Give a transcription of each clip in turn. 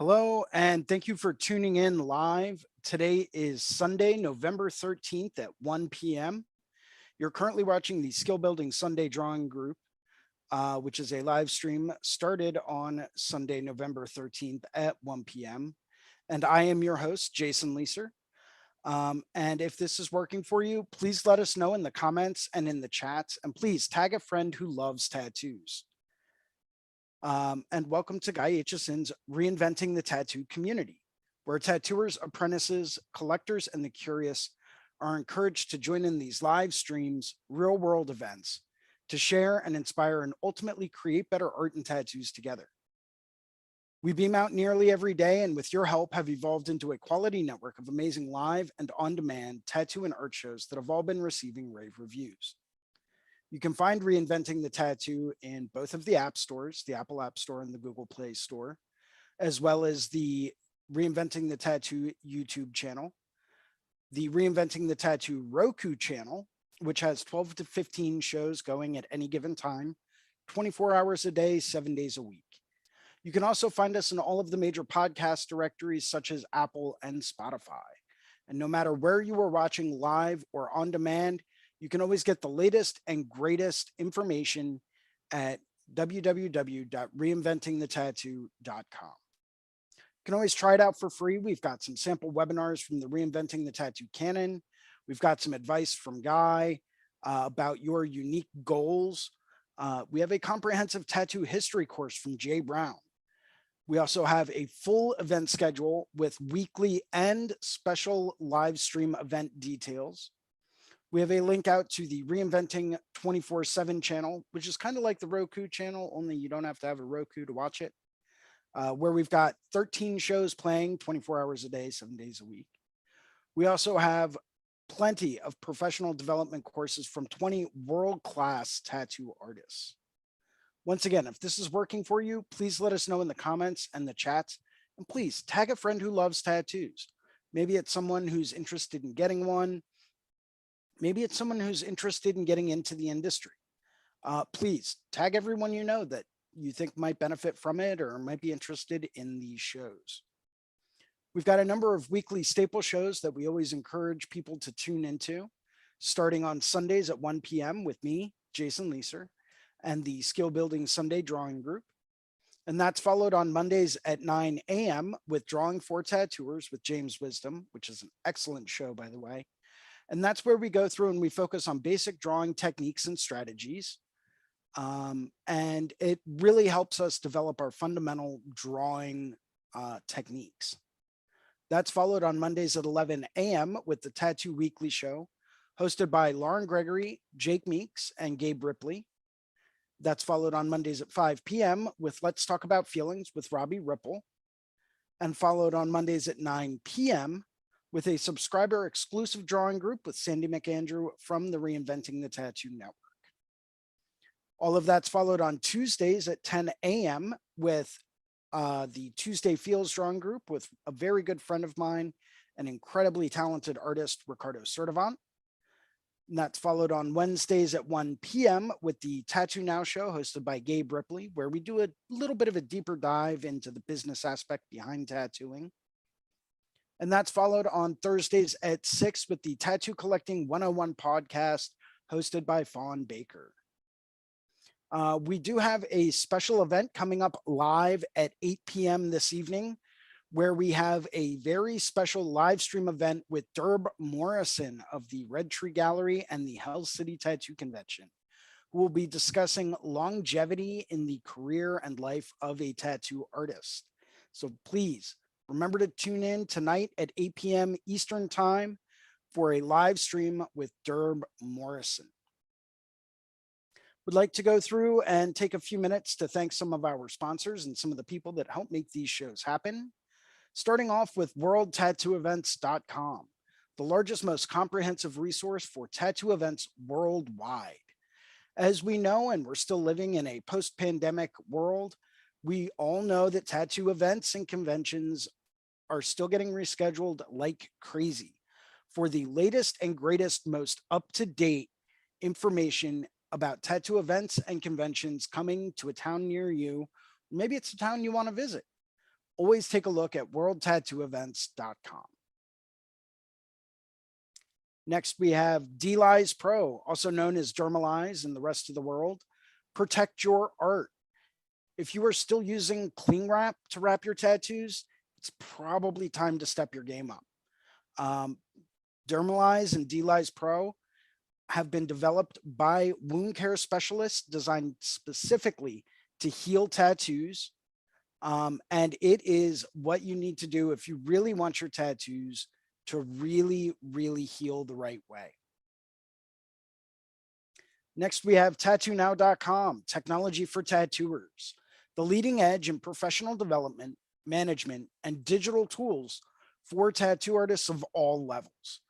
Hello, and thank you for tuning in live. Today is Sunday, November 13th at 1 p.m. You're currently watching the Skill Building Sunday Drawing Group, which is a live stream started on Sunday, November 13th at 1 p.m. And I am your host, Jason Leeser. And if this is working for you, please let us know in the comments and in the chats. And please tag a friend who loves tattoos. And welcome to Guy Aitchison's Reinventing the Tattoo Community, where tattooers, apprentices, collectors, and the curious are encouraged to join in these live streams, real world events, to share and inspire and ultimately create better art and tattoos together. We beam out nearly every day, and with your help have evolved into a quality network of amazing live and on-demand tattoo and art shows that have all been receiving rave reviews. You can find Reinventing the Tattoo in both of the app stores, the Apple App Store and the Google Play Store, as well as the Reinventing the Tattoo YouTube channel, the Reinventing the Tattoo Roku channel, which has 12 to 15 shows going at any given time, 24 hours a day, 7 days a week. You can also find us in all of the major podcast directories such as Apple and Spotify. And no matter where you are watching live or on demand, you can always get the latest and greatest information at www.reinventingthetattoo.com. You can always try it out for free. We've got some sample webinars from the Reinventing the Tattoo Canon. We've got some advice from Guy about your unique goals. We have a comprehensive tattoo history course from Jay Brown. We also have a full event schedule with weekly and special live stream event details. We have a link out to the Reinventing 24/7 channel, which is kind of like the Roku channel, only you don't have to have a Roku to watch it, where we've got 13 shows playing 24 hours a day, 7 days a week. We also have plenty of professional development courses from 20 world-class tattoo artists. Once again, if this is working for you, please let us know in the comments and the chats, and please tag a friend who loves tattoos. Maybe it's someone who's interested in getting one. Maybe it's someone who's interested in getting into the industry. Please tag everyone you know that you think might benefit from it or might be interested in these shows. We've got a number of weekly staple shows that we always encourage people to tune into, starting on Sundays at 1 p.m. with me, Jason Leeser, and the Skill Building Sunday Drawing Group. And that's followed on Mondays at 9 a.m. with Drawing for Tattooers with James Wisdom, which is an excellent show, by the way. And that's where we go through and we focus on basic drawing techniques and strategies. And it really helps us develop our fundamental drawing techniques. That's followed on Mondays at 11 a.m. with the Tattoo Weekly Show, hosted by Lauren Gregory, Jake Meeks, and Gabe Ripley. That's followed on Mondays at 5 p.m. with Let's Talk About Feelings with Robbie Ripple, and followed on Mondays at 9 p.m. with a subscriber exclusive drawing group with Sandy McAndrew from the Reinventing the Tattoo Network. All of that's followed on Tuesdays at 10 a.m. with the Tuesday Feels drawing group with a very good friend of mine, an incredibly talented artist, Ricardo Sertivant. And that's followed on Wednesdays at 1 p.m. with the Tattoo Now show hosted by Gabe Ripley, where we do a little bit of a deeper dive into the business aspect behind tattooing. And that's followed on Thursdays at 6 with the Tattoo Collecting 101 podcast hosted by Fawn Baker. We do have a special event coming up live at 8 p.m. this evening, where we have a very special live stream event with Derb Morrison of the Red Tree Gallery and the Hell City Tattoo Convention, who will be discussing longevity in the career and life of a tattoo artist. So please remember to tune in tonight at 8 p.m. Eastern Time for a live stream with Derb Morrison. Would like to go through and take a few minutes to thank some of our sponsors and some of the people that help make these shows happen. Starting off with worldtattooevents.com, the largest, most comprehensive resource for tattoo events worldwide. As we know, and we're still living in a post-pandemic world, we all know that tattoo events and conventions are still getting rescheduled like crazy. For the latest and greatest, most up-to-date information about tattoo events and conventions coming to a town near you, maybe it's a town you want to visit, always take a look at worldtattooevents.com. Next, we have DLize Pro, also known as Dermalize in the rest of the world. Protect your art. If you are still using cling wrap to wrap your tattoos, it's probably time to step your game up. Dermalize and DLize Pro have been developed by wound care specialists designed specifically to heal tattoos. And it is what you need to do if you really want your tattoos to really, really heal the right way. Next, we have tattoonow.com, technology for tattooers, the leading edge in professional development, management, and digital tools for tattoo artists of all levels.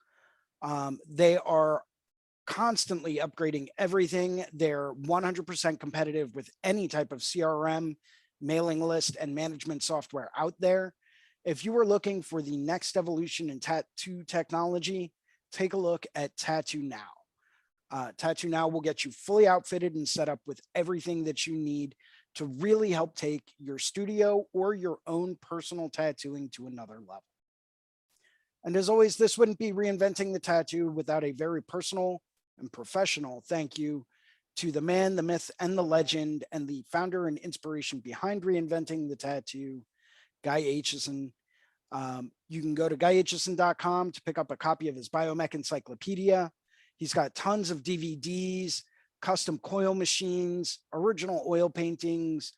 They are constantly upgrading everything. They're 100% competitive with any type of CRM, mailing list, and management software out there. If you are looking for the next evolution in tattoo technology, take a look at Tattoo Now. Tattoo Now will get you fully outfitted and set up with everything that you need to really help take your studio or your own personal tattooing to another level. And as always, this wouldn't be Reinventing the Tattoo without a very personal and professional thank you to the man, the myth, and the legend, and the founder and inspiration behind Reinventing the Tattoo, Guy Aitchison. You can go to guyaitchison.com to pick up a copy of his Biomech Encyclopedia. He's got tons of DVDs, custom coil machines, original oil paintings,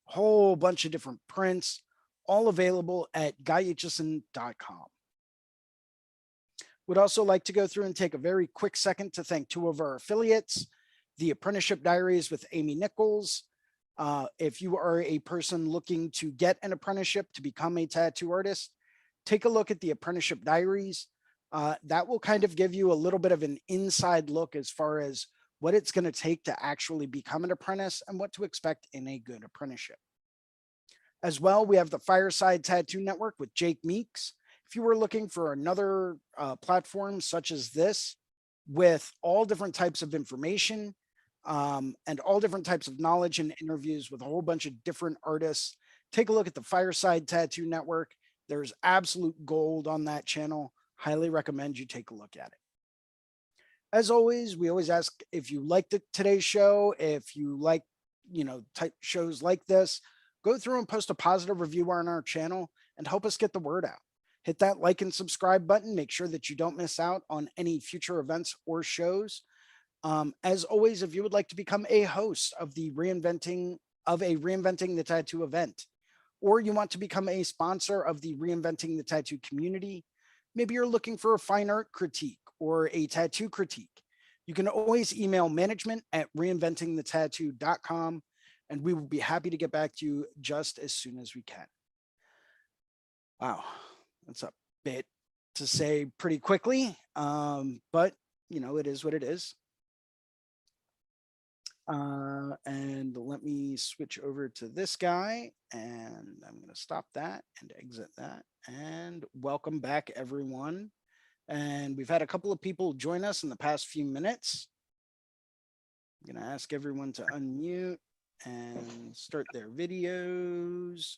a whole bunch of different prints, all available at guyaitchison.com. Would also like to go through and take a very quick second to thank two of our affiliates, the Apprenticeship Diaries with Amy Nichols. If you are a person looking to get an apprenticeship to become a tattoo artist, take a look at the Apprenticeship Diaries. That will kind of give you a little bit of an inside look as far as what it's going to take to actually become an apprentice and what to expect in a good apprenticeship. As well, we have the Fireside Tattoo Network with Jake Meeks. If you were looking for another platform such as this with all different types of information and all different types of knowledge and interviews with a whole bunch of different artists, take a look at the Fireside Tattoo Network. There's absolute gold on that channel. Highly recommend you take a look at it. As always, we always ask if you liked today's show, if you like, type shows like this, go through and post a positive review on our channel and help us get the word out. Hit that like and subscribe button. Make sure that you don't miss out on any future events or shows. As always, if you would like to become a host of the Reinventing the Tattoo event, or you want to become a sponsor of the Reinventing the Tattoo community, maybe you're looking for a fine art critique or a tattoo critique, you can always email management@reinventingthetattoo.com, and we will be happy to get back to you just as soon as we can. Wow, that's a bit to say pretty quickly, but it is what it is. And let me switch over to this guy, and I'm going to stop that and exit that, and welcome back everyone. And we've had a couple of people join us in the past few minutes. I'm going to ask everyone to unmute and start their videos.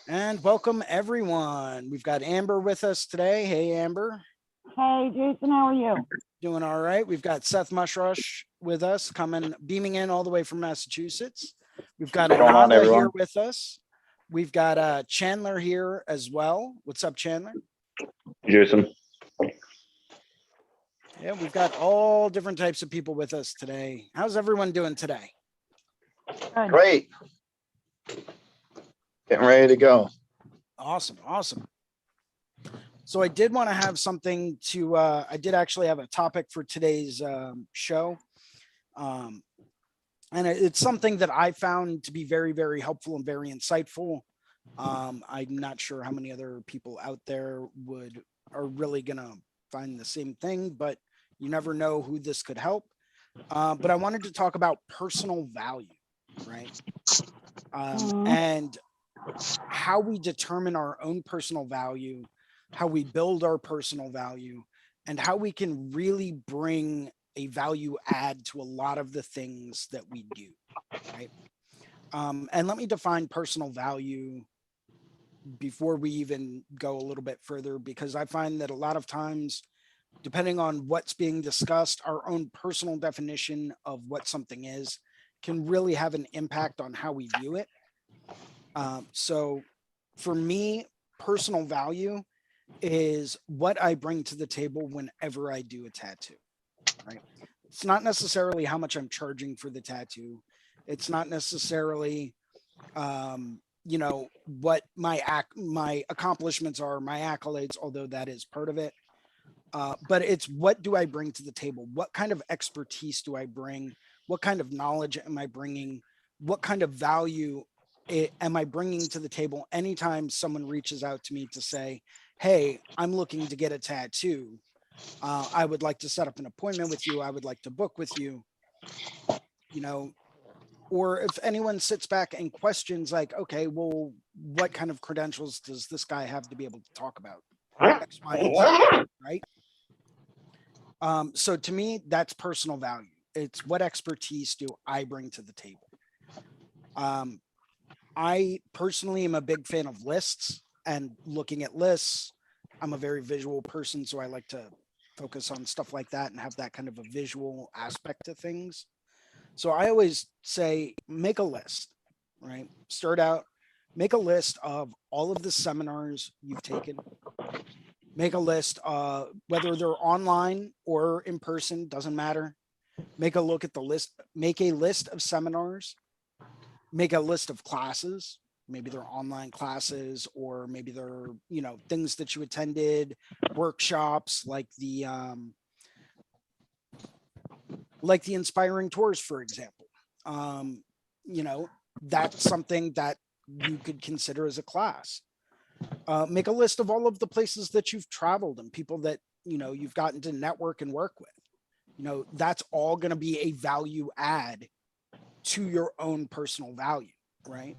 And welcome everyone. We've got Amber with us today. Hey, Amber. Hey, Jason, how are you? Doing all right. We've got Seth Mushrush with us, beaming in all the way from Massachusetts. We've got Ananda here with us. We've got Chandler here as well. What's up, Chandler? Jason. Yeah, we've got all different types of people with us today. How's everyone doing today? Good. Great. Getting ready to go. Awesome. So I did want to have something to, I did actually have a topic for today's show. And it's something that I found to be very, very helpful and very insightful. I'm not sure how many other people out there are really going to find the same thing, but you never know who this could help. But I wanted to talk about personal value, right? And how we determine our own personal value, how we build our personal value, and how we can really bring a value add to a lot of the things that we do, right? And let me define personal value before we even go a little bit further, because I find that a lot of times, depending on what's being discussed, our own personal definition of what something is can really have an impact on how we view it. So for me, personal value is what I bring to the table whenever I do a tattoo, right? It's not necessarily how much I'm charging for the tattoo. It's not necessarily, you know, what my accomplishments are, my accolades, although that is part of it. But it's what do I bring to the table? What kind of expertise do I bring? What kind of knowledge am I bringing? What kind of value am I bringing to the table anytime someone reaches out to me to say, hey, I'm looking to get a tattoo. I would like to set up an appointment with you. I would like to book with you, you know, or if anyone sits back and questions like, okay, well, what kind of credentials does this guy have to be able to talk about X, Y, and Z, right? So to me, that's personal value. It's what expertise do I bring to the table? I personally am a big fan of lists and looking at lists. I'm a very visual person, so I like to focus on stuff like that and have that kind of a visual aspect to things. So I always say, make a list, right? Start out, make a list of all of the seminars you've taken. Make a list, whether they're online or in person, doesn't matter. Make a look at the list, make a list of seminars, make a list of classes. Maybe they're online classes, or maybe they're, you know, things that you attended, workshops like the inspiring tours, for example. You know, that's something that you could consider as a class. Make a list of all of the places that you've traveled and people that, you know, you've gotten to network and work with. You know, that's all going to be a value add to your own personal value, right?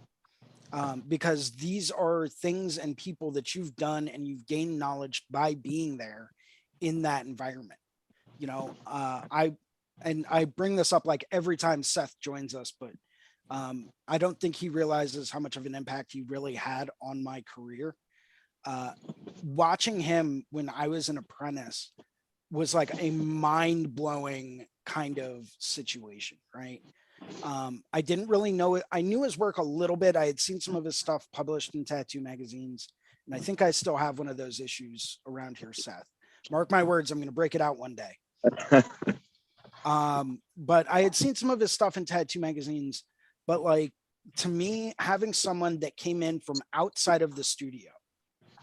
Because these are things and people that you've done and you've gained knowledge by being there in that environment. You know, I bring this up like every time Seth joins us, but I don't think he realizes how much of an impact he really had on my career. Watching him when I was an apprentice was like a mind-blowing kind of situation, right? I didn't really know it. I knew his work a little bit. I had seen some of his stuff published in tattoo magazines, and I think I still have one of those issues around here, Seth. Mark my words, I'm going to break it out one day. But I had seen some of his stuff in tattoo magazines, but like, to me, having someone that came in from outside of the studio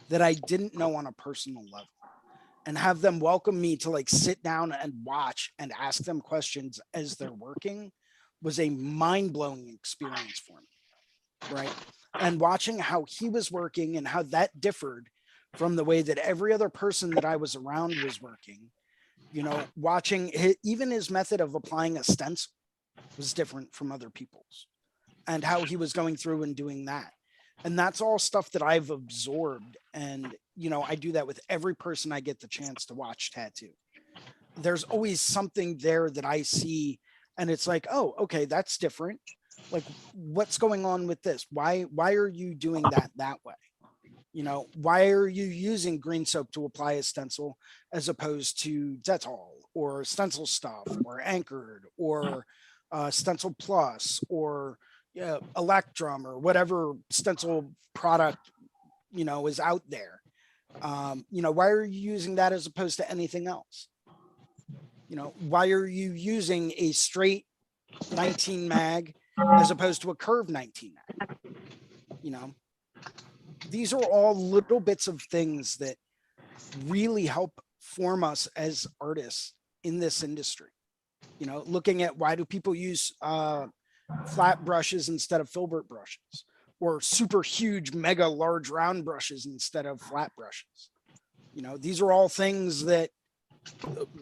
that I didn't know on a personal level and have them welcome me to like sit down and watch and ask them questions as they're working was a mind-blowing experience for me, right? And watching how he was working and how that differed from the way that every other person that I was around was working, you know, watching even his method of applying a stencil was different from other people's, and how he was going through and doing that. And that's all stuff that I've absorbed. And, you know, I do that with every person I get the chance to watch tattoo. There's always something there that I see and it's like, oh, okay, that's different. Like, what's going on with this? Why are you doing that way? You know, why are you using green soap to apply a stencil as opposed to Dettol or stencil stuff or anchored or stencil plus or Electrum or whatever stencil product, you know, is out there? You know, why are you using that as opposed to anything else? You know, why are you using a straight 19 mag as opposed to a curved 19 mag? You know, these are all little bits of things that really help form us as artists in this industry. You know, looking at why do people use flat brushes instead of filbert brushes, or super huge, mega large round brushes instead of flat brushes. You know, these are all things that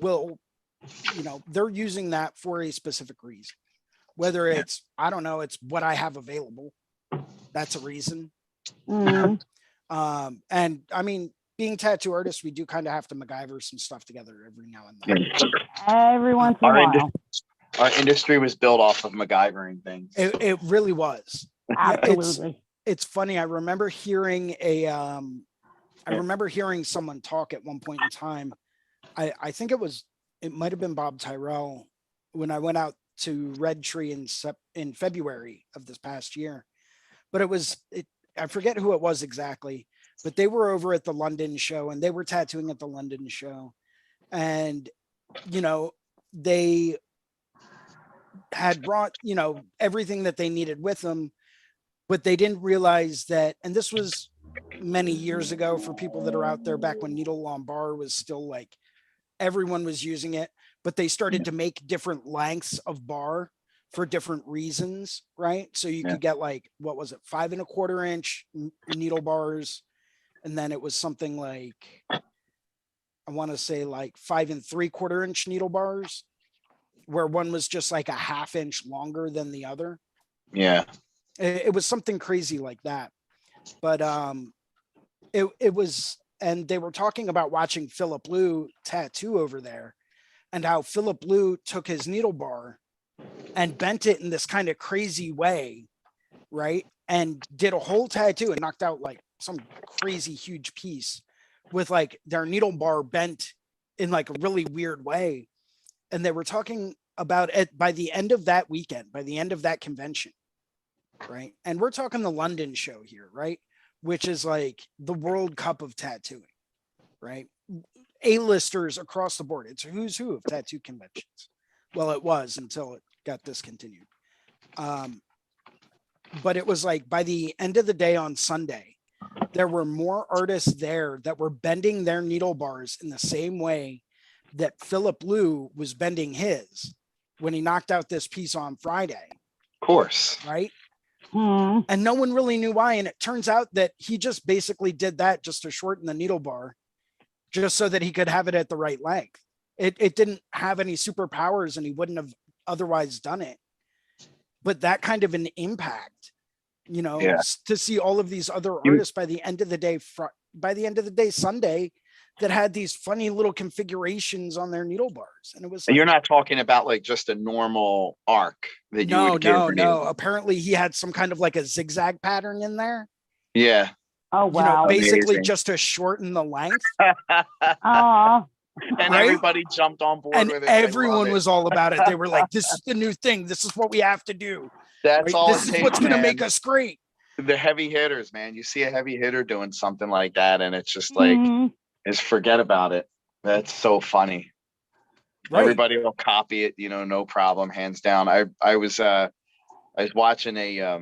will, you know, they're using that for a specific reason. Whether it's, I don't know, it's what I have available. That's a reason. Mm, And I mean, being tattoo artists, we do kind of have to MacGyver some stuff together every now and then. Every once in a Our while. Our industry was built off of MacGyvering things. It really was. Yeah, Absolutely. it's funny. I remember hearing someone talk at one point in time. I think it might have been Bob Tyrell when I went out to Red Tree in February of this past year. But I forget who it was exactly, but they were over at the London show and they were tattooing at the London show. And, they had brought, everything that they needed with them, but they didn't realize that, and this was many years ago for people that are out there back when needle on bar was still like, everyone was using it, but they started to make different lengths of bar for different reasons, right? So you could get like, what was it, 5¼ inch needle bars. And then it was something like, I want to say like 5¾ inch needle bars, where one was just like a ½ inch longer than the other. Yeah. It was something crazy like that. But it was, and they were talking about watching Philip Liu tattoo over there and how Philip Liu took his needle bar and bent it in this kind of crazy way, right? And did a whole tattoo and knocked out like some crazy huge piece with like their needle bar bent in like a really weird way. And they were talking about it by the end of that weekend, by the end of that convention, right? And we're talking the London show here, right? Which is like the World Cup of tattooing, right? A-listers across the board. It's a who's who of tattoo conventions. Well, it was until it got discontinued. But it was like by the end of the day on Sunday, there were more artists there that were bending their needle bars in the same way that Philip Liu was bending his when he knocked out this piece on Friday. Of course. Right. Mm. And no one really knew why. And it turns out that he just basically did that just to shorten the needle bar, just so that he could have it at the right length. It didn't have any superpowers and he wouldn't have otherwise done it. But that kind of an impact, to see all of these other artists by the end of the day, Sunday, that had these funny little configurations on their needle bars. And it was, and you're not talking about like just a normal arc that you would give. No. Apparently he had some kind of like a zigzag pattern in there. Yeah. Oh, wow. Basically just to shorten the length. And everybody jumped on board and with it. Everyone was all about it. They were like, this is the new thing. This is what we have to do. That's right? all. This is what's going to make us great. The heavy hitters, man. You see a heavy hitter doing something like that, and it's just like, just forget about it. That's so funny. Right. Everybody will copy it, no problem, hands down. I was watching a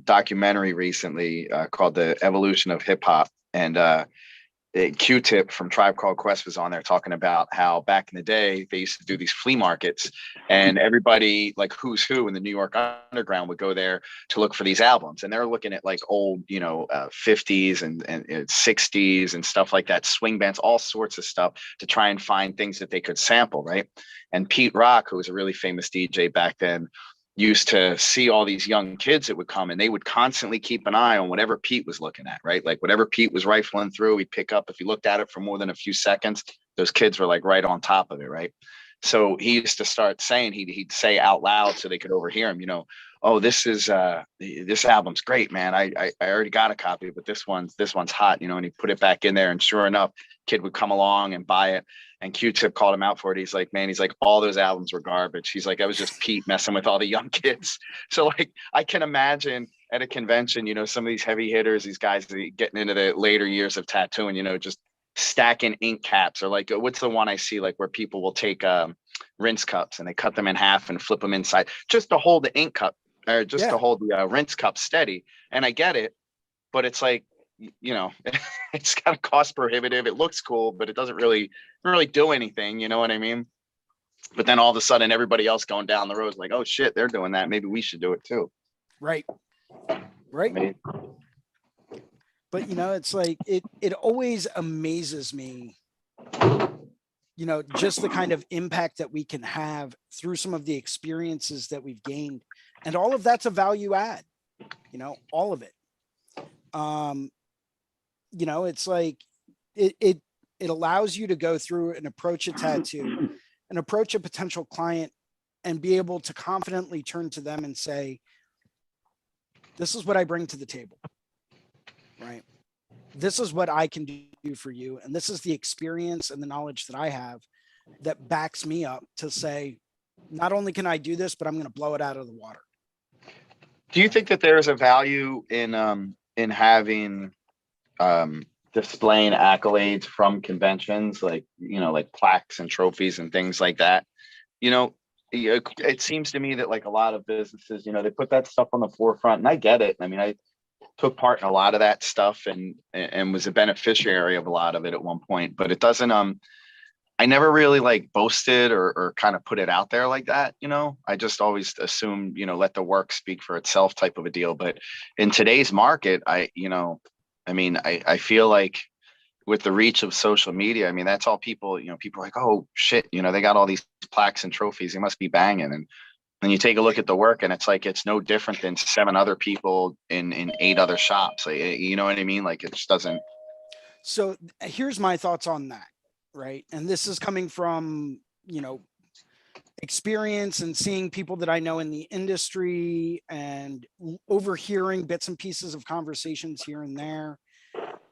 documentary recently called The Evolution of Hip Hop, and Q-Tip from Tribe Called Quest was on there talking about how back in the day they used to do these flea markets, and everybody like who's who in the New York underground would go there to look for these albums, and they're looking at like old 50s and 60s and stuff like that, swing bands, all sorts of stuff to try and find things that they could sample, right? And Pete Rock, who was a really famous DJ back then, used to see all these young kids that would come, and they would constantly keep an eye on whatever Pete was looking at, right? Like whatever Pete was rifling through, he'd pick up. If he looked at it for more than a few seconds, those kids were like right on top of it, right? So he used to start saying, he'd say out loud so they could overhear him, oh, this album's great, man. I already got a copy, but this one's hot, and he put it back in there, and sure enough, kid would come along and buy it. And Q-Tip called him out for it. He's like, man, all those albums were garbage. He's like, I was just Pete messing with all the young kids. So like, I can imagine at a convention, some of these heavy hitters, these guys getting into the later years of tattooing, just stacking ink caps, or like, what's the one I see, like where people will take rinse cups and they cut them in half and flip them inside just to hold the ink cup, or just to hold the rinse cup steady. And I get it, but it's like, it's kind of cost prohibitive. It looks cool, but it doesn't really do anything. You know what I mean? But then all of a sudden, everybody else going down the road is like, oh shit, they're doing that. Maybe we should do it too. Right. But it's like, it always amazes me, just the kind of impact that we can have through some of the experiences that we've gained, and all of that's a value add, all of it. you know, it's like, it allows you to go through and approach a tattoo and approach a potential client and be able to confidently turn to them and say, this is what I bring to the table, right? This is what I can do for you. And this is the experience and the knowledge that I have that backs me up to say, not only can I do this, but I'm going to blow it out of the water. Do you think that there is a value in having displaying accolades from conventions, like, you know, like plaques and trophies and things like that? You know, it seems to me that like a lot of businesses, you know, they put that stuff on the forefront, and I get it. I mean, I took part in a lot of that stuff and was a beneficiary of a lot of it at one point, but it doesn't, I never really like boasted or kind of put it out there like that. You know, I just always assumed, you know, let the work speak for itself type of a deal. But in today's market, I feel like with the reach of social media, I mean, that's all people, you know, people are like, oh shit, you know, they got all these plaques and trophies, they must be banging. And then you take a look at the work and it's like, it's no different than 7 other people in 8 other shops. Like, you know what I mean? Like, it just doesn't. So here's my thoughts on that. Right. And this is coming from, you know, experience and seeing people that I know in the industry and overhearing bits and pieces of conversations here and there.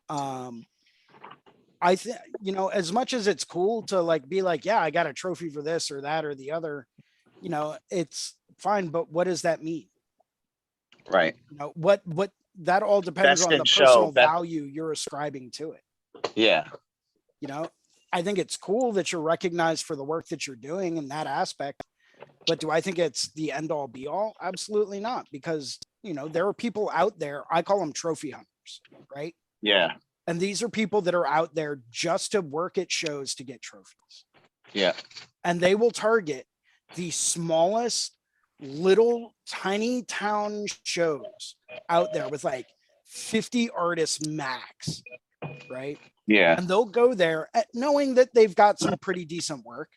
I think, you know, as much as it's cool to like be like, yeah, I got a trophy for this or that or the other, you know, it's fine. But what does that mean? Right. You know, what that all depends Best on in the show. personal value you're ascribing to it. Yeah. You know, I think it's cool that you're recognized for the work that you're doing in that aspect. But do I think it's the end all be all? Absolutely not. Because, you know, there are people out there, I call them trophy hunters, right? Yeah. And these are people that are out there just to work at shows to get trophies. Yeah. And they will target the smallest little tiny town shows out there with like 50 artists max, right? Yeah. And they'll go there knowing that they've got some pretty decent work,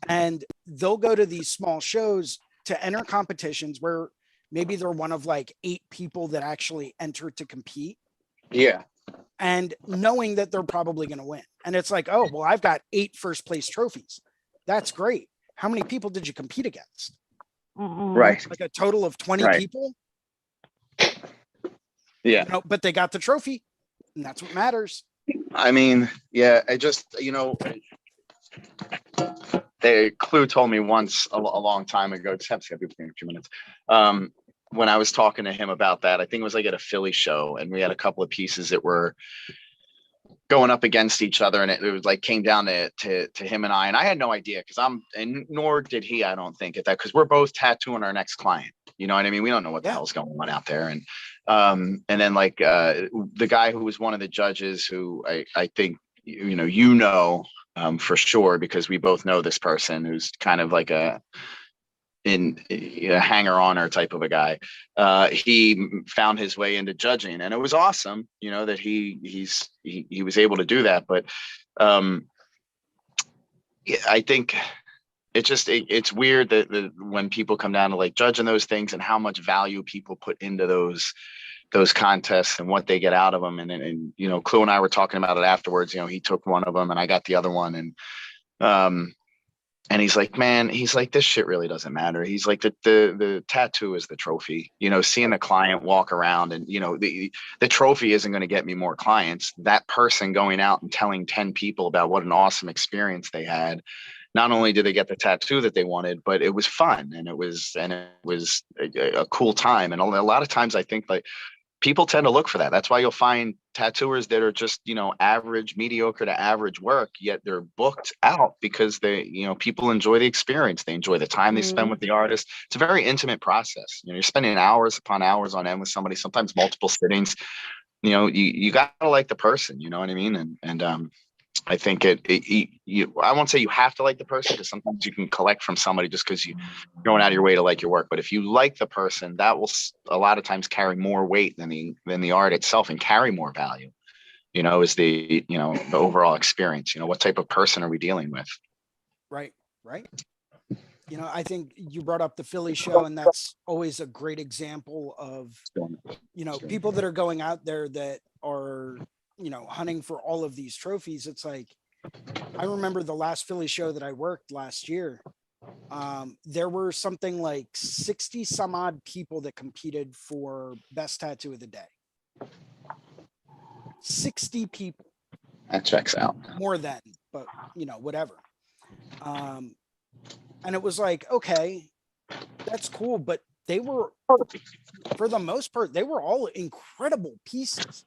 and they'll go to these small shows to enter competitions where maybe they're one of like 8 people that actually enter to compete. Yeah. And knowing that they're probably going to win. And it's like, oh, well, I've got 8 first place trophies. That's great. How many people did you compete against? Right. Like a total of 20 Right. people. Yeah. You know, but they got the trophy, and that's what matters. I mean, yeah, I just, you know, Clue told me once a long time ago, just have to be within a few minutes. When I was talking to him about that, I think it was like at a Philly show, and we had a couple of pieces that were going up against each other, and it was like came down to him and I had no idea, because nor did he, I don't think, at that, because we're both tattooing our next client. You know what I mean? We don't know what the hell's going on out there. And then like the guy who was one of the judges, who I think you know for sure, because we both know this person, who's kind of like a hanger-oner type of a guy. He found his way into judging, and it was awesome, you know, that he was able to do that. But yeah, I think it's weird that when people come down to like judging those things, and how much value people put into those contests and what they get out of them. And you know, Clue and I were talking about it afterwards. You know, he took one of them and I got the other one. And he's like, man, he's like, this shit really doesn't matter. He's like, the tattoo is the trophy. You know, seeing a client walk around, and you know, the trophy isn't going to get me more clients. That person going out and telling 10 people about what an awesome experience they had, not only did they get the tattoo that they wanted, but it was fun, and it was a cool time. And a lot of times I think like people tend to look for that. That's why you'll find tattooers that are just, you know, average, mediocre to average work, yet they're booked out because people enjoy the experience. They enjoy the time they spend with the artist. It's a very intimate process. You know, you're spending hours upon hours on end with somebody, sometimes multiple sittings. You know, you got to like the person, you know what I mean? And I think I won't say you have to like the person, because sometimes you can collect from somebody just because you're going out of your way to like your work. But if you like the person, that will a lot of times carry more weight than the art itself, and carry more value, you know, is the overall experience. You know, what type of person are we dealing with? Right. You know, I think you brought up the Philly show, and that's always a great example of, you know, people that are going out there that are hunting for all of these trophies, it's like, I remember the last Philly show that I worked last year. There were something like 60 some odd people that competed for best tattoo of the day. 60 people. That checks out. More than, but whatever. And it was like, okay, that's cool. But they were, for the most part, they were all incredible pieces.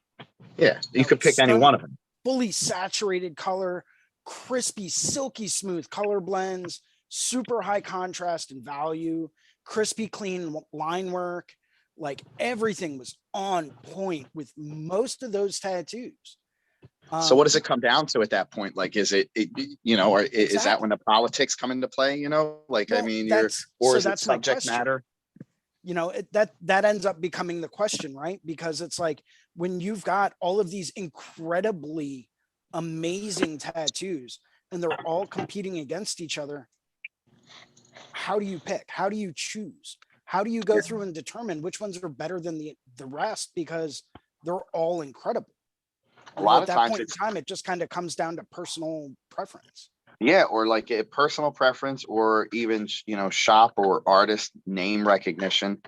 Yeah, you could pick any one of them. Fully saturated color, crispy, silky smooth color blends, super high contrast and value, crispy, clean line work. Like everything was on point with most of those tattoos. So what does it come down to at that point? Like, is it or is that when the politics come into play? Like, well, I mean, is it subject matter? That ends up becoming the question, right? Because it's like, when you've got all of these incredibly amazing tattoos and they're all competing against each other, how do you pick? How do you choose? How do you go through and determine which ones are better than the rest? Because they're all incredible. A lot of times it just kind of comes down to personal preference. Yeah, or like a personal preference, or even shop or artist name recognition.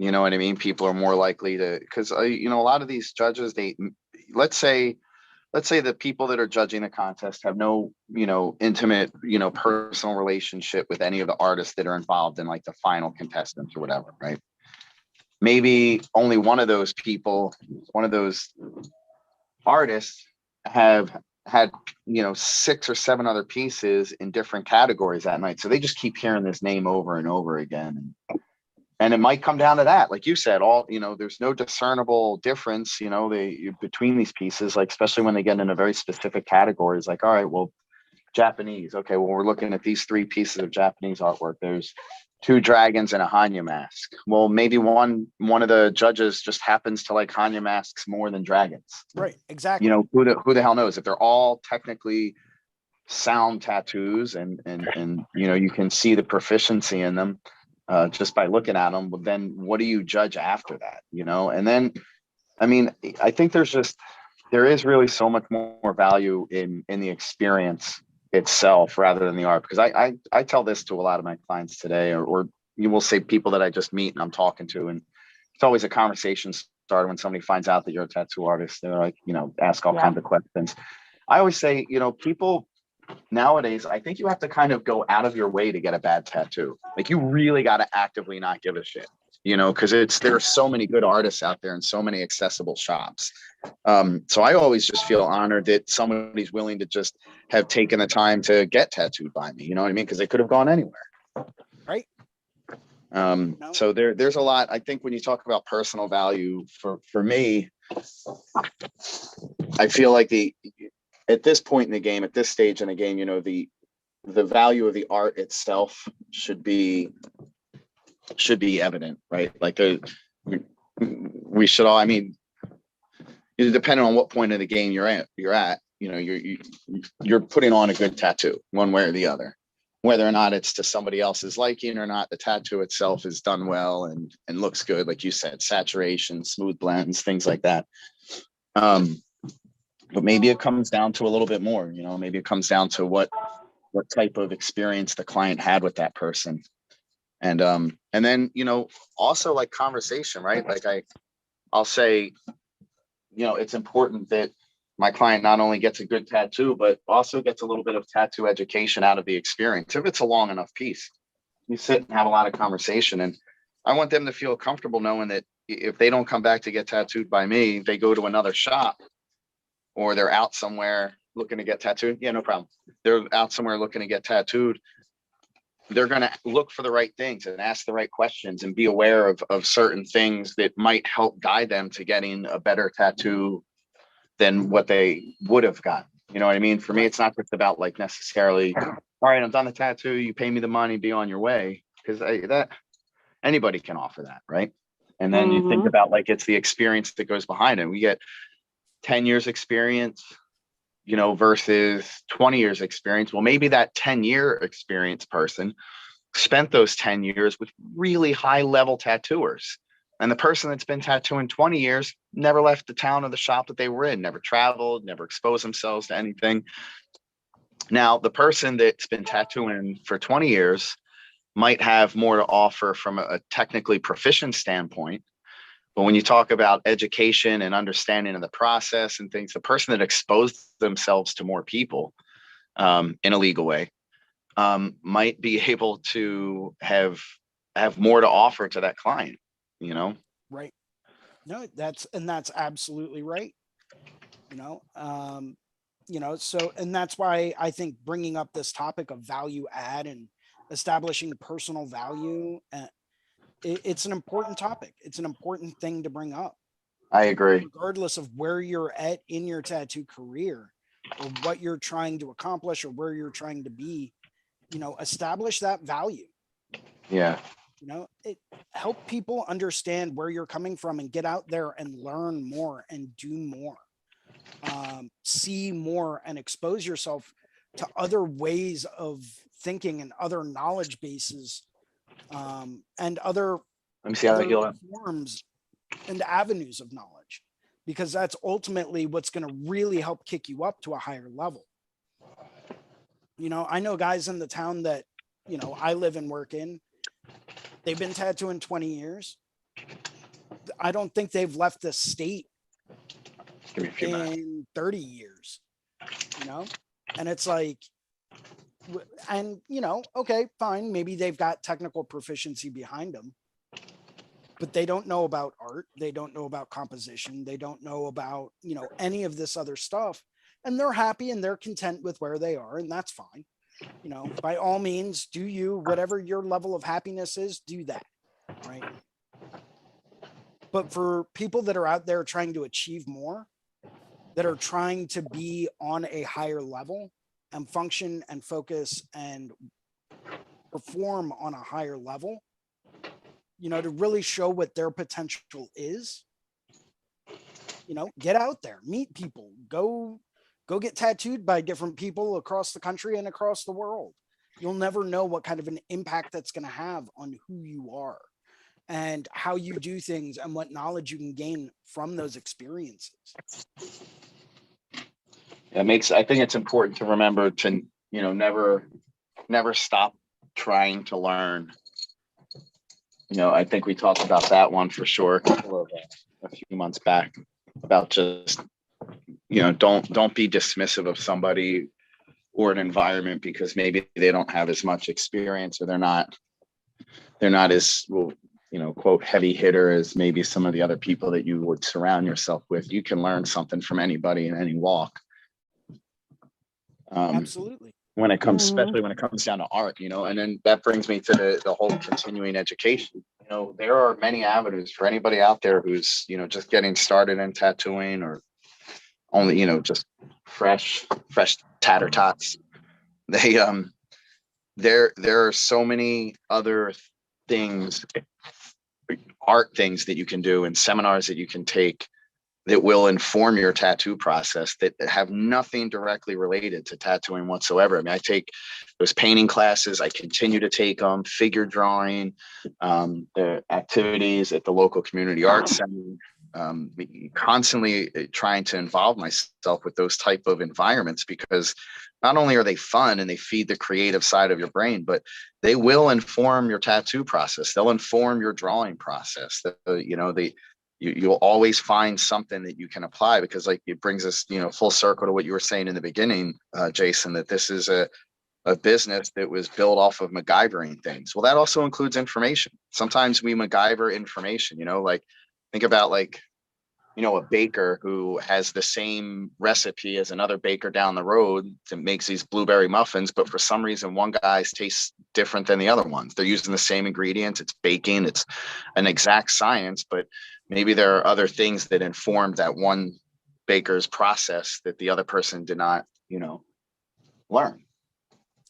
You know what I mean? People are more likely to, because a lot of these judges, let's say the people that are judging the contest have no intimate personal relationship with any of the artists that are involved in like the final contestants or whatever, right? Maybe only one of those people, one of those artists have had 6 or 7 other pieces in different categories that night, so they just keep hearing this name over and over again, and it might come down to that, like you said, there's no discernible difference between these pieces, like especially when they get into very specific categories, like, all right, well, Japanese, okay, well, we're looking at these 3 pieces of Japanese artwork. There's 2 dragons and a Hanya mask. Well, maybe one of the judges just happens to like Hanya masks more than dragons. Right, exactly. Who the hell knows? If they're all technically sound tattoos and you can see the proficiency in them just by looking at them, but then what do you judge after that? And then, I mean, I think there is really so much more value in the experience itself rather than the art, because I tell this to a lot of my clients today, or you will say people that I just meet and I'm talking to, and it's always a conversation starter when somebody finds out that you're a tattoo artist. They're like, ask all kinds of questions. I always say, people nowadays, I think you have to kind of go out of your way to get a bad tattoo. Like, you really got to actively not give a shit, because there are so many good artists out there and so many accessible shops. So I always just feel honored that somebody's willing to just have taken the time to get tattooed by me. You know what I mean? Because they could have gone anywhere. Right. So there's a lot. I think when you talk about personal value, for me, I feel like at this point in the game, at this stage in the game, the value of the art itself should be evident, right? Like we should all, I mean, depending on what point of the game you're at, you're putting on a good tattoo one way or the other, whether or not it's to somebody else's liking or not. The tattoo itself is done well and looks good. Like you said, saturation, smooth blends, things like that. But maybe it comes down to a little bit more, maybe it comes down to what type of experience the client had with that person. And then, also like conversation, right? Like I'll say, it's important that my client not only gets a good tattoo, but also gets a little bit of tattoo education out of the experience. If it's a long enough piece, you sit and have a lot of conversation, and I want them to feel comfortable knowing that if they don't come back to get tattooed by me, they go to another shop, or they're out somewhere looking to get tattooed. Yeah, no problem. They're out somewhere looking to get tattooed. They're going to look for the right things and ask the right questions and be aware of certain things that might help guide them to getting a better tattoo than what they would have gotten. You know what I mean? For me, it's not just about like necessarily, all right, I'm done the tattoo, you pay me the money, be on your way. Because that anybody can offer that, right? And then you think about like, it's the experience that goes behind it. We get 10 years experience, versus 20 years experience. Well, maybe that 10-year experience person spent those 10 years with really high level tattooers And the person that's been tattooing 20 years never left the town or the shop that they were in, never traveled, never exposed themselves to anything. Now, the person that's been tattooing for 20 years might have more to offer from a technically proficient standpoint. But when you talk about education and understanding of the process and things, the person that exposed themselves to more people in a legal way might be able to have more to offer to that client, you know? Right. No, that's absolutely right. So, and that's why I think bringing up this topic of value add and establishing personal value, it's an important topic. It's an important thing to bring up, I agree. regardless of where you're at in your tattoo career or what you're trying to accomplish or where you're trying to be, establish that value. Yeah. Help people understand where you're coming from and get out there and learn more and do more, see more and expose yourself to other ways of thinking and other knowledge bases, and other Let me see how they go. forms and avenues of knowledge, because that's ultimately what's going to really help kick you up to a higher level. I know guys in the town that, I live and work in, they've been tattooing 20 years. I don't think they've left the state in 30 years, and it's like, and okay, fine. Maybe they've got technical proficiency behind them, but they don't know about art. They don't know about composition. They don't know about, any of this other stuff. And they're happy and they're content with where they are. And that's fine. By all means, do you, whatever your level of happiness is, do that. Right. But for people that are out there trying to achieve more, that are trying to be on a higher level and function and focus and perform on a higher level, to really show what their potential is, get out there, meet people, go get tattooed by different people across the country and across the world. You'll never know what kind of an impact that's going to have on who you are and how you do things and what knowledge you can gain from those experiences. I think it's important to remember to, never stop trying to learn. I think we talked about that one for sure a few months back about just, don't be dismissive of somebody or an environment because maybe they don't have as much experience or they're not as, well, quote, heavy hitter as maybe some of the other people that you would surround yourself with. You can learn something from anybody in any walk. Absolutely. When it comes, especially when it comes down to art, and then that brings me to the whole continuing education. There are many avenues for anybody out there who's, just getting started in tattooing or only, just fresh tatter tots. They, there are so many other things, art things that you can do and seminars that you can take that will inform your tattoo process that have nothing directly related to tattooing whatsoever. I mean, I take those painting classes, I continue to take them, figure drawing, the activities at the local community arts center, constantly trying to involve myself with those type of environments, because not only are they fun and they feed the creative side of your brain, but they will inform your tattoo process. They'll inform your drawing process. You'll always find something that you can apply, because like it brings us, full circle to what you were saying in the beginning, Jason, that this is a business that was built off of MacGyvering things. Well, that also includes information. Sometimes we MacGyver information, like think about like, a baker who has the same recipe as another baker down the road that makes these blueberry muffins, but for some reason, one guy's tastes different than the other ones. They're using the same ingredients. It's baking. It's an exact science, but maybe there are other things that informed that one baker's process that the other person did not, learn.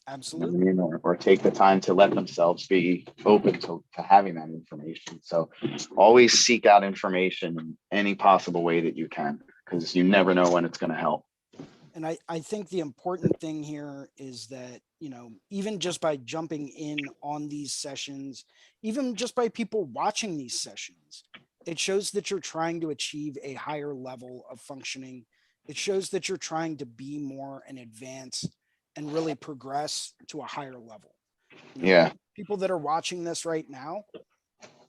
Absolutely. Or take the time to let themselves be open to having that information. So always seek out information in any possible way that you can, because you never know when it's going to help. And I think the important thing here is that, even just by jumping in on these sessions, even just by people watching these sessions, it shows that you're trying to achieve a higher level of functioning. It shows that you're trying to be more and advance and really progress to a higher level. Yeah. People that are watching this right now,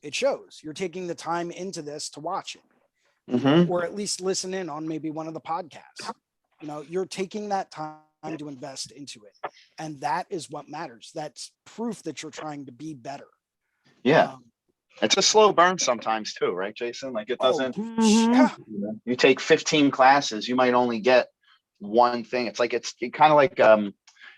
it shows you're taking the time into this to watch it, or at least listen in on maybe one of the podcasts. You're taking that time to invest into it. And that is what matters. That's proof that you're trying to be better. Yeah. It's a slow burn sometimes too, right, Jason? Like it doesn't, Yeah. you take 15 classes, you might only get one thing. It's kind of like,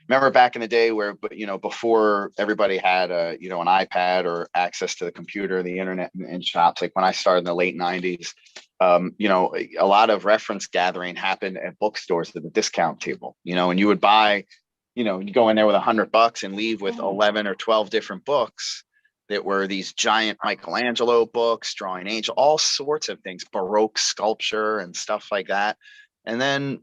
remember back in the day where, before everybody had an iPad or access to the computer, the internet in shops, like when I started in the late 90s, a lot of reference gathering happened at bookstores at the discount table, and you would buy, you go in there with $100 and leave with 11 or 12 different books that were these giant Michelangelo books, drawing angel, all sorts of things, Baroque sculpture and stuff like that. And then,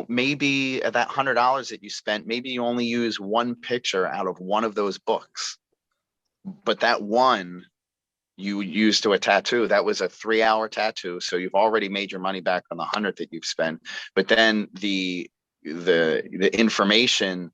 maybe at that $100 that you spent, maybe you only use one picture out of one of those books, but that one you used to a tattoo, that was a 3-hour tattoo. So you've already made your money back on the 100 that you've spent. But then the information,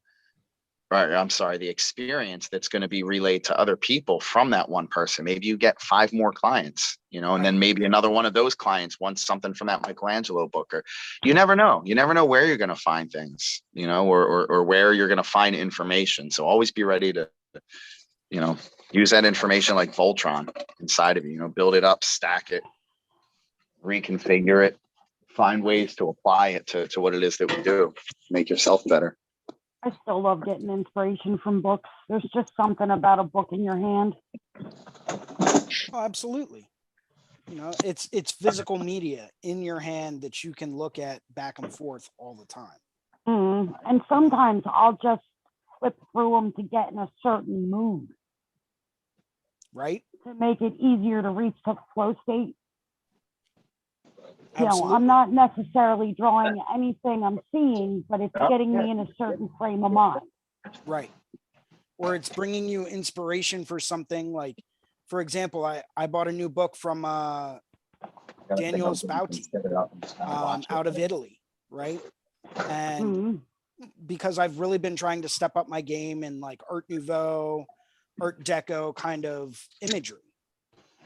the experience that's going to be relayed to other people from that one person. Maybe you get 5 more clients, and then maybe another one of those clients wants something from that Michelangelo book, or you never know where you're going to find things, or where you're going to find information. So always be ready to, use that information like Voltron inside of you, build it up, stack it, reconfigure it, find ways to apply it to what it is that we do, make yourself better. I still love getting inspiration from books. There's just something about a book in your hand. Oh, absolutely. It's physical media in your hand that you can look at back and forth all the time. And sometimes I'll just flip through them to get in a certain mood. Right? To make it easier to reach the flow state. Absolutely. I'm not necessarily drawing anything I'm seeing, but it's getting me in a certain frame of mind. Right. Or it's bringing you inspiration for something. Like, for example, I bought a new book from Daniel Spouty out of Italy, right? And because I've really been trying to step up my game in like Art Nouveau, Art Deco kind of imagery.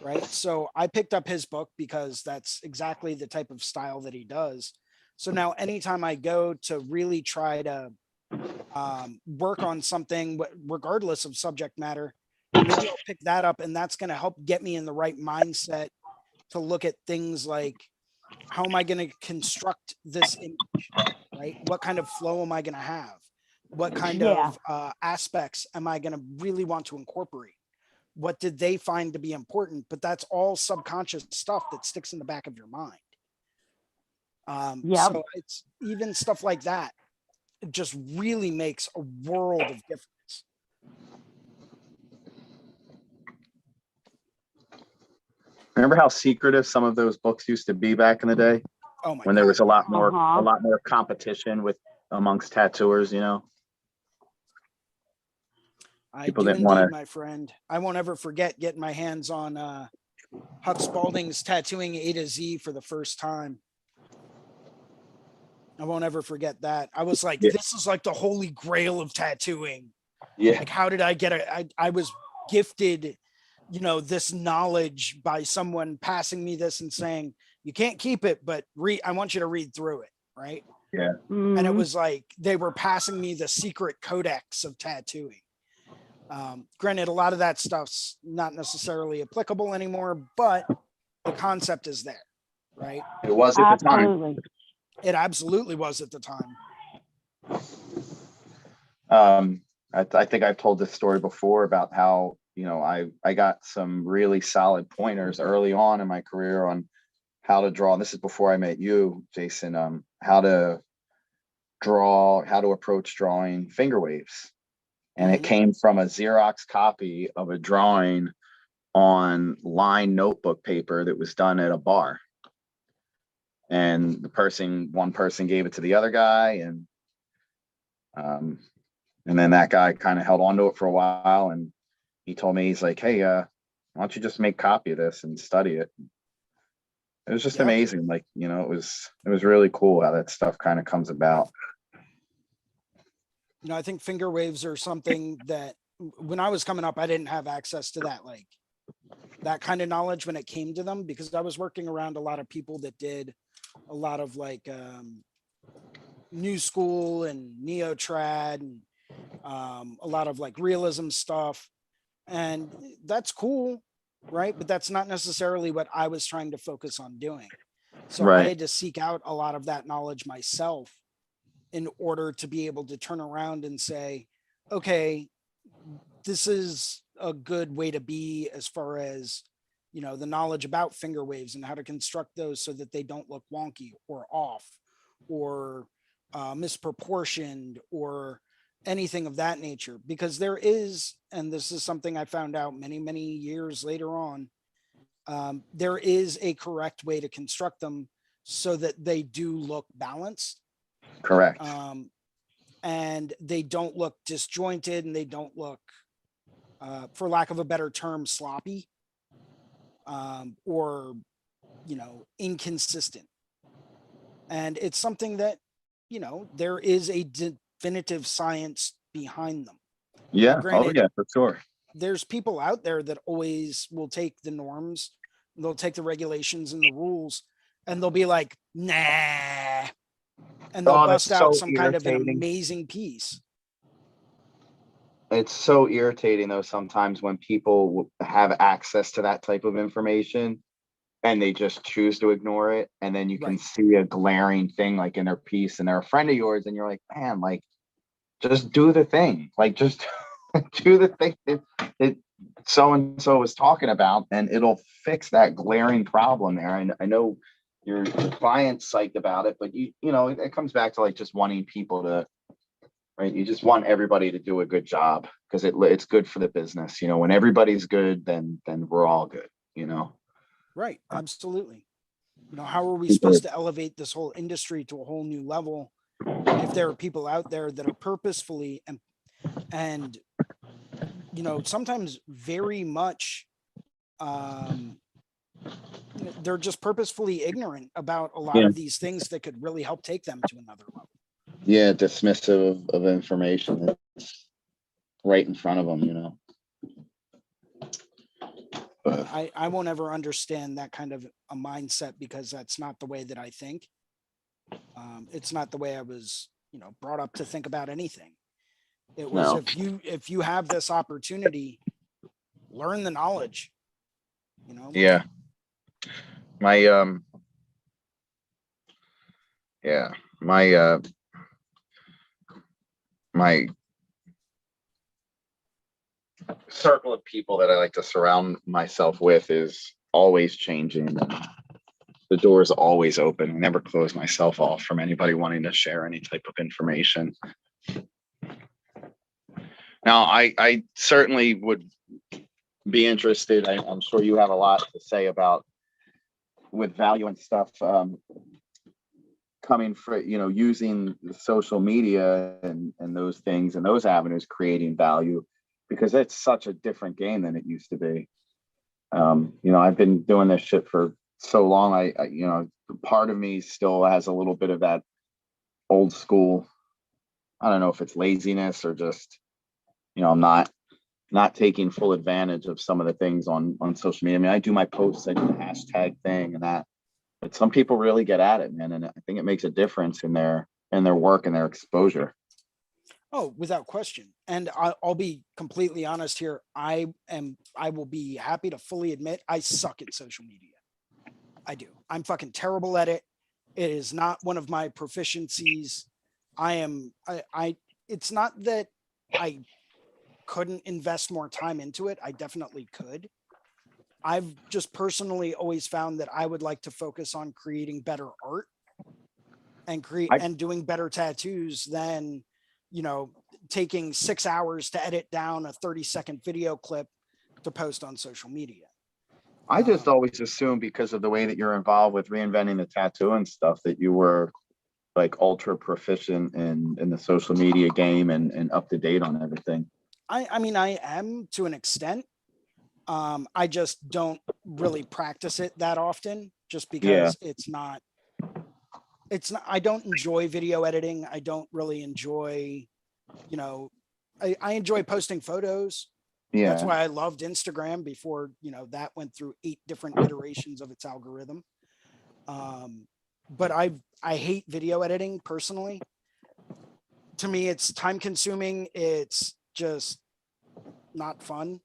Right. So I picked up his book because that's exactly the type of style that he does. So now anytime I go to really try to work on something, regardless of subject matter, maybe I'll pick that up, and that's going to help get me in the right mindset to look at things like, how am I going to construct this image? Right. What kind of flow am I going to have? What kind of aspects am I going to really want to incorporate? What did they find to be important? But that's all subconscious stuff that sticks in the back of your mind. So it's even stuff like that. It just really makes a world of difference. Remember how secretive some of those books used to be back in the day? Oh my when God. There was a lot more competition amongst tattooers, People didn't want to. My friend, I won't ever forget getting my hands on Huck Spalding's Tattooing A to Z for the first time. I won't ever forget that. I was like, this is like the holy grail of tattooing. Yeah. Like, how did I get it? I was gifted, this knowledge by someone passing me this and saying, you can't keep it, but I want you to read through it. Right. Yeah. And it was like, they were passing me the secret codex of tattooing. Granted, a lot of that stuff's not necessarily applicable anymore, but the concept is there, right? It was at the time. It absolutely was at the time. I think I've told this story before about how, I got some really solid pointers early on in my career on how to draw. This is before I met you, Jason, how to draw, how to approach drawing finger waves. And it came from a Xerox copy of a drawing on lined notebook paper that was done at a bar. and one person gave it to the other guy, and then that guy kind of held on to it for a while, and he told me, he's like, hey, why don't you just make copy of this and study it? It was just amazing. Like, you know, it was really cool how that stuff kind of comes about. You know, I think finger waves are something that when I was coming up, I didn't have access to that, like that kind of knowledge when it came to them, because I was working around a lot of people that did a lot of like new school and neo-trad and a lot of like realism stuff. And that's cool, right? But that's not necessarily what I was trying to focus on doing. So I had to seek out a lot of that knowledge myself in order to be able to turn around and say, okay, this is a good way to be as far as, you know, the knowledge about finger waves and how to construct those so that they don't look wonky or off or misproportioned or anything of that nature. Because there is, and this is something I found out many, many years later on, there is a correct way to construct them so that they do look balanced. Correct. And they don't look disjointed and they don't look, for lack of a better term, sloppy, or, you know, inconsistent. And it's something that, you know, there is a definitive science behind them. Yeah. Now, granted, yeah, for sure. There's people out there that always will take the norms, they'll take the regulations and the rules, and they'll be like, nah, and they'll bust out some kind of an amazing piece. It's so irritating though sometimes when people have access to that type of information and they just choose to ignore it, and then you can see a glaring thing like in their piece and they're a friend of yours and you're like, man, like just do the thing, like just do the thing that so and so was talking about, and it'll fix that glaring problem there. And I know your client's psyched about it, but you know, it comes back to like just wanting people to, right? You just want everybody to do a good job because it's good for the business. You know, when everybody's good, then we're all good, you know? Right. Absolutely. You know, how are we supposed to elevate this whole industry to a whole new level if there are people out there that are purposefully and you know, sometimes very much they're just purposefully ignorant about a lot of these things that could really help take them to another level. Yeah, dismissive of information that's right in front of them, you know. But I won't ever understand that kind of a mindset because that's not the way that I think. It's not the way I was, you know, brought up to think about anything. It was if you have this opportunity, learn the knowledge, you know? Yeah. My my circle of people that I like to surround myself with is always changing. The door is always open. I never close myself off from anybody wanting to share any type of information. Now, I certainly would be interested. I'm sure you have a lot to say about with value and stuff coming for, you know, using social media and those things and those avenues, creating value, because it's such a different game than it used to be. You know, I've been doing this shit for so long. I you know, part of me still has a little bit of that old school. I don't know if it's laziness or just, you know, I'm not taking full advantage of some of the things on social media. I mean, I do my posts, I do the hashtag thing and that, but some people really get at it, man. And I think it makes a difference in their work and their exposure. Oh, without question. And I'll be completely honest here. I will be happy to fully admit I suck at social media. I do. I'm fucking terrible at it. It is not one of my proficiencies. It's not that I couldn't invest more time into it. I definitely could. I've just personally always found that I would like to focus on creating better art and doing better tattoos than, you know, taking 6 hours to edit down a 30-second video clip to post on social media. I just always assumed because of the way that you're involved with reinventing the tattoo and stuff that you were like ultra proficient in the social media game and up to date on everything. I mean, I am to an extent. I just don't really practice it that often just Yeah. because I don't enjoy video editing. I don't really enjoy, you know, I enjoy posting photos. That's Yeah. why I loved Instagram before, that went through 8 different iterations of its algorithm. But I hate video editing personally. To me, it's time consuming. It's just not fun.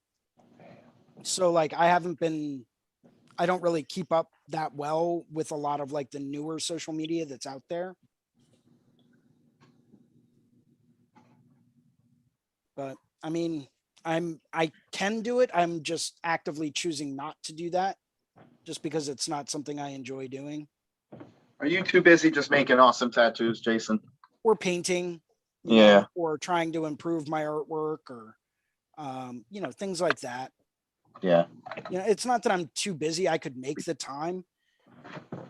So like I don't really keep up that well with a lot of like the newer social media that's out there. But I mean, I can do it. I'm just actively choosing not to do that just because it's not something I enjoy doing. Are you too busy just making awesome tattoos, Jason? Or painting, Yeah. or trying to improve my artwork or things like that. Yeah. It's not that I'm too busy. I could make the time,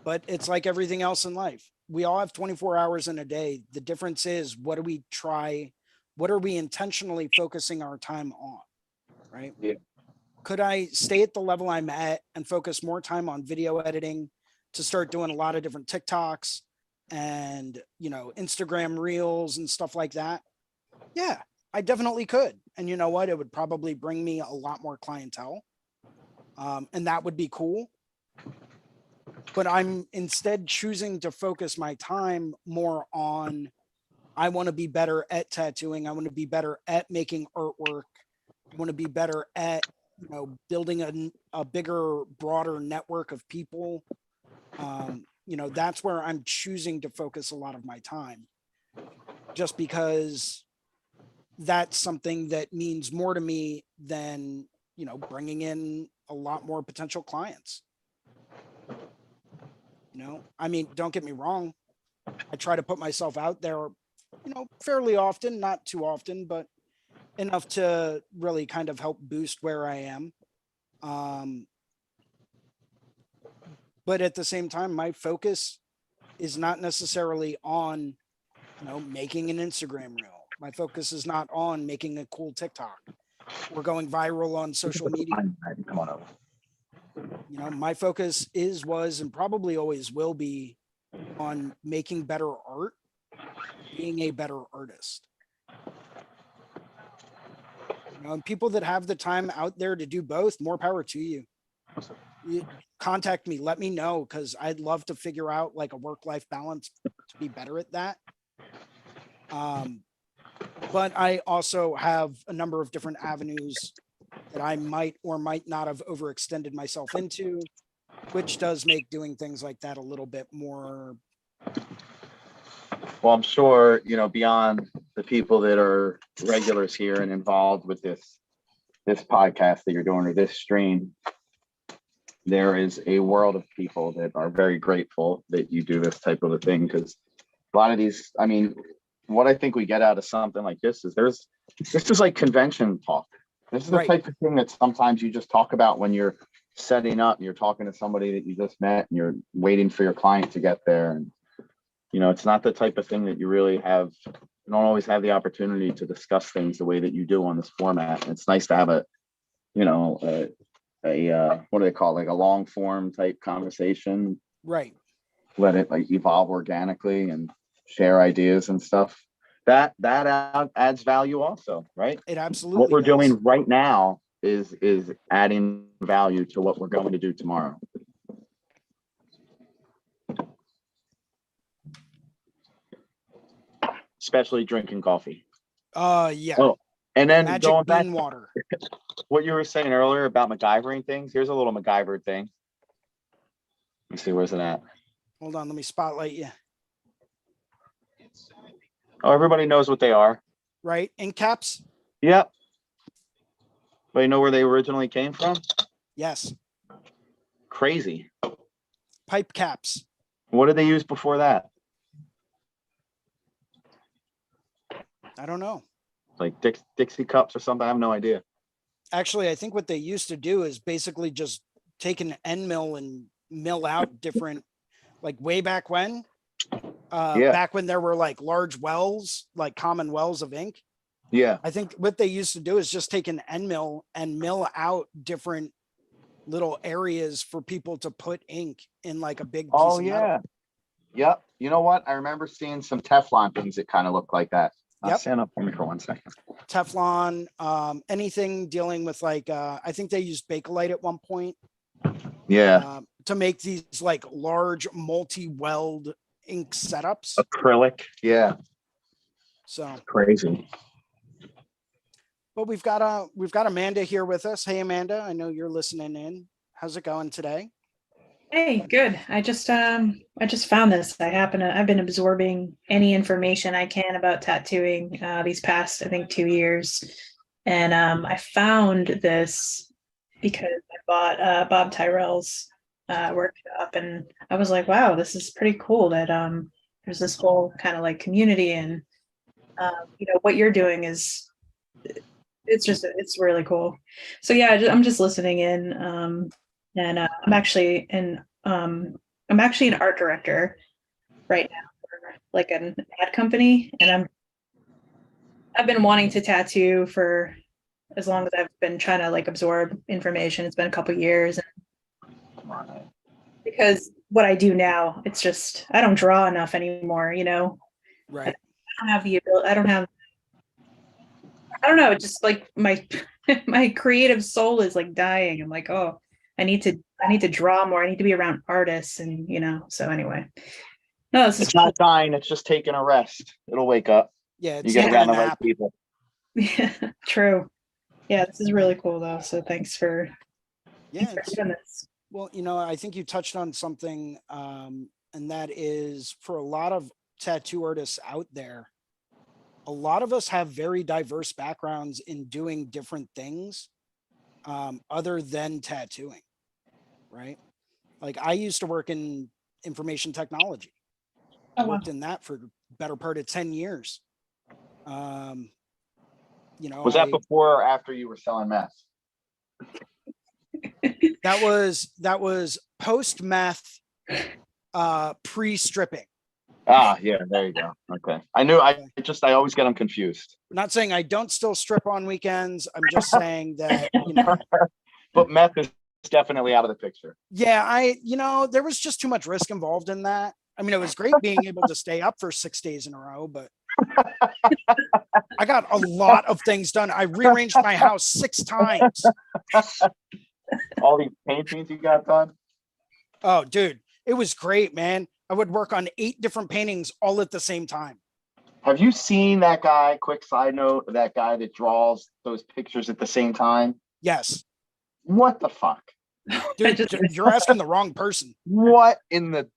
but it's like everything else in life. We all have 24 hours in a day. The difference is what are we intentionally focusing our time on, right? Yeah. Could I stay at the level I'm at and focus more time on video editing to start doing a lot of different TikToks and, Instagram reels and stuff like that? Yeah, I definitely could. And you know what? It would probably bring me a lot more clientele. And that would be cool. But I'm instead choosing to focus my time more on, I want to be better at tattooing. I want to be better at making artwork. I want to be better at, building a bigger, broader network of people. That's where I'm choosing to focus a lot of my time, just because that's something that means more to me than, bringing in a lot more potential clients. I mean, don't get me wrong. I try to put myself out there, fairly often, not too often, but enough to really kind of help boost where I am. But at the same time, my focus is not necessarily on, making an Instagram reel. My focus is not on making a cool TikTok or going viral on social media. Come on over. My focus was, and probably always will be, on making better art, being a better artist. And people that have the time out there to do both, more power to you. Contact me, let me know, because I'd love to figure out like a work-life balance to be better at that. But I also have a number of different avenues that I might or might not have overextended myself into, which does make doing things like that a little bit more. Well, I'm sure, beyond the people that are regulars here and involved with this podcast that you're doing or this stream, there is a world of people that are very grateful that you do this type of a thing. Because a lot of these, I mean, what I think we get out of something like this is this is like convention talk. This is the type of thing that sometimes you just talk about when you're setting up and you're talking to somebody that you just met and you're waiting for your client to get there. And, it's not the type of thing that you really have. You don't always have the opportunity to discuss things the way that you do on this format. And it's nice to have a what do they call it? Like a long form type conversation. Right. Let it like evolve organically and share ideas and stuff. That adds value also, right? It absolutely What we're does. doing right now is adding value to what we're going to do tomorrow. Especially drinking coffee. Yeah. Oh, and then Magic going back bean water. what you were saying earlier about MacGyvering things. Here's a little MacGyver thing. Let me see, where's it at? Hold on, let me spotlight you. Oh, everybody knows what they are. Right. Ink caps? Yep. But you know where they originally came from? Yes. Crazy. Pipe caps. What did they use before that? I don't know. Like Dixie cups or something? I have no idea. Actually, I think what they used to do is basically just take an end mill and mill out different, like way back when, back when there were like large wells, like common wells of ink. Yeah. I think what they used to do is just take an end mill and mill out different little areas for people to put ink in, like a big piece Oh of metal. yeah. Yep. You know what? I remember seeing some Teflon things that kind of look like that. Yep. Stand up for me for 1 second. Teflon, anything dealing with like, I think they used Bakelite at one point. Yeah. To make these like large multi-weld ink setups. Acrylic. Yeah. So Crazy. but we've got Amanda here with us. Hey Amanda, I know you're listening in. How's it going today? Hey, good. I just found this. I've been absorbing any information I can about tattooing these past, I think, 2 years. And I found this because I bought Bob Tyrell's workshop, and I was like, wow, this is pretty cool that there's this whole kind of like community, and what you're doing is it's really cool. So yeah, I'm just listening in. And I'm actually an art director right now for like an ad company, and I've been wanting to tattoo for as long as I've been trying to like absorb information. It's been a couple years, because what I do now, it's just I don't draw enough anymore. Right. I don't have the ability. I don't know. Just like my my creative soul is like dying. I'm like, oh, I need to draw more. I need to be around artists, and so anyway. No, It's not dying, it's just taking a rest. It'll wake up. Yeah, You it's get taking around a the right nap. people. Yeah, true. Yeah, this is really cool though. So thanks for Yeah, doing this. well, I think you touched on something, and that is for a lot of tattoo artists out there, a lot of us have very diverse backgrounds in doing different things other than tattooing, right? Like I used to work in information technology. I Oh, wow. worked in that for the better part of 10 years. Was that before or after you were selling meth? That was post meth, pre-stripping. Ah, yeah, there you go. Okay. I always get them confused. I'm not saying I don't still strip on weekends. I'm just saying that, But meth is definitely out of the picture. yeah, there was just too much risk involved in that. I mean, it was great being able to stay up for 6 days in a row, but I got a lot of things done. I rearranged my house 6 times. All these paintings you got done? Oh, dude, it was great, man. I would work on 8 different paintings all at the same time. Have you seen that guy, quick side note, that guy that draws those pictures at the same time? Yes. What the fuck? Dude, you're asking the wrong person. What in the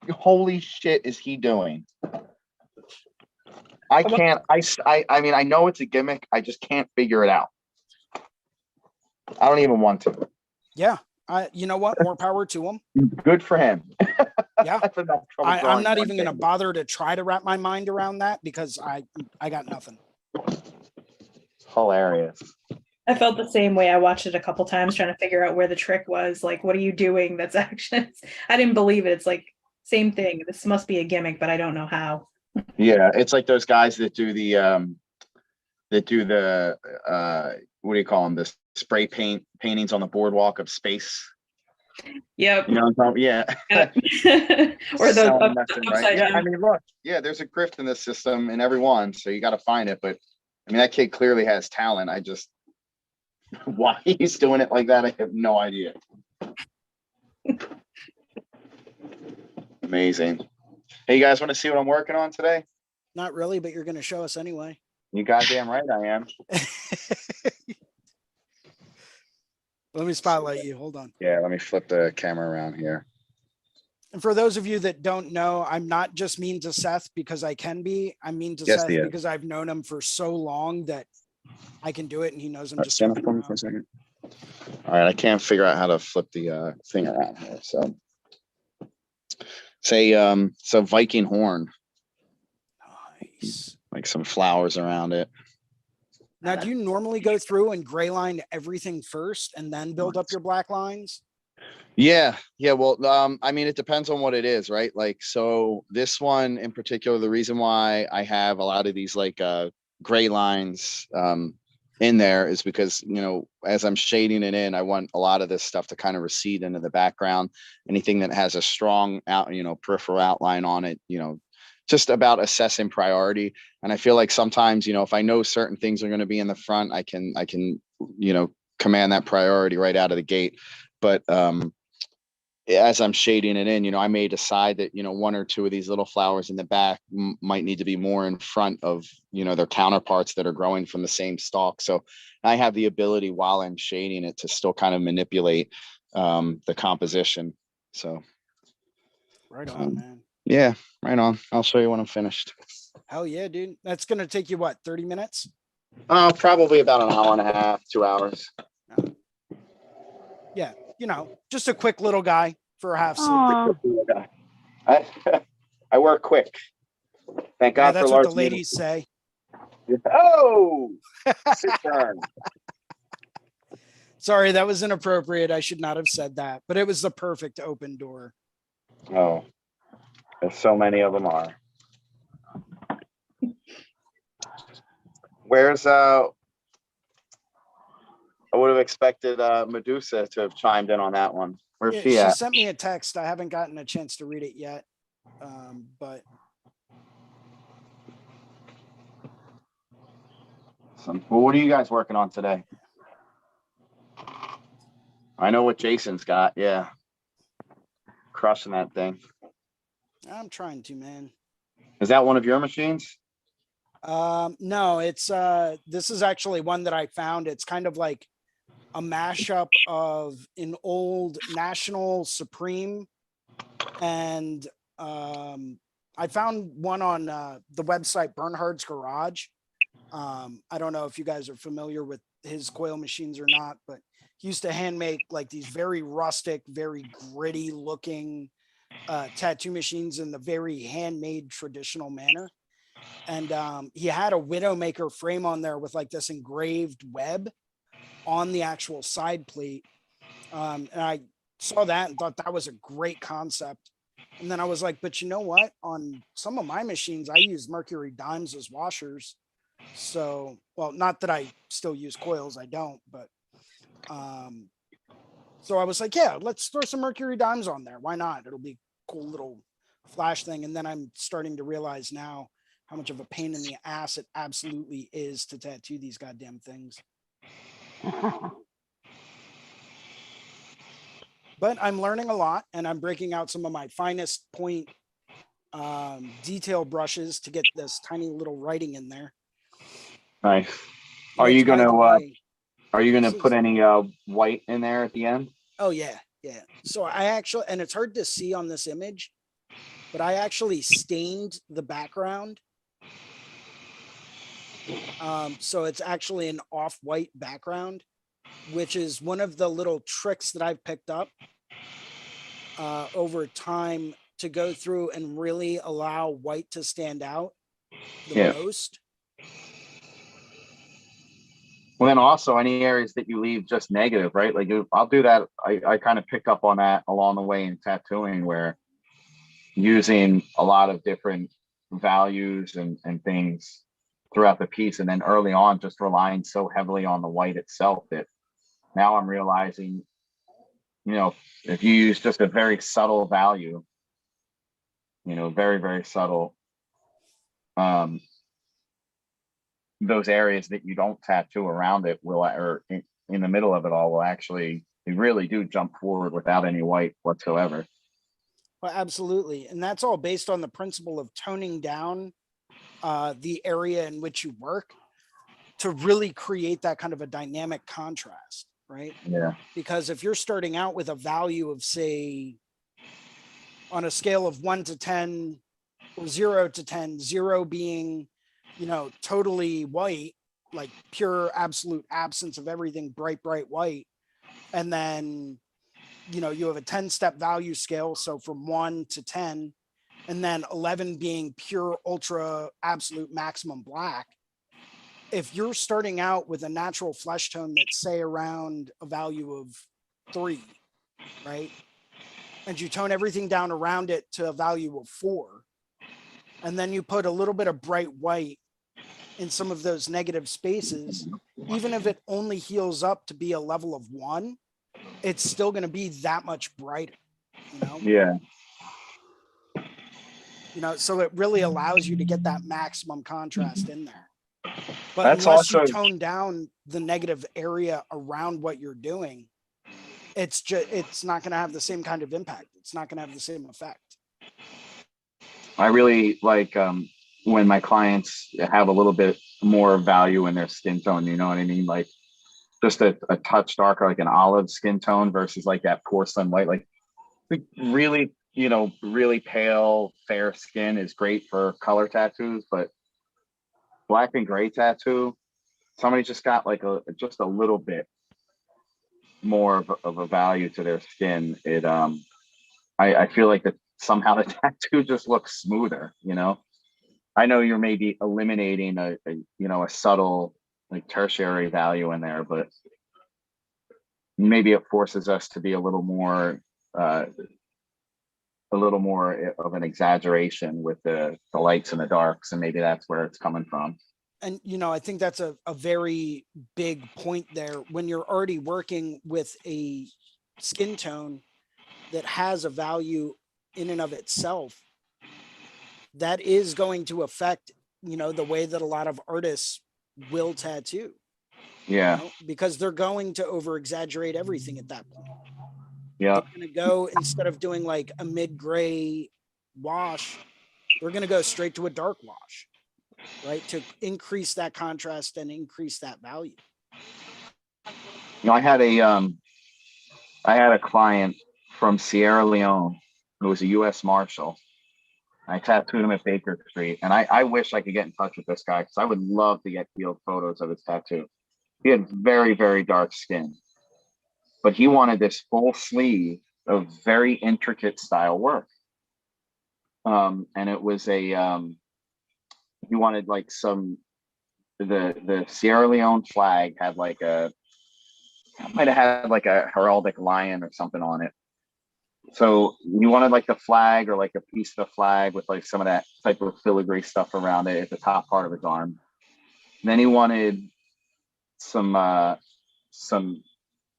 holy shit is he doing? I can't, I mean, I know it's a gimmick. I just can't figure it out. I don't even want to. Yeah. You know what? More power to him. Good for him. Yeah. I'm not even going to bother to try to wrap my mind around that because I got nothing. Hilarious. I felt the same way. I watched it a couple times trying to figure out where the trick was. Like, what are you doing? That's actually, I didn't believe it. It's like, same thing. This must be a gimmick, but I don't know how. Yeah. It's like those guys that do the, what do you call them? The spray paintings on the boardwalk of space. Yep. You know what I'm talking? Yeah. Or those right? Yeah, I mean, look, yeah, there's a grift in this system in everyone, so you got to find it. But I mean, that kid clearly has talent. I just why he's doing it like that, I have no idea. Amazing. Hey, you guys want to see what I'm working on today? Not really, but you're going to show us anyway. You goddamn right I am. Let me spotlight you. Hold on. Yeah, let me flip the camera around here. And for those of you that don't know, I'm not just mean to Seth because I can be. I'm mean to Seth because I've known him for so long that I can do it, and he knows I'm just stand up for me for a second. All right, I can't figure out how to flip the thing around here. So say it's a Viking horn. Nice. Like some flowers around it. Now, do you normally go through and gray line everything first and then build up your black lines? Yeah. Yeah. Well, I mean, it depends on what it is, right? Like, so this one in particular, the reason why I have a lot of these like gray lines in there is because, as I'm shading it in, I want a lot of this stuff to kind of recede into the background. Anything that has a strong out, peripheral outline on it, just about assessing priority. And I feel like sometimes, if I know certain things are going to be in the front, I can, command that priority right out of the gate. But as I'm shading it in, I may decide that, one or two of these little flowers in the back might need to be more in front of, their counterparts that are growing from the same stalk. So I have the ability while I'm shading it to still kind of manipulate the composition. So. Right on, man. Yeah, right on. I'll show you when I'm finished. Hell yeah, dude. That's going to take you what, 30 minutes? Probably about an hour and a half, 2 hours. Yeah. Just a quick little guy for a half sleep. I work quick. Thank God for that's large what the ladies say. Oh, sit down. Sorry, that was inappropriate. I should not have said that, but it was the perfect open door. Oh, there's so many of them are. Where's I would have expected Medusa to have chimed in on that one. Where's she at? She sent me a text. I haven't gotten a chance to read it yet. But well, what are you guys working on today? I know what Jason's got. Yeah. Crushing that thing. I'm trying to, man. Is that one of your machines? No, it's this is actually one that I found. It's kind of like a mashup of an old National Supreme and I found one on the website Bernhard's Garage. I don't know if you guys are familiar with his coil machines or not, but he used to hand make like these very rustic, very gritty looking tattoo machines in the very handmade traditional manner. And he had a Widowmaker frame on there with like this engraved web on the actual side plate. And I saw that and thought that was a great concept. And then I was like, but you know what? On some of my machines, I use mercury dimes as washers. So, well, not that I still use coils, I don't, but so I was like, yeah, let's throw some mercury dimes on there. Why not? It'll be a cool little flash thing. And then I'm starting to realize now how much of a pain in the ass it absolutely is to tattoo these goddamn things. But I'm learning a lot and I'm breaking out some of my finest point detail brushes to get this tiny little writing in there. Nice. Are you gonna put any white in there at the end? Oh yeah. So I actually, and it's hard to see on this image, but I actually stained the background. So it's actually an off-white background, which is one of the little tricks that I've picked up over time to go through and really allow white to stand out the most. Well, then also any areas that you leave just negative, right? Like I'll do that. I kind of pick up on that along the way in tattooing, where using a lot of different values and things throughout the piece. And then early on, just relying so heavily on the white itself that now I'm realizing, if you use just a very subtle value, very, very subtle, those areas that you don't tattoo around it will, or in the middle of it all, will actually, they really do jump forward without any white whatsoever. Well, absolutely. And that's all based on the principle of toning down the area in which you work to really create that kind of a dynamic contrast, right? Yeah. Because if you're starting out with a value of, say, on a scale of 1 to 10 or 0 to 10, 0 being, totally white, like pure absolute absence of everything bright white. And then, you have a 10-step value scale. So from 1 to 10, and then 11 being pure ultra absolute maximum black. If you're starting out with a natural flesh tone that's, say, around a value of 3, right? And you tone everything down around it to a value of 4. And then you put a little bit of bright white in some of those negative spaces. Even if it only heals up to be a level of 1, it's still going to be that much brighter, you know? Yeah. You know, so it really allows you to get that maximum contrast in there. But That's unless you also, tone down the negative area around what you're doing, it's not going to have the same kind of impact. It's not going to have the same effect. I really like when my clients have a little bit more value in their skin tone, you know what I mean? Like just a touch darker, like an olive skin tone versus like that porcelain white. Like really, you know, really pale, fair skin is great for color tattoos, but black and gray tattoo, somebody just got like just a little bit more of a value to their skin. I feel like that somehow the tattoo just looks smoother, you know. I know you're maybe eliminating a you know, a subtle like tertiary value in there, but maybe it forces us to be uh, a little more of an exaggeration with the lights and the darks, and maybe that's where it's coming from. And, you know, I think that's a very big point there. When you're already working with a skin tone that has a value in and of itself, that is going to affect, you know, the way that a lot of artists will tattoo. Yeah. You know, because they're going to over exaggerate everything at that point. Yeah. They're going to go, instead of doing like a mid-gray wash, they're going to go straight to a dark wash, right? To increase that contrast and increase that value. You know, I had a client from Sierra Leone who was a U.S. Marshal. I tattooed him at Baker Street, and I wish I could get in touch with this guy because I would love to get field photos of his tattoo. He had very, very dark skin, but he wanted this full sleeve of very intricate style work. And it was he wanted like the Sierra Leone flag had like might have had like a heraldic lion or something on it. So you wanted like the flag or like a piece of the flag with like some of that type of filigree stuff around it at the top part of his arm. And then he wanted some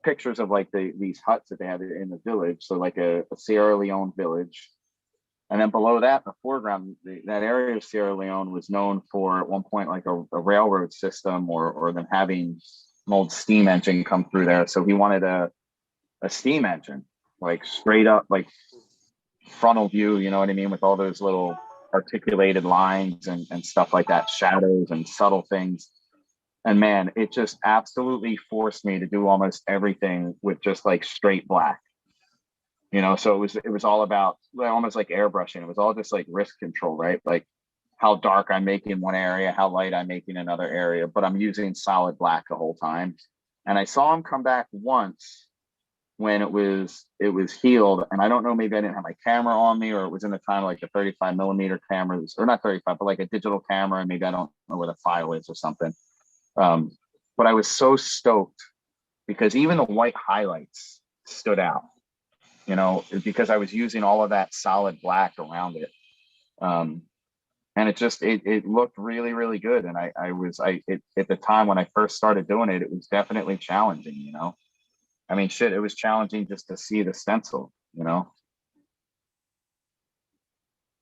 pictures of like these huts that they had in the village. So like a Sierra Leone village. And then below that, the foreground, that area of Sierra Leone was known for at one point like a railroad system or them having an old steam engine come through there. So he wanted a steam engine, like straight up, like frontal view, you know what I mean? With all those little articulated lines and stuff like that, shadows and subtle things. And man, it just absolutely forced me to do almost everything with just like straight black. You know, so it was all about almost like airbrushing. It was all just like risk control, right? Like how dark I'm making one area, how light I'm making another area, but I'm using solid black the whole time. And I saw him come back once when it was healed. And I don't know, maybe I didn't have my camera on me, or it was in the time like the 35 millimeter cameras, or not 35, but like a digital camera. And maybe I don't know where the file is or something. But I was so stoked because even the white highlights stood out, you know, because I was using all of that solid black around it. And it just, it looked really, really good. And at the time when I first started doing it, it was definitely challenging, you know. I mean, shit, it was challenging just to see the stencil, you know.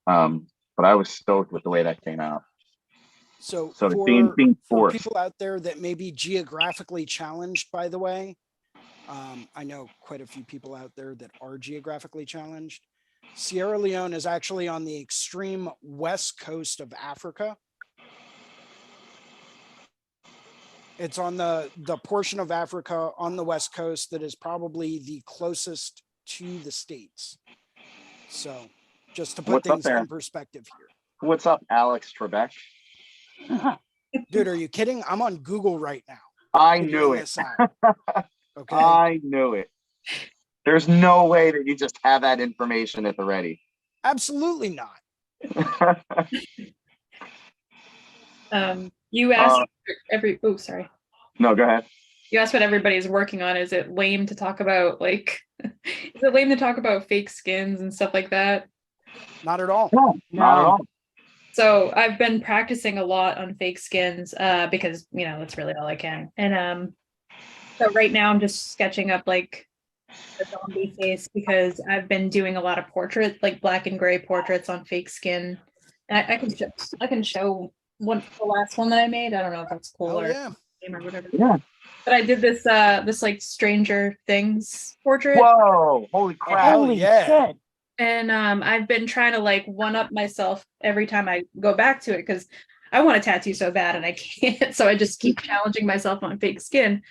But I was stoked with the way that came out. So being for forced. people out there that may be geographically challenged, by the way, I know quite a few people out there that are geographically challenged. Sierra Leone is actually on the extreme west coast of Africa. It's on the portion of Africa on the west coast that is probably the closest to the States. So just to put things in perspective here. What's up, Alex Trebek? Dude, are you kidding? I'm on Google right now. I knew it. Okay. I knew it. There's no way that you just have that information at the ready. Absolutely not. You asked every. Oh, sorry. No, go ahead. You asked what everybody's working on. Is it lame to talk about like, is it lame to talk about fake skins and stuff like that? Not at all. No, not at all. So I've been practicing a lot on fake skins because, you know, that's really all I can. And so right now I'm just sketching up like a zombie face because I've been doing a lot of portraits, like black and gray portraits on fake skin. And I can show one, the last one that I made. I don't know if that's cool Oh or yeah. or whatever. Yeah. But I did this this like Stranger Things portrait. Whoa! Holy crap! Hell Holy yeah. shit. And I've been trying to like one up myself every time I go back to it because I want a tattoo so bad and I can't. So I just keep challenging myself on fake skin.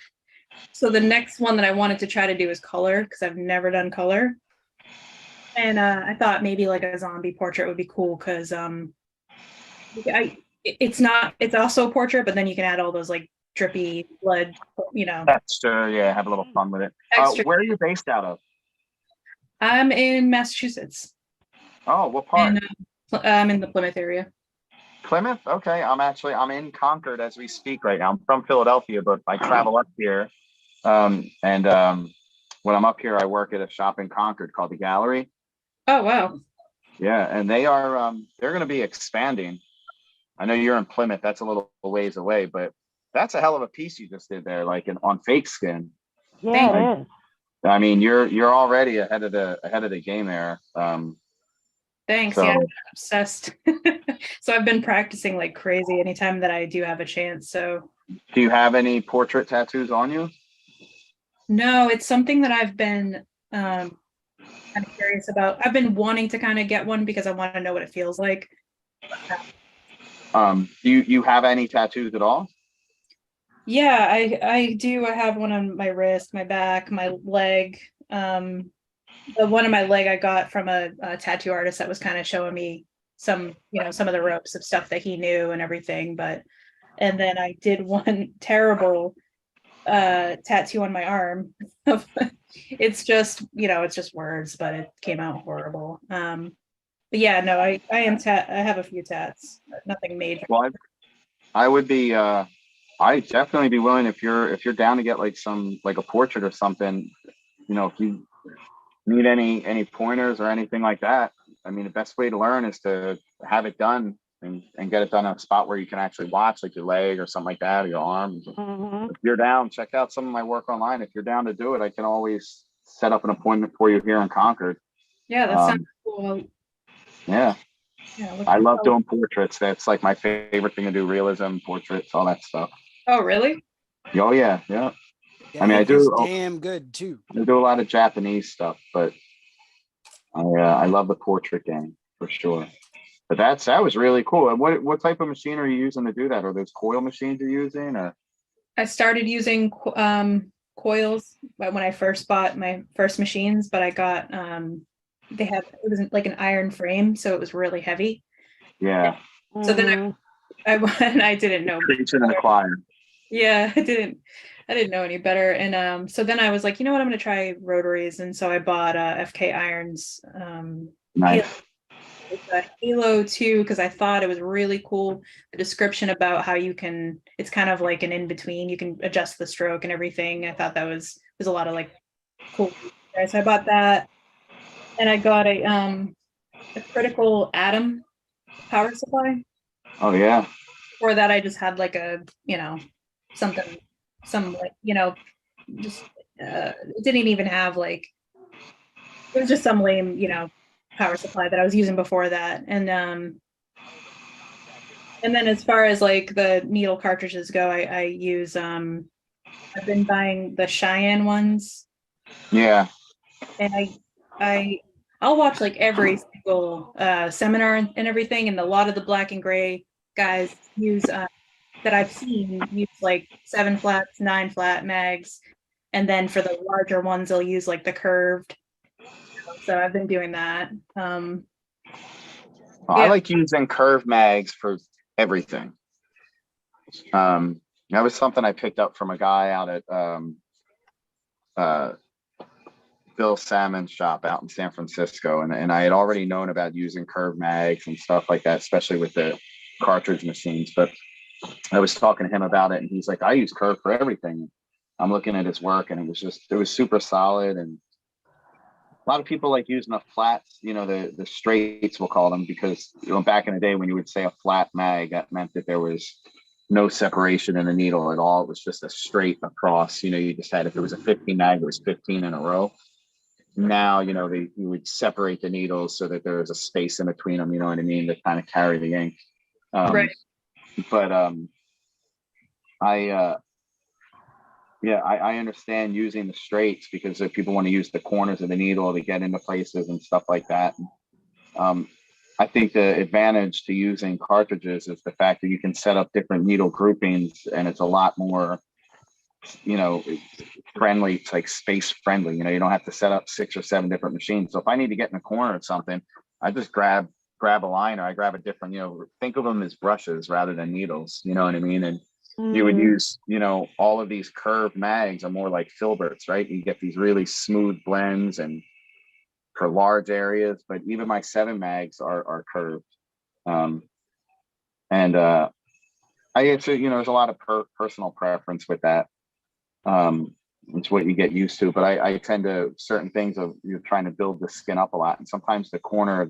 So the next one that I wanted to try to do is color because I've never done color. And I thought maybe like a zombie portrait would be cool because it's also a portrait, but then you can add all those like drippy blood, you know. That's yeah, have a little fun with it. Extra. Where are you based out of? I'm in Massachusetts. Oh, what part? And, I'm in the Plymouth area. Plymouth? Okay, I'm in Concord as we speak right now. I'm from Philadelphia, but I travel up here. When I'm up here, I work at a shop in Concord called the Gallery. Oh wow. Yeah, and they're going to be expanding. I know you're in Plymouth. That's a little ways away, but that's a hell of a piece you just did there, like on fake skin. Yeah, it is. I mean, you're already ahead of the game there. Thanks. So- Yeah, I'm obsessed. So I've been practicing like crazy anytime that I do have a chance. So Do you have any portrait tattoos on you? no, it's something that I've been kind of curious about. I've been wanting to kind of get one because I want to know what it feels like. Do you have any tattoos at all? Yeah, I do. I have one on my wrist, my back, my leg. The one on my leg I got from a tattoo artist that was kind of showing me some of the ropes of stuff that he knew and everything. And then I did one terrible tattoo on my arm. It's just words, but it came out horrible. But yeah, no, I have a few tats, but nothing major. Well, I would be I'd definitely be willing if you're down to get like a portrait or something, if you need any pointers or anything like that. I mean, the best way to learn is to have it done and get it done on a spot where you can actually watch, like your leg or something like that, or your arm. Mhm. If you're down, check out some of my work online. If you're down to do it, I can always set up an appointment for you here in Concord. Yeah, that sounds cool. Yeah. Yeah, I love doing portraits. That's like my favorite thing to do, realism, portraits, all that stuff. Oh, really? Oh, yeah. Yeah, I mean, I do. he's damn good too. I do a lot of Japanese stuff, but I love the portrait game for sure. But that was really cool. And what type of machine are you using to do that? Are those coil machines you're using? Or? I started using coils when I first bought my first machines, but I got it was like an iron frame, so it was really heavy. Yeah. So then I didn't know. Preaching in the choir. Yeah, I didn't know any better. And so then I was like, you know what, I'm gonna try rotaries. And so I bought FK irons. Nice. It's a Halo 2 because I thought it was really cool. The description about how it's kind of like an in-between. You can adjust the stroke and everything. I thought that was a lot of like cool. So I bought that. And I got a critical atom power supply. Oh yeah. For that, I just had like a, some like, just it didn't even have like, it was just some lame, power supply that I was using before that. And then as far as like the needle cartridges go, I use I've been buying the Cheyenne ones. Yeah. And I'll watch like every single seminar and everything, and a lot of the black and gray guys use that I've seen use like 7 flats, 9 flat mags, and then for the larger ones they'll use like the curved. So I've been doing that. I like using curved mags for everything. That was something I picked up from a guy out at Bill Salmon's shop out in San Francisco, and I had already known about using curved mags and stuff like that, especially with the cartridge machines. But I was talking to him about it, and he's like, I use curve for everything. I'm looking at his work, and it was super solid. And a lot of people like using the flats, the straights, we'll call them, because back in the day when you would say a flat mag, that meant that there was no separation in the needle at all. It was just a straight across. You just had, if it was a 15 mag, it was 15 in a row. Now, you would separate the needles so that there was a space in between them, you know what I mean, to kind of carry the ink. Right. But I understand using the straights, because if people want to use the corners of the needle to get into places and stuff like that. I think the advantage to using cartridges is the fact that you can set up different needle groupings, and it's a lot more, friendly. It's like space friendly. You don't have to set up 6 or 7 different machines. So if I need to get in the corner of something, I just grab a line, or I grab a different, think of them as brushes rather than needles. You know what I mean? And you would use, all of these curved mags are more like filberts, right? You get these really smooth blends and for large areas, but even my 7 mags are curved. I guess, there's a lot of personal preference with that. It's what you get used to, but I tend to, certain things of you're trying to build the skin up a lot. And sometimes the corner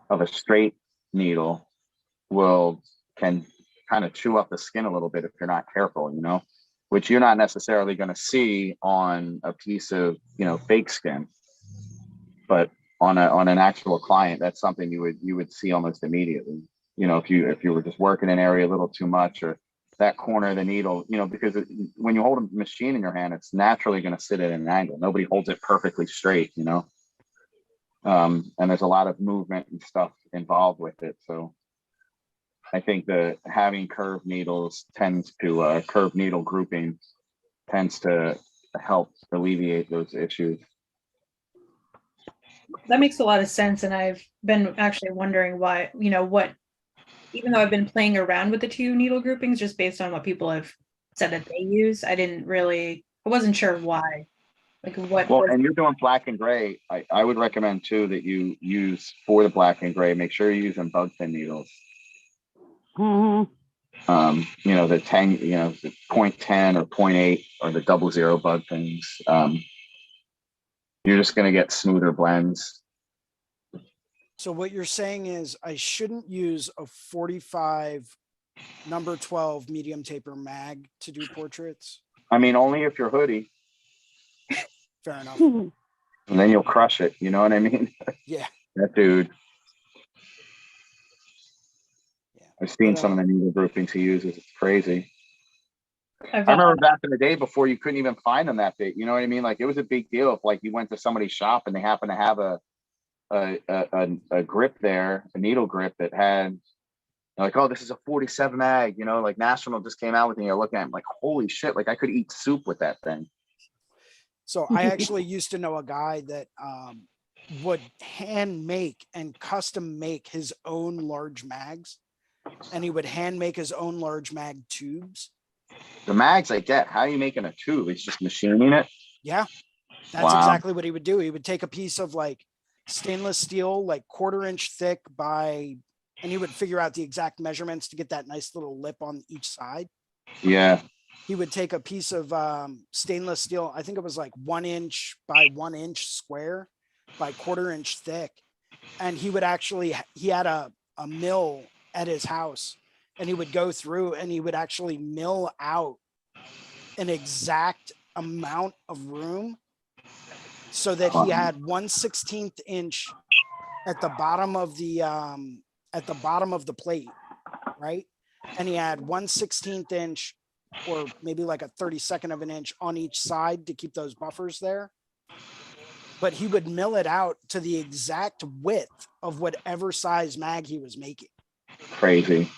of a straight needle can kind of chew up the skin a little bit if you're not careful, which you're not necessarily going to see on a piece of, fake skin, but on an actual client, that's something you would see almost immediately. If you were just working an area a little too much, or that corner of the needle, because when you hold a machine in your hand, it's naturally going to sit at an angle. Nobody holds it perfectly straight, and there's a lot of movement and stuff involved with it. So I think that having curved needle grouping tends to help alleviate those issues. That makes a lot of sense. And I've been actually wondering why, even though I've been playing around with the 2 needle groupings just based on what people have said that they use, I wasn't sure why. And you're doing black and gray. I would recommend too that you use, for the black and gray, make sure you're using bug fin needles. The 10, the 0.10 or 0.8 or the 00 bug fins. You're just going to get smoother blends. So what you're saying is I shouldn't use a 45 number 12 medium taper mag to do portraits? I mean, only if you're hoodie. Fair enough. And then you'll crush it. You know what I mean? Yeah. That dude. Yeah. I've seen some of the needle groupings he uses. It's crazy. I remember back in the day before you couldn't even find them that big. You know what I mean? Like, it was a big deal if, like, you went to somebody's shop and they happened to have a grip there, a needle grip that had, like, oh, this is a 47 mag, like National just came out with it. You're looking at it, like, holy shit, like I could eat soup with that thing. So I actually used to know a guy that would hand make and custom make his own large mags, and he would hand make his own large mag tubes. The mags I get, how are you making a tube? It's just machining it? Yeah, that's exactly what he would do. He would take a piece of like stainless steel, like 1/4 inch thick and he would figure out the exact measurements to get that nice little lip on each side. Yeah. He would take a piece of stainless steel. I think it was like 1 inch by 1 inch square by 1/4 inch thick. And he had a mill at his house, and he would go through and he would actually mill out an exact amount of room so that he had 1/16 inch at the bottom of the plate, right? And he had 1/16 inch or maybe like a 32nd of an inch on each side to keep those buffers there. But he would mill it out to the exact width of whatever size mag he was making. Crazy.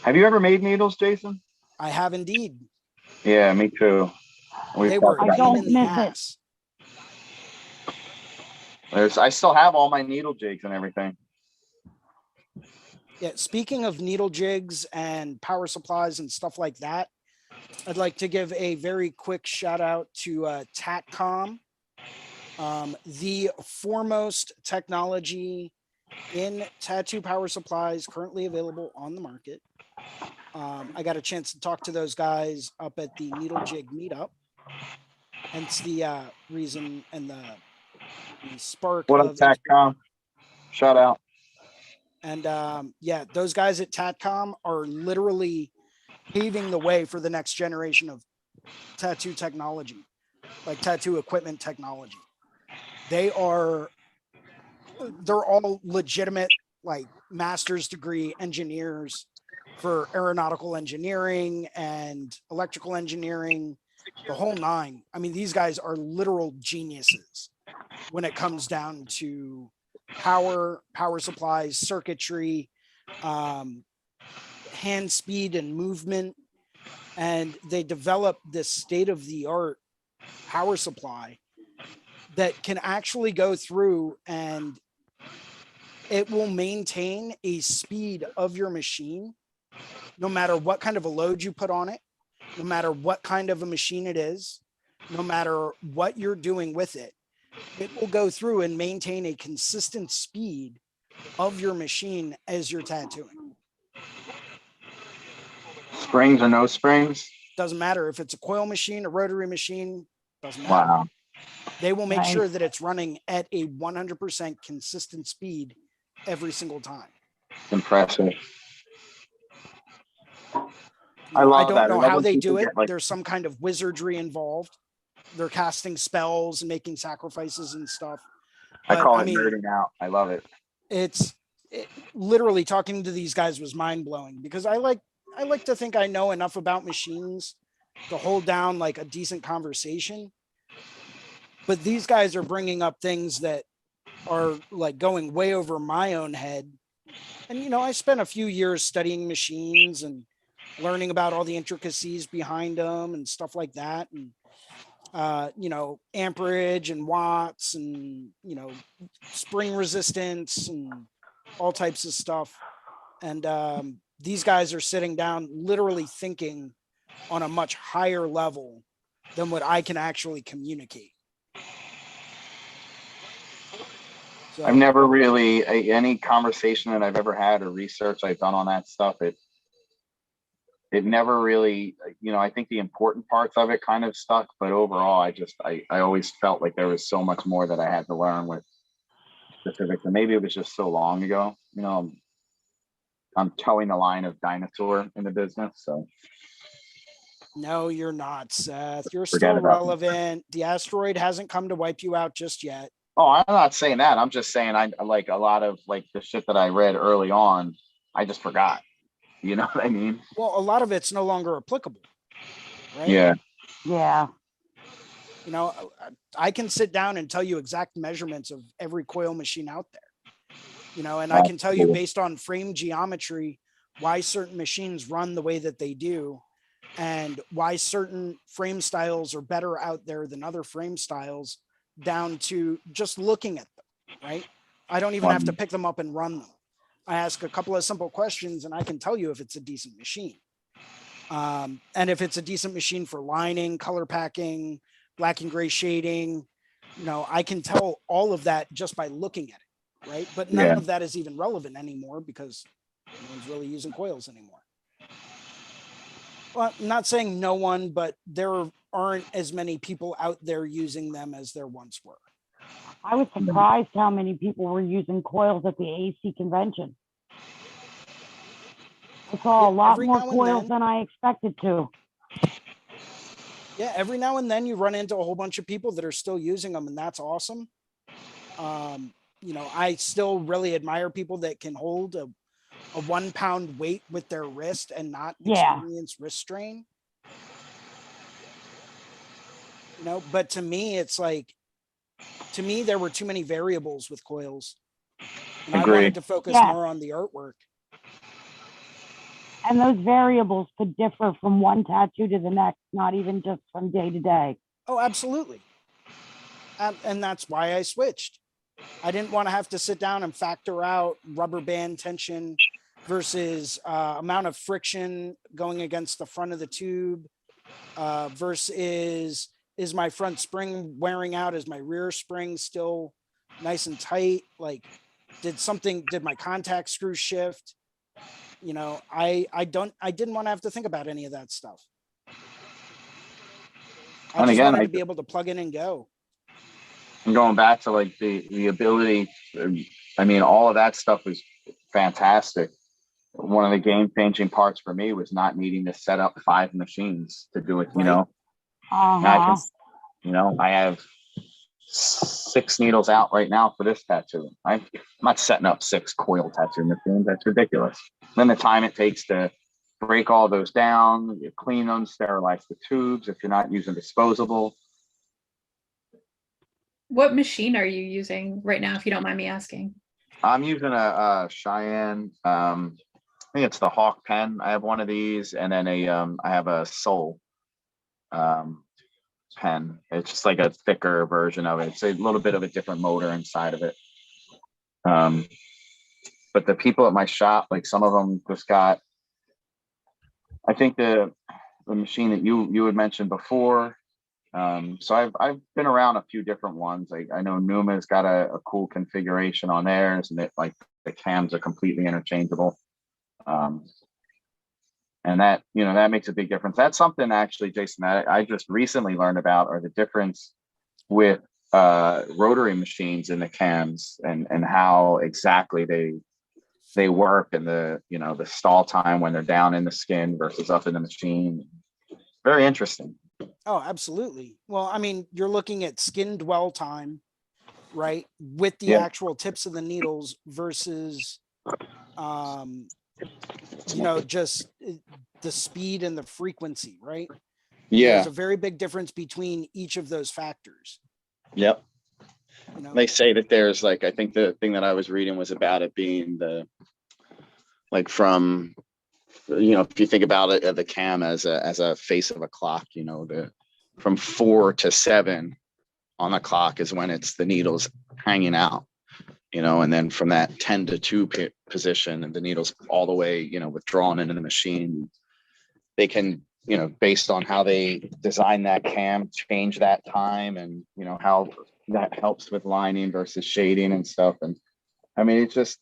Have you ever made needles, Jason? I have indeed. Yeah, me too. They were I don't miss it. I still have all my needle jigs and everything. Yeah, speaking of needle jigs and power supplies and stuff like that, I'd like to give a very quick shout out to Tatcom, the foremost technology in tattoo power supplies currently available on the market. I got a chance to talk to those guys up at the Needle Jig meetup. Hence the reason and the spark What up, of it. TACCOM? Shout out. And yeah, those guys at TATCOM are literally paving the way for the next generation of tattoo technology, like tattoo equipment technology. They're all legitimate, like master's degree engineers for aeronautical engineering and electrical engineering, the whole nine. I mean, these guys are literal geniuses when it comes down to power supplies, circuitry, hand speed and movement. And they develop this state of the art power supply that can actually go through and it will maintain a speed of your machine, no matter what kind of a load you put on it, no matter what kind of a machine it is, no matter what you're doing with it. It will go through and maintain a consistent speed of your machine as you're tattooing. Springs or no springs? Doesn't matter if it's a coil machine, a rotary machine, doesn't matter. Wow. They will make Nice. sure that it's running at a 100% consistent speed every single time. Impressive. I love don't that. I know love how when they people do it. get, like- There's some kind of wizardry involved. They're casting spells and making sacrifices and stuff. I But, call it mean, nerding out. I love it. Literally talking to these guys was mind blowing because I like to think I know enough about machines to hold down like a decent conversation. But these guys are bringing up things that are like going way over my own head. And, you know, I spent a few years studying machines and learning about all the intricacies behind them and stuff like that. And, you know, amperage and watts and, you know, spring resistance and all types of stuff. And these guys are sitting down literally thinking on a much higher level than what I can actually communicate. So, I've never really, any conversation that I've ever had or research I've done on that stuff, it never really, you know, I think the important parts of it kind of stuck, but overall, I always felt like there was so much more that I had to learn with specifics. And maybe it was just so long ago, you know, I'm towing the line of dinosaur in the business. So no, you're not, Seth. You're Forget still about me. relevant. The asteroid hasn't come to wipe you out just yet. Oh, I'm not saying that. I'm just saying I like a lot of like the shit that I read early on, I just forgot. You know what I mean? Well, a lot of it's no longer applicable, right? Yeah. Yeah. You know, I can sit down and tell you exact measurements of every coil machine out there, you know, and I can tell you based on frame geometry, why certain machines run the way that they do and why certain frame styles are better out there than other frame styles down to just looking at them, right? I don't even have to pick them up and run them. I ask a couple of simple questions and I can tell you if it's a decent machine. And if it's a decent machine for lining, color packing, black and gray shading, you know, I can tell all of that just by looking at it, right? But none of that is even relevant anymore because no one's really using coils anymore. Well, I'm not saying no one, but there aren't as many people out there using them as there once were. I was surprised how many people were using coils at the AC convention. I saw a lot every more now and coils then- than I expected to. Yeah, every now and then you run into a whole bunch of people that are still using them, and that's awesome. You know, I still really admire people that can hold a 1 pound weight with their wrist and not experience wrist strain. You know, but to me, it's like, to me, there were too many variables with coils. And I wanted to focus more on the artwork. And those variables could differ from one tattoo to the next, not even just from day to day. Oh, absolutely. And that's why I switched. I didn't want to have to sit down and factor out rubber band tension versus amount of friction going against the front of the tube versus is my front spring wearing out? Is my rear spring still nice and tight? Like, did my contact screw shift? You know, I didn't want to have to think about any of that stuff. I And just again, wanted to be able to plug in and go. I'm going back to like the ability. I mean, all of that stuff was fantastic. One of the game changing parts for me was not needing to set up 5 machines to do it. You Right. know, I can, Uh-huh. you know, I have 6 needles out right now for this tattoo. I'm not setting up 6 coil tattoo machines. That's ridiculous. Then the time it takes to break all those down, you clean them, sterilize the tubes if you're not using disposable. What machine are you using right now, if you don't mind me asking? I'm using a Cheyenne. I think it's the Hawk pen. I have one of these, and then I have a Soul pen. It's just like a thicker version of it. It's a little bit of a different motor inside of it. But the people at my shop, like some of them just got, I think the machine that you had mentioned before. So I've been around a few different ones. I know Numa's got a cool configuration on theirs, and it like the cams are completely interchangeable. And that, you know, that makes a big difference. That's something actually, Jason, that I just recently learned about, or the difference with rotary machines in the cams, and how exactly they work, and the, you know, the stall time when they're down in the skin versus up in the machine. Very interesting. Oh, absolutely. Well, I mean, you're looking at skin dwell time, right? With the Yeah. actual tips of the needles versus, you know, just the speed and the frequency, right? And Yeah. there's a very big difference between each of those factors. Yep. You know, They say that there's like, I think the thing that I was reading was about it being like from, you know, if you think about it, the cam as a face of a clock, you know, from 4 to 7 on the clock is when it's the needles hanging out, you know, and then from that 10 to 2 position, and the needles all the way, you know, withdrawn into the machine, they can, you know, based on how they design that cam, change that time, and, you know, how that helps with lining versus shading and stuff. And I mean, it's just,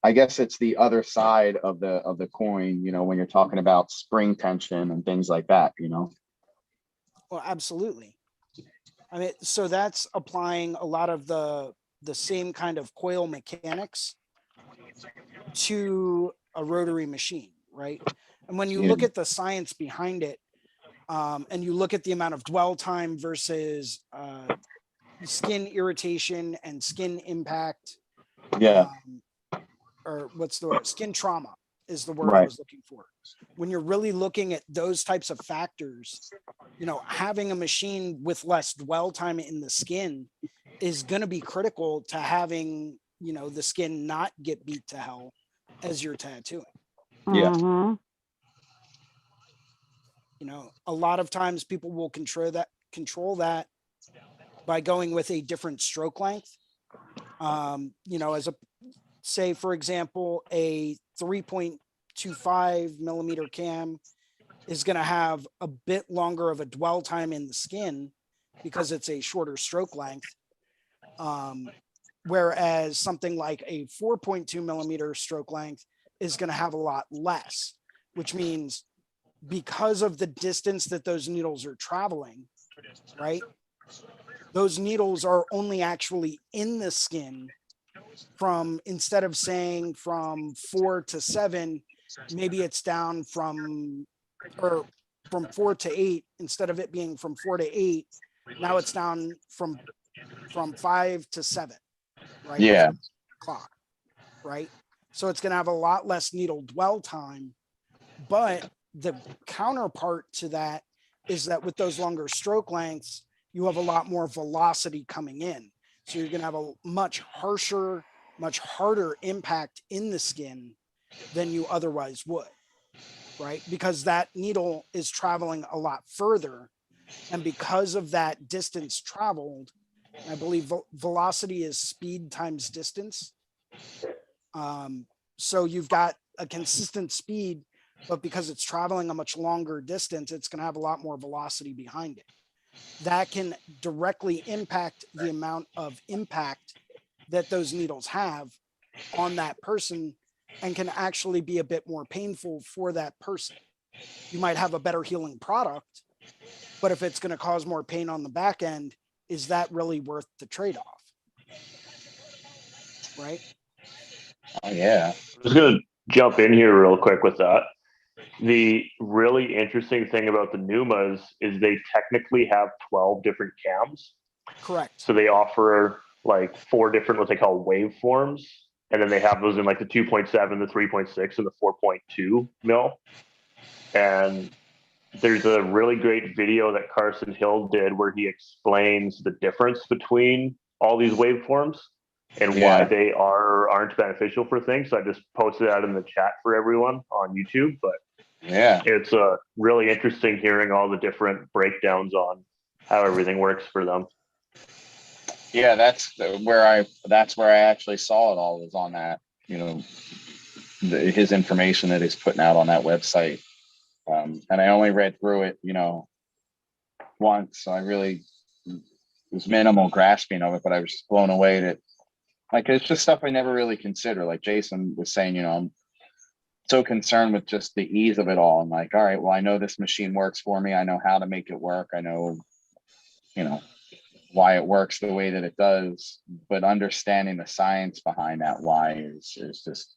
I guess it's the other side of the coin, you know, when you're talking about spring tension and things like that, you know. well, absolutely. I mean, so that's applying a lot of the same kind of coil mechanics to a rotary machine, right? And when you Yeah. look at the science behind it, and you look at the amount of dwell time versus skin irritation and skin impact, Yeah. or what's the word? Skin trauma is the word I Right. was looking for. When you're really looking at those types of factors, you know, having a machine with less dwell time in the skin is going to be critical to having, you know, the skin not get beat to hell as you're tattooing. Yeah. Mm-hmm. You know, a lot of times people will control that by going with a different stroke length. You know, as a, say, for example, a 3.25 millimeter cam is going to have a bit longer of a dwell time in the skin because it's a shorter stroke length. Whereas something like a 4.2 millimeter stroke length is going to have a lot less, which means because of the distance that those needles are traveling, right? Those needles are only actually in the skin from, instead of saying from 4 to 7, maybe it's down from, or from 4 to 8, instead of it being from 4 to 8, now it's down from 5 to 7, right? Yeah. Clock, right? So it's going to have a lot less needle dwell time, but the counterpart to that is that with those longer stroke lengths, you have a lot more velocity coming in. So you're going to have a much harsher, much harder impact in the skin than you otherwise would, right? Because that needle is traveling a lot further. And because of that distance traveled, I believe velocity is speed times distance. So you've got a consistent speed, but because it's traveling a much longer distance, it's going to have a lot more velocity behind it. That can directly impact the amount of impact that those needles have on that person, and can actually be a bit more painful for that person. You might have a better healing product, but if it's going to cause more pain on the back end, is that really worth the trade-off? Right? Oh yeah. I'm just going to jump in here real quick with that. The really interesting thing about the Numas is they technically have 12 different cams. Correct. So they offer like 4 different, what they call waveforms. And then they have those in like the 2.7, the 3.6, and the 4.2 mil. And there's a really great video that Carson Hill did where he explains the difference between all these waveforms and why they aren't beneficial for things. So I just posted that in the chat for everyone on YouTube. But yeah, it's really interesting hearing all the different breakdowns on how everything works for them. Yeah, that's where I actually saw it all, was on that, you know, his information that he's putting out on that website. And I only read through it, you know, once. So I really, it was minimal grasping of it, but I was just blown away that, like, it's just stuff I never really considered. Like Jason was saying, you know, I'm so concerned with just the ease of it all. I'm like, all right, well, I know this machine works for me. I know how to make it work. I know, you know, why it works the way that it does, but understanding the science behind that why is just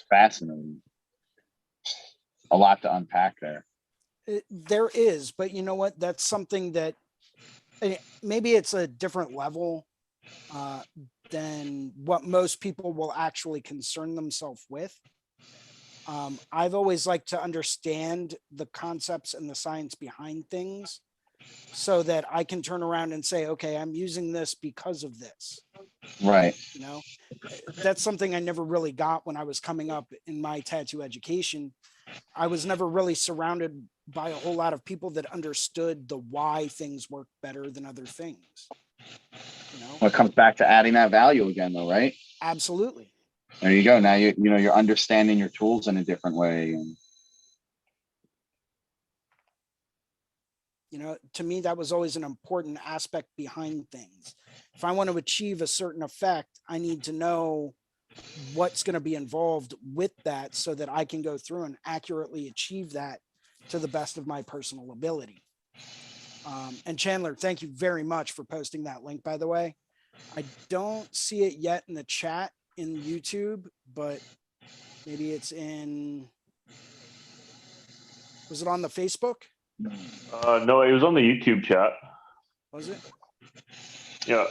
fascinating. A lot to unpack there. There is, but you know what? That's something that maybe it's a different level than what most people will actually concern themselves with. I've always liked to understand the concepts and the science behind things so that I can turn around and say, okay, I'm using this because of this. Right. You know, that's something I never really got when I was coming up in my tattoo education. I was never really surrounded by a whole lot of people that understood the why things work better than other things. You know, Well, it comes back to adding that value again, though, right? absolutely. There you go. Now you know, you're understanding your tools in a different way. And you know, to me, that was always an important aspect behind things. If I want to achieve a certain effect, I need to know what's going to be involved with that so that I can go through and accurately achieve that to the best of my personal ability. And Chandler, thank you very much for posting that link, by the way. I don't see it yet in the chat in YouTube, but maybe it's in, was it on the Facebook? No, it was on the YouTube chat. Was it? Yeah.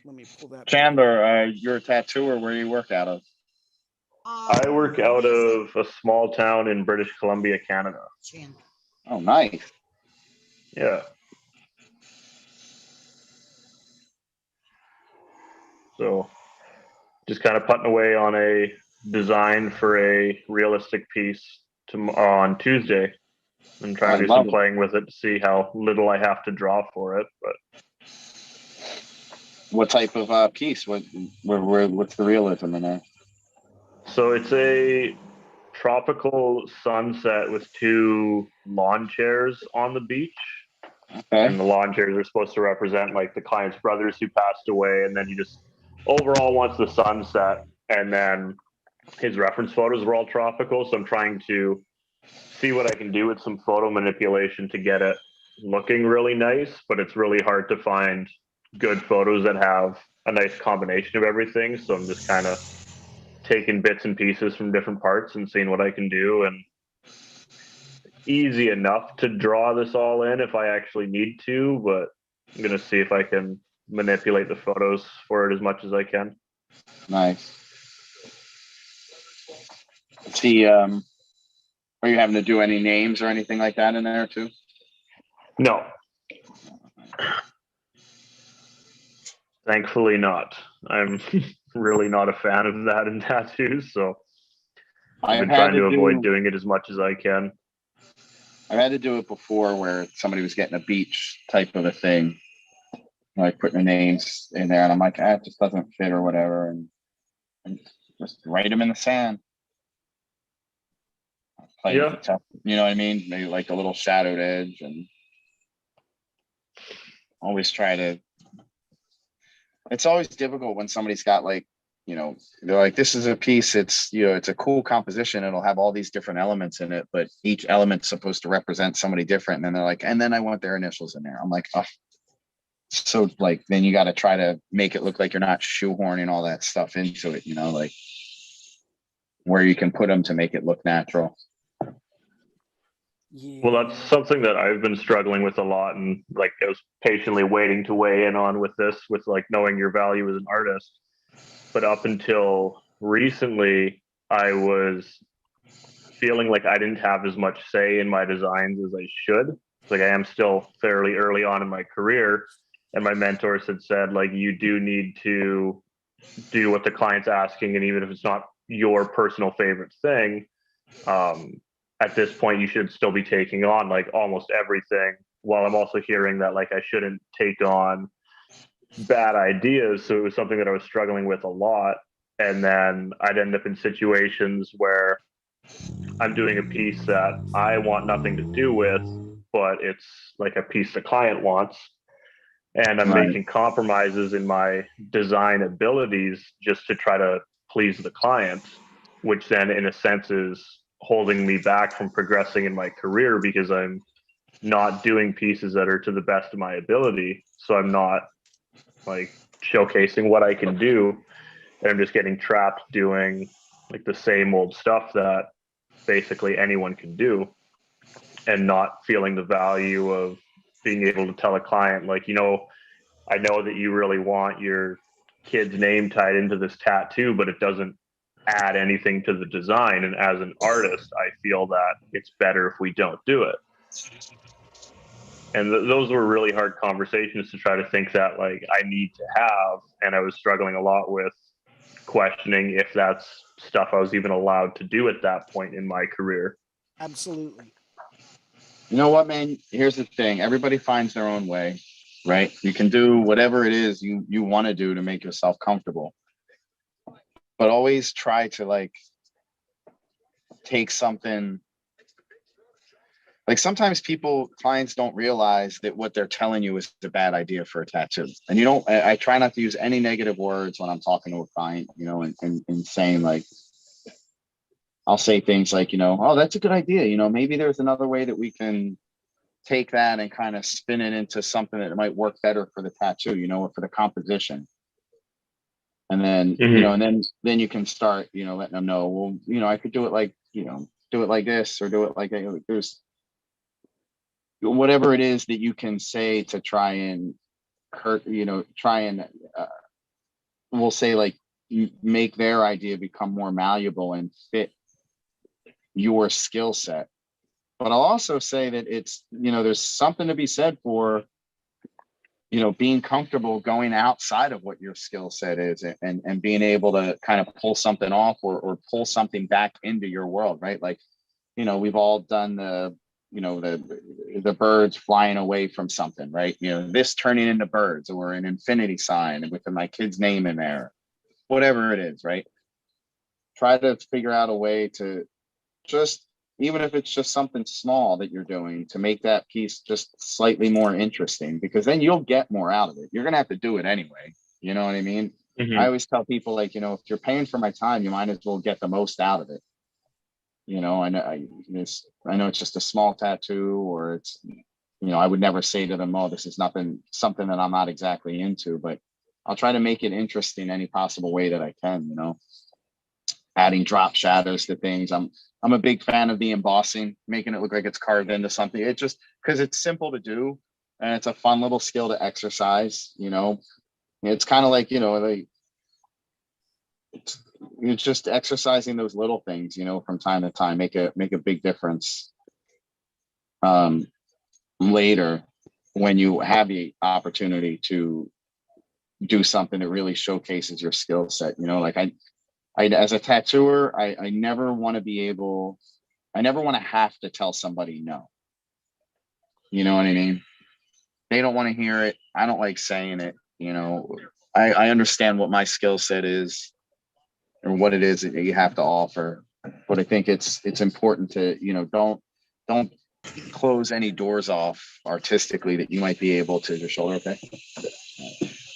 Let me pull that. Chandler, you're a tattooer. Where do you work out of? I work out of a small town in British Columbia, Canada. Oh, nice. Yeah. So just kind of putting away on a design for a realistic piece on Tuesday and trying to do some playing with it to see how little I have to draw for it. But what type of piece? What's the realism in there? So it's a tropical sunset with 2 lawn chairs on the beach. Okay. And the lawn chairs are supposed to represent like the client's brothers who passed away. And then he just overall wants the sunset. And then his reference photos were all tropical. So I'm trying to see what I can do with some photo manipulation to get it looking really nice. But it's really hard to find good photos that have a nice combination of everything. So I'm just kind of taking bits and pieces from different parts and seeing what I can do. And easy enough to draw this all in if I actually need to, but I'm going to see if I can manipulate the photos for it as much as I can. Nice. See, are you having to do any names or anything like that in there too? No. Thankfully not. I'm really not a fan of that in tattoos, so I've been trying to avoid doing it as much as I can. I've had to do it before where somebody was getting a beach type of a thing, like putting their names in there, and I'm like, it just doesn't fit or whatever, and just write them in the sand. Yeah. You know what I mean? Maybe like a little shadowed edge, and always try to. It's always difficult when somebody's got like, you know, they're like, this is a piece, it's, you know, it's a cool composition, it'll have all these different elements in it, but each element's supposed to represent somebody different. And then they're like, and then I want their initials in there. I'm like, oh. So like, then you got to try to make it look like you're not shoehorning all that stuff into it, you know, like where you can put them to make it look natural. Yeah. Well, that's something that I've been struggling with a lot, and like I was patiently waiting to weigh in on with this, with like knowing your value as an artist. But up until recently, I was feeling like I didn't have as much say in my designs as I should. Like I am still fairly early on in my career, and my mentors had said like you do need to do what the client's asking, and even if it's not your personal favorite thing, at this point you should still be taking on like almost everything. While I'm also hearing that like I shouldn't take on bad ideas. So it was something that I was struggling with a lot. And then I'd end up in situations where I'm doing a piece that I want nothing to do with, but it's like a piece the client wants. And I'm Right. making compromises in my design abilities just to try to please the client, which then in a sense is holding me back from progressing in my career because I'm not doing pieces that are to the best of my ability. So I'm not like showcasing what I can do. And I'm just getting trapped doing like the same old stuff that basically anyone can do, and not feeling the value of being able to tell a client, like, you know, I know that you really want your kid's name tied into this tattoo, but it doesn't add anything to the design. And as an artist, I feel that it's better if we don't do it. And those were really hard conversations to try to think that like I need to have. And I was struggling a lot with questioning if that's stuff I was even allowed to do at that point in my career. Absolutely. You know what, man? Here's the thing. Everybody finds their own way, right? You can do whatever it is you want to do to make yourself comfortable. But always try to like take something. Like sometimes clients don't realize that what they're telling you is a bad idea for a tattoo. And you don't, I try not to use any negative words when I'm talking to a client, you know, and saying like, I'll say things like, you know, oh, that's a good idea. You know, maybe there's another way that we can take that and kind of spin it into something that might work better for the tattoo, you know, or for the composition. And then, you know, and then you can start, you know, letting them know, well, you know, I could do it like, you know, do it like this or do it like that. There's whatever it is that you can say to try and we'll say like make their idea become more malleable and fit your skill set. But I'll also say that it's, you know, there's something to be said for, you know, being comfortable going outside of what your skill set is and being able to kind of pull something off or pull something back into your world, right? Like, you know, we've all done the birds flying away from something, right? You know, this turning into birds or an infinity sign with my kid's name in there, whatever it is, right? Try to figure out a way to just, even if it's just something small that you're doing, to make that piece just slightly more interesting, because then you'll get more out of it. You're going to have to do it anyway. You know what I mean? I always tell people, like, you know, if you're paying for my time, you might as well get the most out of it. You know, I know it's just a small tattoo, or it's, you know, I would never say to them, oh, this is something that I'm not exactly into, but I'll try to make it interesting any possible way that I can, you know, adding drop shadows to things. I'm a big fan of the embossing, making it look like it's carved into something. It just, because it's simple to do and it's a fun little skill to exercise, you know. It's kind of like, you know, like it's just exercising those little things, you know, from time to time, make a big difference later when you have the opportunity to do something that really showcases your skill set. You know, like I as a tattooer, I never want to have to tell somebody no. You know what I mean? They don't want to hear it. I don't like saying it. You know, I understand what my skill set is or what it is that you have to offer, but I think it's important to, you know, don't close any doors off artistically that you might be able to. Your shoulder, okay?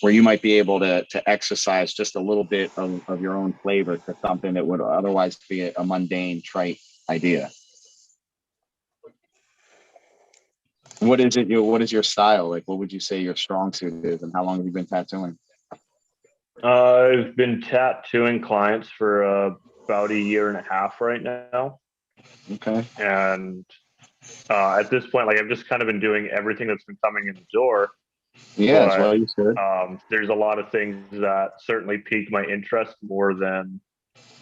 where you might be able to exercise just a little bit of your own flavor to something that would otherwise be a mundane, trite idea. What is your style? Like, what would you say your strong suit is, and how long have you been tattooing? I've been tattooing clients for about a year and a half right now. Okay. And at this point, like I've just kind of been doing everything that's been coming in the door. Yeah, as well you should. There's a lot of things that certainly piqued my interest more than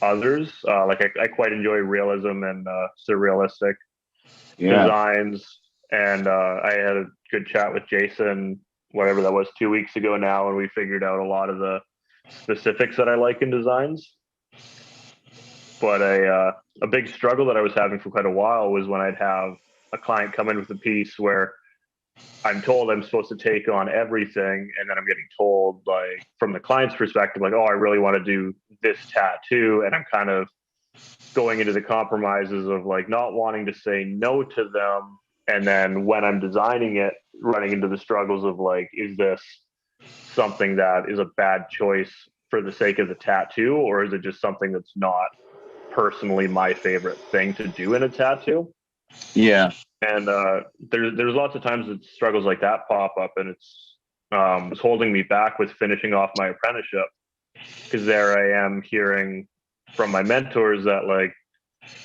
others. Like I quite enjoy realism and surrealistic designs. And I had a good chat with Jason, whatever that was, 2 weeks ago now, and we figured out a lot of the specifics that I like in designs. But a big struggle that I was having for quite a while was when I'd have a client come in with a piece where I'm told I'm supposed to take on everything, and then I'm getting told, like, from the client's perspective, like, oh, I really want to do this tattoo, and I'm kind of going into the compromises of like not wanting to say no to them, and then when I'm designing it, running into the struggles of like, is this something that is a bad choice for the sake of the tattoo, or is it just something that's not personally my favorite thing to do in a tattoo? Yeah. And there's lots of times that struggles like that pop up, and it's holding me back with finishing off my apprenticeship, because there I am hearing from my mentors that like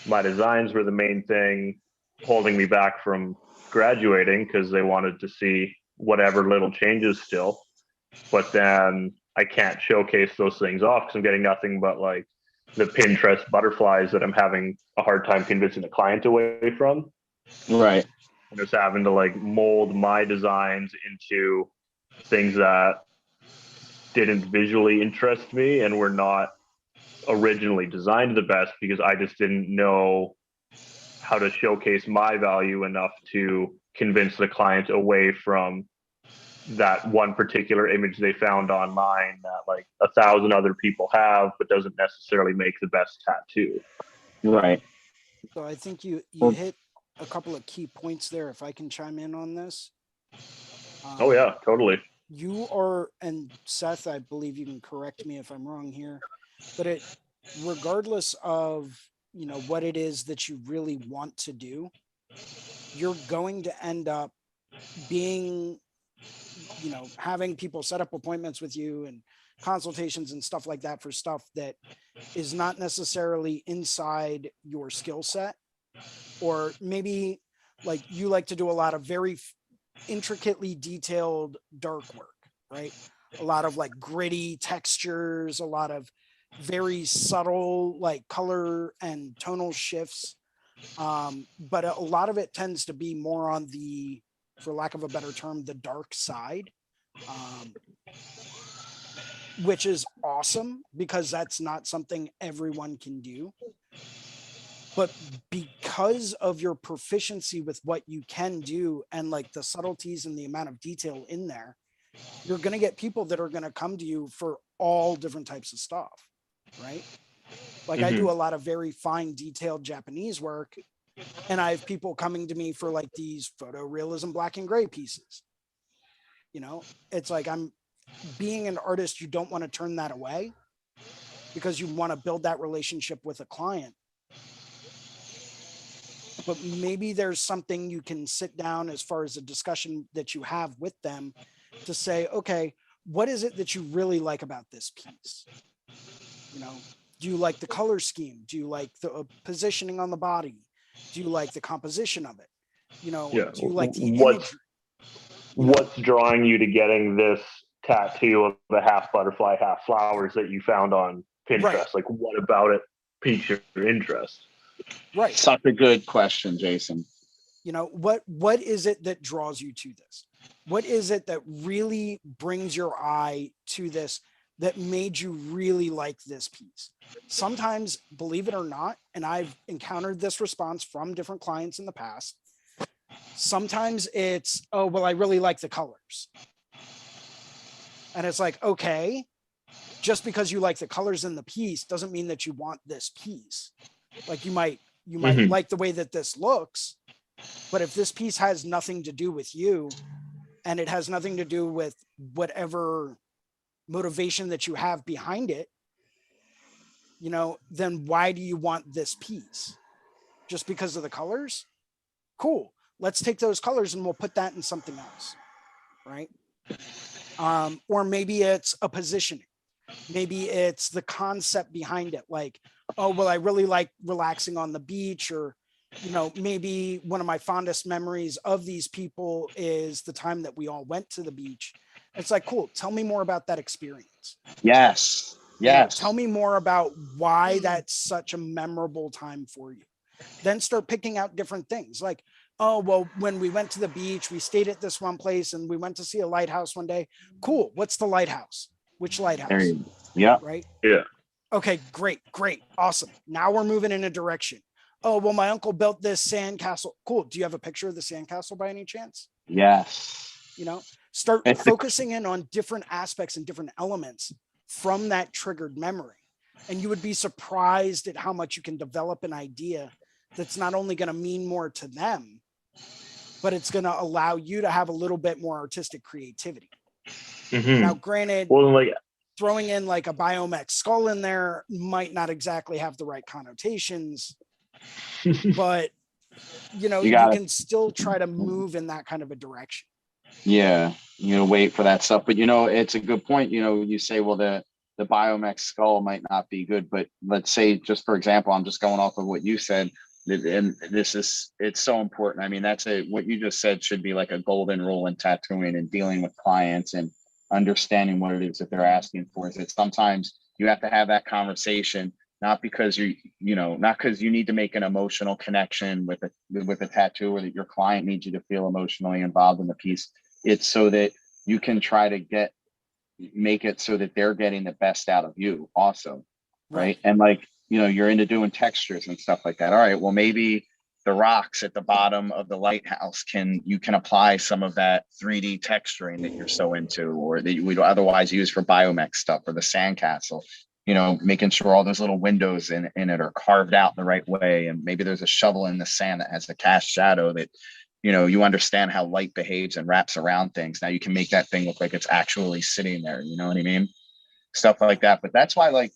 my designs were the main thing holding me back from graduating, because they wanted to see whatever little changes still. But then I can't showcase those things off because I'm getting nothing but like the Pinterest butterflies that I'm having a hard time convincing the client away from. Right. I'm just having to like mold my designs into things that didn't visually interest me and were not originally designed the best, because I just didn't know how to showcase my value enough to convince the client away from that one particular image they found online that like 1,000 other people have, but doesn't necessarily make the best tattoo. Right. So I think you hit a couple of key points there, if I can chime in on this. Oh yeah, totally. You are, and Seth, I believe you can correct me if I'm wrong here, but regardless of, you know, what it is that you really want to do, you're going to end up being, you know, having people set up appointments with you and consultations and stuff like that for stuff that is not necessarily inside your skill set. Or maybe like you like to do a lot of very intricately detailed dark work, right? A lot of like gritty textures, a lot of very subtle like color and tonal shifts. But a lot of it tends to be more on the, for lack of a better term, the dark side, which is awesome because that's not something everyone can do. But because of your proficiency with what you can do and like the subtleties and the amount of detail in there, you're going to get people that are going to come to you for all different types of stuff, right? Like I do a lot of very fine detailed Japanese work, and I have people coming to me for like these photorealism black and gray pieces. You know, it's like I'm being an artist, you don't want to turn that away because you want to build that relationship with a client. But maybe there's something you can sit down as far as a discussion that you have with them to say, okay, what is it that you really like about this piece? You know, do you like the color scheme? Do you like the positioning on the body? Do you like the composition of it? You know, do you like the imagery? What's drawing you to getting this tattoo of the half butterfly, half flowers that you found on Pinterest? Right. Like, what about it piques your interest? Right. Such a good question, Jason. You know, what is it that draws you to this? What is it that really brings your eye to this, that made you really like this piece? Sometimes, believe it or not, and I've encountered this response from different clients in the past, sometimes it's, oh, well, I really like the colors. And it's like, okay, just because you like the colors in the piece doesn't mean that you want this piece. Like you might like the way that this looks, but if this piece has nothing to do with you and it has nothing to do with whatever motivation that you have behind it, you know, then why do you want this piece? Just because of the colors? Cool. Let's take those colors and we'll put that in something else, right? Or maybe it's a positioning. Maybe it's the concept behind it. Like, oh, well, I really like relaxing on the beach, or, you know, maybe one of my fondest memories of these people is the time that we all went to the beach. It's like, cool. Tell me more about that experience. Yes. You know, Yes. tell me more about why that's such a memorable time for you. Then start picking out different things like, oh, well, when we went to the beach, we stayed at this one place and we went to see a lighthouse one day. Cool. What's the lighthouse? Which lighthouse? There you go. Yeah. Right. Yeah. Okay, great. Awesome. Now we're moving in a direction. Oh, well, my uncle built this sandcastle. Cool. Do you have a picture of the sandcastle by any chance? Yes. You know, start focusing in on different aspects and different elements from that triggered memory. And you would be surprised at how much you can develop an idea that's not only going to mean more to them, but it's going to allow you to have a little bit more artistic creativity. Now, granted, Well, like, throwing in like a biomech skull in there might not exactly have the right connotations, but you know, you can still try to move in that kind of a direction. Yeah, you know, wait for that stuff. But you know, it's a good point. You know, you say, well, the biomech skull might not be good, but let's say, just for example, I'm just going off of what you said, and it's so important. I mean, what you just said should be like a golden rule in tattooing and dealing with clients and understanding what it is that they're asking for. Is that sometimes you have to have that conversation, not because not because you need to make an emotional connection with a tattoo, or that your client needs you to feel emotionally involved in the piece. It's so that you can try to make it so that they're getting the best out of you also. Right. And like, you know, you're into doing textures and stuff like that. All right, well, maybe the rocks at the bottom of the lighthouse you can apply some of that 3D texturing that you're so into, or that you would otherwise use for biomech stuff, or the sandcastle, you know, making sure all those little windows in it are carved out the right way. And maybe there's a shovel in the sand that has a cast shadow that, you know, you understand how light behaves and wraps around things. Now you can make that thing look like it's actually sitting there. You know what I mean? Stuff like that. But that's why, like,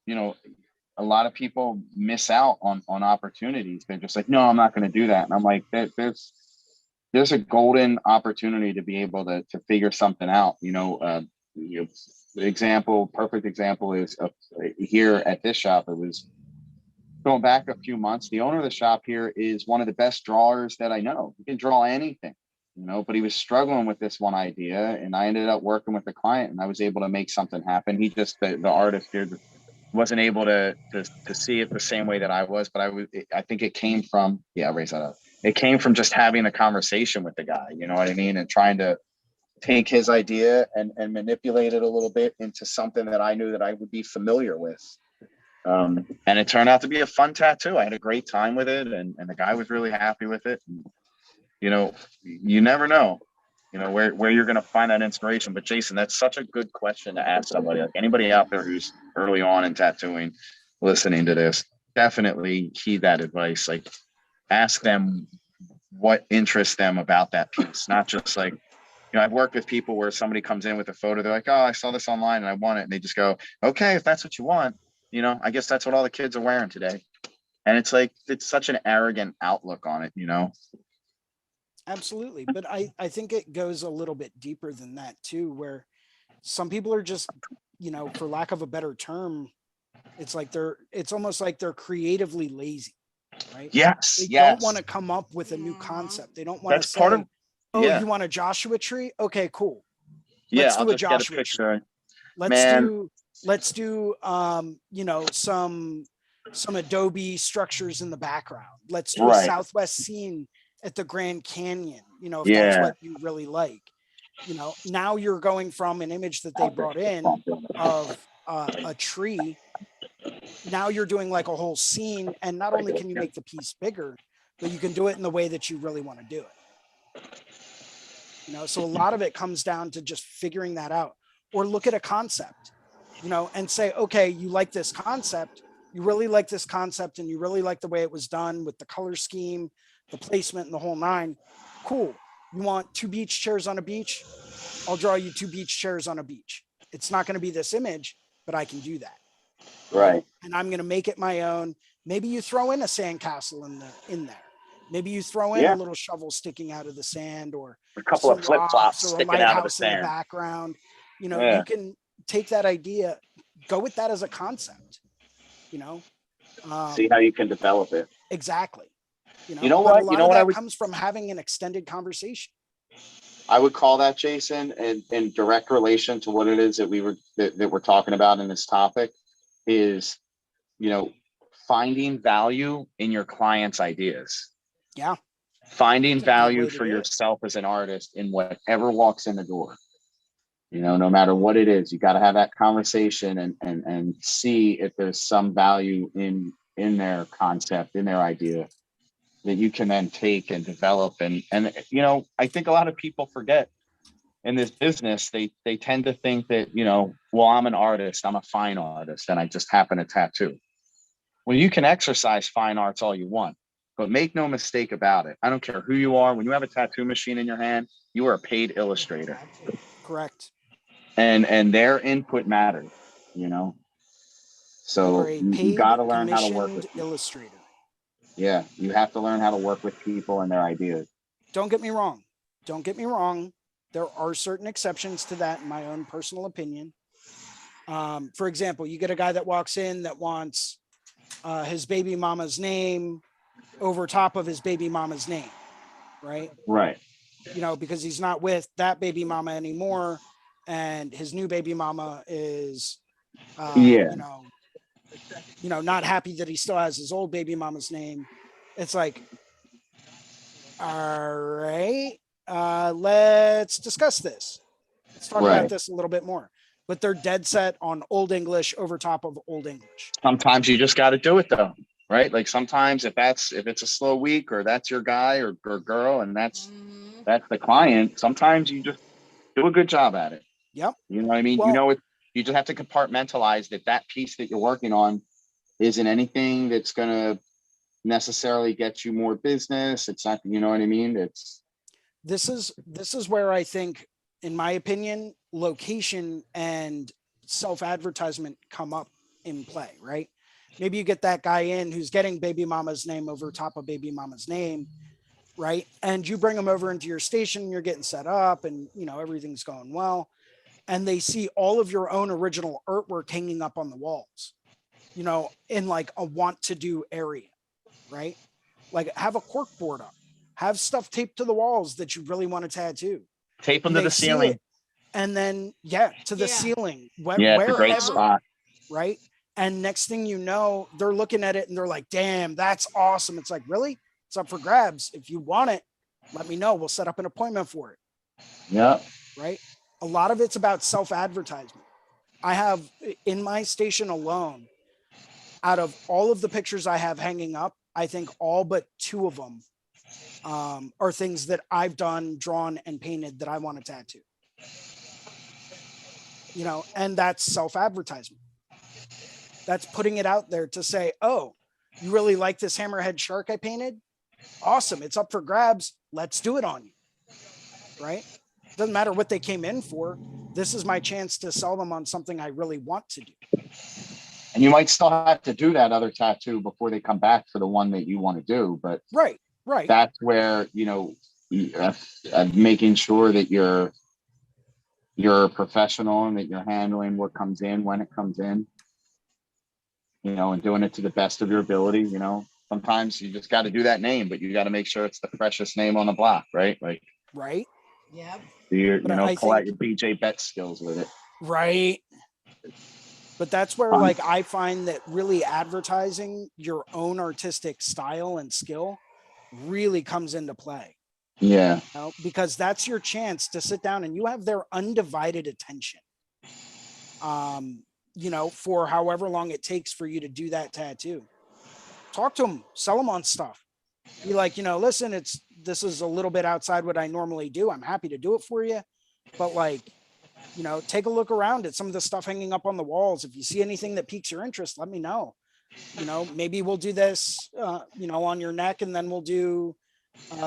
you know, a lot of people miss out on opportunities. They're just like, no, I'm not going to do that. And I'm like, there's a golden opportunity to be able to figure something out. Perfect example is here at this shop. It was going back a few months. The owner of the shop here is one of the best drawers that I know. He can draw anything, you know, but he was struggling with this one idea, and I ended up working with the client, and I was able to make something happen. He just, the artist here, wasn't able to see it the same way that I was, but I think it came from, raise that up. It came from just having a conversation with the guy, you know what I mean? And trying to take his idea and manipulate it a little bit into something that I knew that I would be familiar with. And it turned out to be a fun tattoo. I had a great time with it, and the guy was really happy with it. And, you know, you never know, you know, where you're going to find that inspiration. But Jason, that's such a good question to ask somebody. Like, anybody out there who's early on in tattooing, listening to this, definitely heed that advice. Like, ask them what interests them about that piece. Not just like, you know, I've worked with people where somebody comes in with a photo. They're like, oh, I saw this online and I want it. And they just go, okay, if that's what you want, you know, I guess that's what all the kids are wearing today. And it's like, it's such an arrogant outlook on it, you know? Absolutely. But I think it goes a little bit deeper than that too, where some people are just, you know, for lack of a better term, it's almost like they're creatively lazy, right? Yes. They don't want to come up with a new concept. They don't want to say, part of, you want a Joshua tree? Okay, cool. Let's do a Joshua tree. Let's do you know, some Adobe structures in the background. Let's do a Southwest scene at the Grand Canyon, you know, if that's what you really like. You know, now you're going from an image that they brought in of a tree. Now you're doing like a whole scene, and not only can you make the piece bigger, but you can do it in the way that you really want to do it. You know, so a lot of it comes down to just figuring that out. Or look at a concept, you know, and say, okay, you like this concept, you really like this concept, and you really like the way it was done with the color scheme, the placement, and the whole nine. Cool. You want 2 beach chairs on a beach? I'll draw you 2 beach chairs on a beach. It's not going to be this image, but I can do that. Right. And I'm going to make it my own. Maybe you throw in a sandcastle in there. Maybe you throw in a little shovel sticking out of the sand, or A couple some of flip flops rocks, or a sticking out of the lighthouse in the sand. background. You know, Yeah. you can take that idea, go with that as a concept, you know, See how you can develop it. exactly. You know but what? a lot You know of what I that would comes from having an extended conversation. I would call that, Jason, in direct relation to what it is that we're talking about in this topic is, you know, finding value in your client's ideas. Yeah. Finding That's a good value way to for do it. yourself as an artist in whatever walks in the door. You know, no matter what it is, you got to have that conversation and see if there's some value in their concept, in their idea, that you can then take and develop. And you know, I think a lot of people forget in this business, they tend to think that, you know, well, I'm an artist, I'm a fine artist, and I just happen to tattoo. Well, you can exercise fine arts all you want, but make no mistake about it. I don't care who you are. When you have a tattoo machine in your hand, you are a paid illustrator. Correct. And their input matters, you know. You So are a you paid got to learn how to work commissioned with people. illustrator. Yeah, you have to learn how to work with people and their ideas. Don't get me wrong. Don't get me wrong. There are certain exceptions to that, in my own personal opinion. For example, you get a guy that walks in that wants his baby mama's name over top of his baby mama's name, right? Right. You know, because he's not with that baby mama anymore, and his new baby mama is, Yeah. you know, not happy that he still has his old baby mama's name. It's like, all right, let's discuss this. Let's talk about Right. this a little bit more. But they're dead set on Old English over top of Old English. Sometimes you just got to do it though, right? Like sometimes if it's a slow week, or that's your guy or girl, and that's the client, sometimes you just do a good job at it. Yep. You know what I mean? Well, You know, you just have to compartmentalize that piece that you're working on isn't anything that's going to necessarily get you more business. It's not, you know what I mean? this is where I think, in my opinion, location and self-advertisement come up in play, right? Maybe you get that guy in who's getting baby mama's name over top of baby mama's name, right? And you bring them over into your station, you're getting set up, and you know, everything's going well. And they see all of your own original artwork hanging up on the walls, you know, in like a want to do area, right? Like have a cork board up, have stuff taped to the walls that you really want to tattoo. Tape them And to they the see ceiling. it, and then to the ceiling, Yeah, it's a great wherever, spot. right? And next thing you know, they're looking at it and they're like, damn, that's awesome. It's like, really? It's up for grabs. If you want it, let me know. We'll set up an appointment for it. Yeah. Right? A lot of it's about self-advertisement. I have, in my station alone, out of all of the pictures I have hanging up, I think all but 2 of them are things that I've done, drawn, and painted that I want to tattoo. You know, and that's self-advertisement. That's putting it out there to say, oh, you really like this hammerhead shark I painted? Awesome. It's up for grabs. Let's do it on you. Right? Doesn't matter what they came in for. This is my chance to sell them on something I really want to do. And you might still have to do that other tattoo before they come back for the one that you want to do. But right. That's where, you know, making sure that you're a professional and that you're handling what comes in when it comes in, you know, and doing it to the best of your ability. You know, sometimes you just got to do that name, but you got to make sure it's the freshest name on the block, right? Like, right. Yep. Pull out your BJ Bet skills with it. Right. But that's where, like, I find that really advertising your own artistic style and skill really comes into play. Yeah. You know, because that's your chance to sit down and you have their undivided attention. You know, for however long it takes for you to do that tattoo. Talk to them, sell them on stuff. Be like, you know, listen, this is a little bit outside what I normally do. I'm happy to do it for you. But like, you know, take a look around at some of the stuff hanging up on the walls. If you see anything that piques your interest, let me know. You know, maybe we'll do this, you know, on your neck, and then we'll do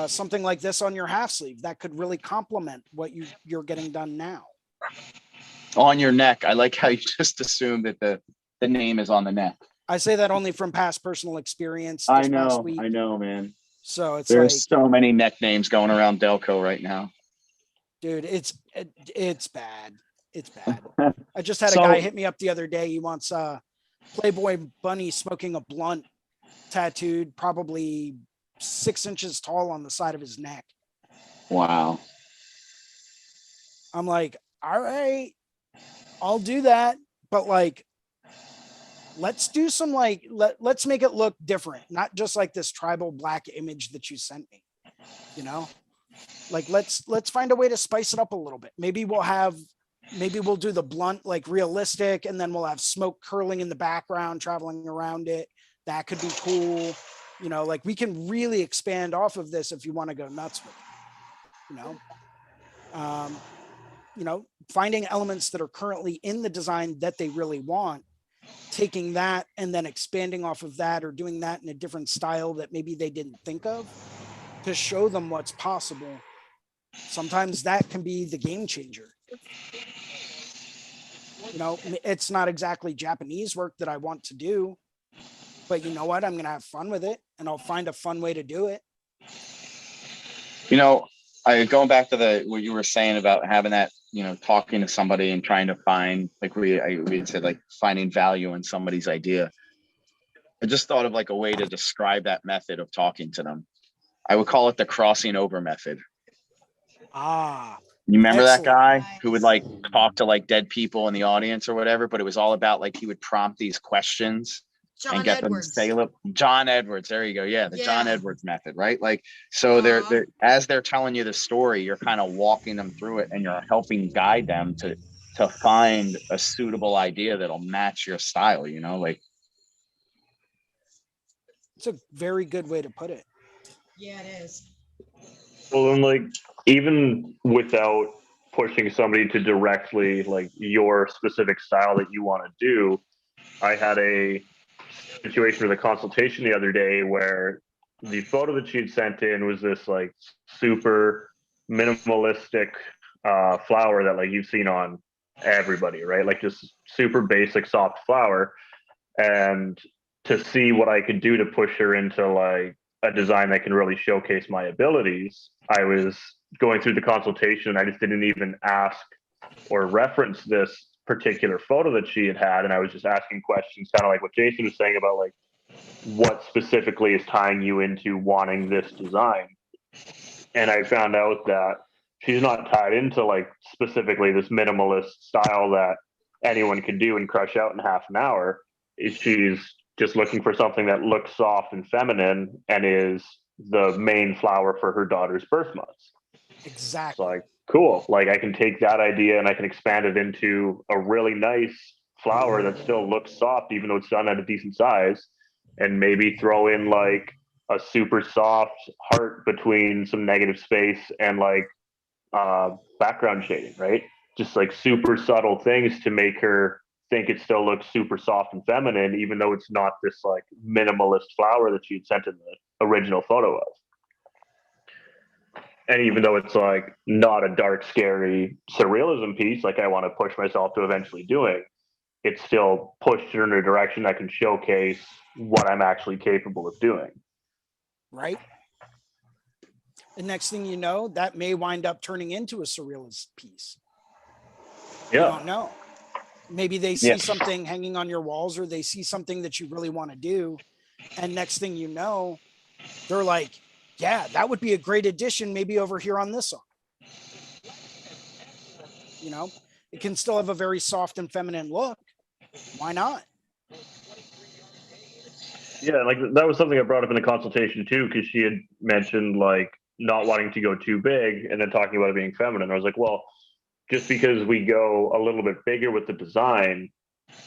something like this on your half sleeve that could really complement what you're getting done now. on your neck. I like how you just assume that the name is on the neck. I say that only from past personal experience. This past week. I know, man. So it's There's like, so many neck names going around Delco right now. dude, it's bad. It's bad. I just had a So- guy hit me up the other day. He wants Playboy Bunny smoking a blunt tattooed, probably 6 inches tall on the side of his neck. Wow. I'm like, all right, I'll do that. But like, let's do some like, let's make it look different. Not just like this tribal black image that you sent me, you know, like, let's find a way to spice it up a little bit. Maybe we'll do the blunt, like realistic, and then we'll have smoke curling in the background, traveling around it. That could be cool. You know, like we can really expand off of this if you want to go nuts with it, you know, finding elements that are currently in the design that they really want, taking that and then expanding off of that, or doing that in a different style that maybe they didn't think of, to show them what's possible. Sometimes that can be the game changer. You know, it's not exactly Japanese work that I want to do, but you know what? I'm going to have fun with it, and I'll find a fun way to do it. You know, going back to what you were saying about having that, you know, talking to somebody and trying to find, like we said, like finding value in somebody's idea. I just thought of like a way to describe that method of talking to them. I would call it the crossing over method. Ah, You remember that excellent. guy who would like talk to like dead people in the audience or whatever, but it was all about like he would prompt these questions and get them to say, look, John Edwards, there you go. Yeah, the John Edwards method, right? Like, so they're as they're telling you the story, you're kind of walking them through it, and you're helping guide them to find a suitable idea that'll match your style, you know, like. It's a very good way to put it. Yeah, it is. Well, and like, even without pushing somebody to directly like your specific style that you want to do, I had a situation with a consultation the other day where the photo that she'd sent in was this like super minimalistic flower that like you've seen on everybody, right? Like just super basic soft flower. And to see what I could do to push her into like a design that can really showcase my abilities, I was going through the consultation. I just didn't even ask or reference this particular photo that she had, and I was just asking questions, kind of like what Jason was saying about like what specifically is tying you into wanting this design. And I found out that she's not tied into like specifically this minimalist style that anyone can do and crush out in half an hour. She's just looking for something that looks soft and feminine and is the main flower for her daughter's birth months. Exactly. It's like, cool. Like I can take that idea and I can expand it into a really nice flower that still looks soft, even though it's done at a decent size, and maybe throw in like a super soft heart between some negative space and like background shading, right? Just like super subtle things to make her think it still looks super soft and feminine, even though it's not this like minimalist flower that she'd sent in the original photo of. And even though it's like not a dark, scary surrealism piece, like I want to push myself to eventually doing, it's still pushed her in a direction that can showcase what I'm actually capable of doing. Right. The next thing you know, that may wind up turning into a surrealist piece. Yeah. You don't know. Maybe they see something hanging on your walls, or they see something that you really want to do. And next thing you know, they're like, yeah, that would be a great addition, maybe over here on this song. You know, it can still have a very soft and feminine look. Why not? Yeah, like that was something I brought up in the consultation too, because she had mentioned like not wanting to go too big and then talking about it being feminine. I was like, well, just because we go a little bit bigger with the design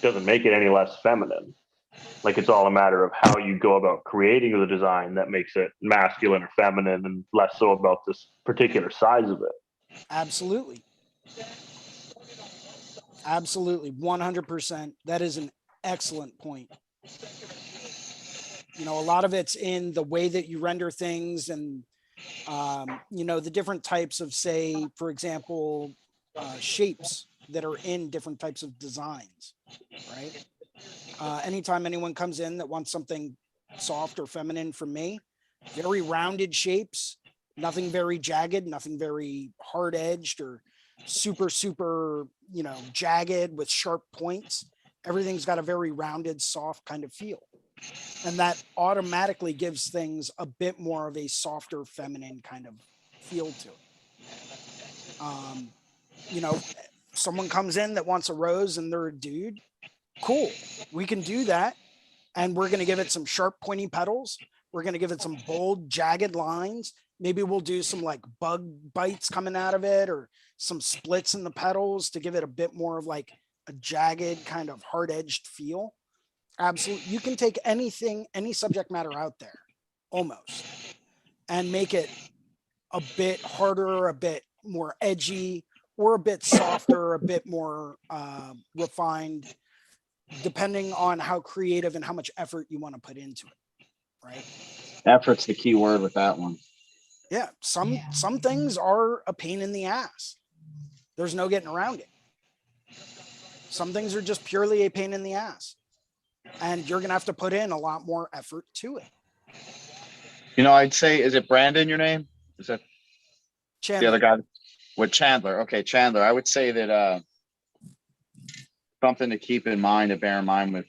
doesn't make it any less feminine. Like it's all a matter of how you go about creating the design that makes it masculine or feminine, and less so about this particular size of it. Absolutely. Absolutely. 100%. That is an excellent point. You know, a lot of it's in the way that you render things, and, you know, the different types of, say, for example, shapes that are in different types of designs, right? Anytime anyone comes in that wants something soft or feminine from me, very rounded shapes, nothing very jagged, nothing very hard edged or super, jagged with sharp points. Everything's got a very rounded, soft kind of feel. And that automatically gives things a bit more of a softer, feminine kind of feel to it. Someone comes in that wants a rose and they're a dude. Cool. We can do that. And we're going to give it some sharp, pointy petals. We're going to give it some bold, jagged lines. Maybe we'll do some like bug bites coming out of it or some splits in the petals to give it a bit more of like a jagged kind of hard edged feel. Absolutely. You can take anything, any subject matter out there almost and make it a bit harder, a bit more edgy, or a bit softer, a bit more refined, depending on how creative and how much effort you want to put into it, right? Effort's the key word with that one. Yeah, some things are a pain in the ass. There's no getting around it. Some things are just purely a pain in the ass, and you're gonna have to put in a lot more effort to it. I'd say, is it Brandon your name? Is that Chandler. the other guy? With Chandler. Okay, Chandler. I would say that something to keep in mind, to bear in mind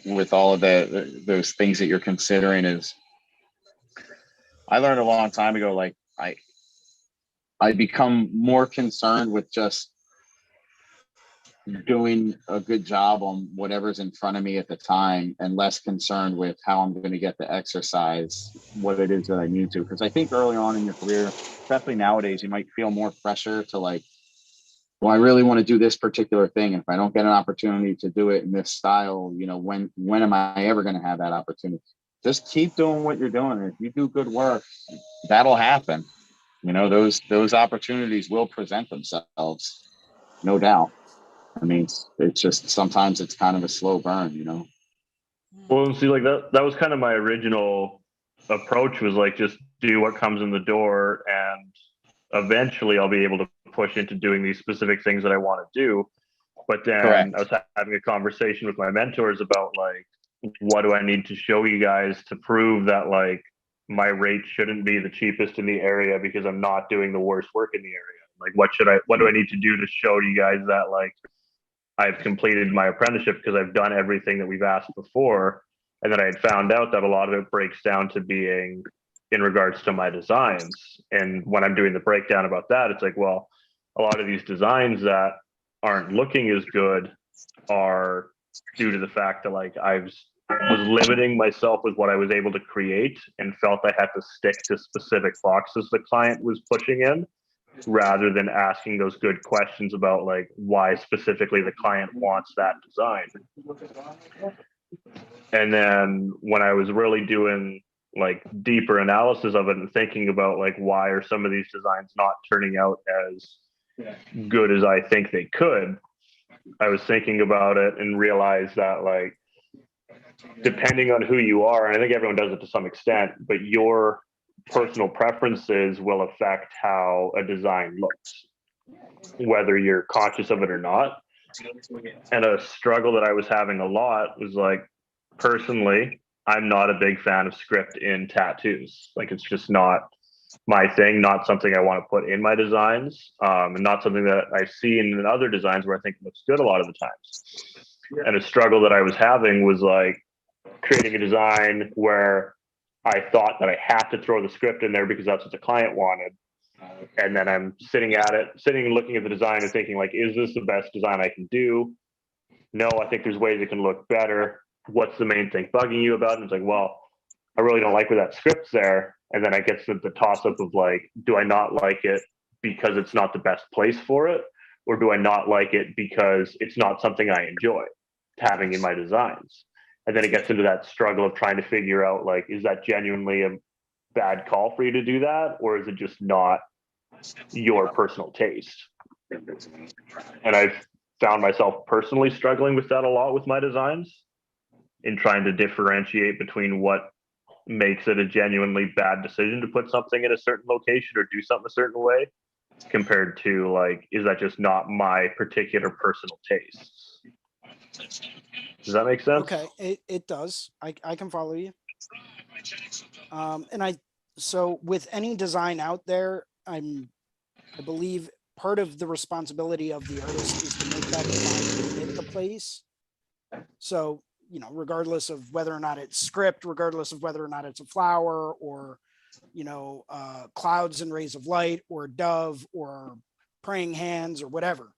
with all of those things that you're considering is, I learned a long time ago, like I become more concerned with just doing a good job on whatever's in front of me at the time and less concerned with how I'm going to get the exercise, what it is that I need to. Because I think early on in your career, especially nowadays, you might feel more pressure to like, well, I really want to do this particular thing. And if I don't get an opportunity to do it in this style, when am I ever going to have that opportunity? Just keep doing what you're doing. If you do good work, that'll happen. Those opportunities will present themselves, no doubt. I mean, it's just sometimes it's kind of a slow burn. Well, see, like that was kind of my original approach, was like, just do what comes in the door, and eventually I'll be able to push into doing these specific things that I want to do. But then Correct. I was having a conversation with my mentors about like, what do I need to show you guys to prove that like my rate shouldn't be the cheapest in the area because I'm not doing the worst work in the area? Like, what do I need to do to show you guys that like I've completed my apprenticeship because I've done everything that we've asked before? And then I had found out that a lot of it breaks down to being in regards to my designs. And when I'm doing the breakdown about that, it's like, well, a lot of these designs that aren't looking as good are due to the fact that like I was limiting myself with what I was able to create and felt I had to stick to specific boxes the client was pushing in, rather than asking those good questions about like why specifically the client wants that design. And then when I was really doing like deeper analysis of it and thinking about like why are some of these designs not turning out as good as I think they could, I was thinking about it and realized that like, depending on who you are, and I think everyone does it to some extent, but your personal preferences will affect how a design looks, whether you're conscious of it or not. And a struggle that I was having a lot was like, personally, I'm not a big fan of script in tattoos. Like, it's just not my thing, not something I want to put in my designs, and not something that I see in other designs where I think it looks good a lot of the times. And a struggle that I was having was like creating a design where I thought that I had to throw the script in there because that's what the client wanted. And then I'm sitting and looking at the design and thinking like, is this the best design I can do? No, I think there's ways it can look better. What's the main thing bugging you about it? And it's like, well, I really don't like where that script's there. And then I get to the toss up of like, do I not like it because it's not the best place for it? Or do I not like it because it's not something I enjoy having in my designs? And then it gets into that struggle of trying to figure out like, is that genuinely a bad call for you to do that? Or is it just not your personal taste? And I've found myself personally struggling with that a lot with my designs, in trying to differentiate between what makes it a genuinely bad decision to put something in a certain location or do something a certain way, compared to like, is that just not my particular personal tastes? Does that make sense? Okay, it does. I can follow you. And so with any design out there, I believe part of the responsibility of the artist is to make that design fit the place. So, you know, regardless of whether or not it's script, regardless of whether or not it's a flower or, you know, clouds and rays of light or a dove or praying hands or whatever.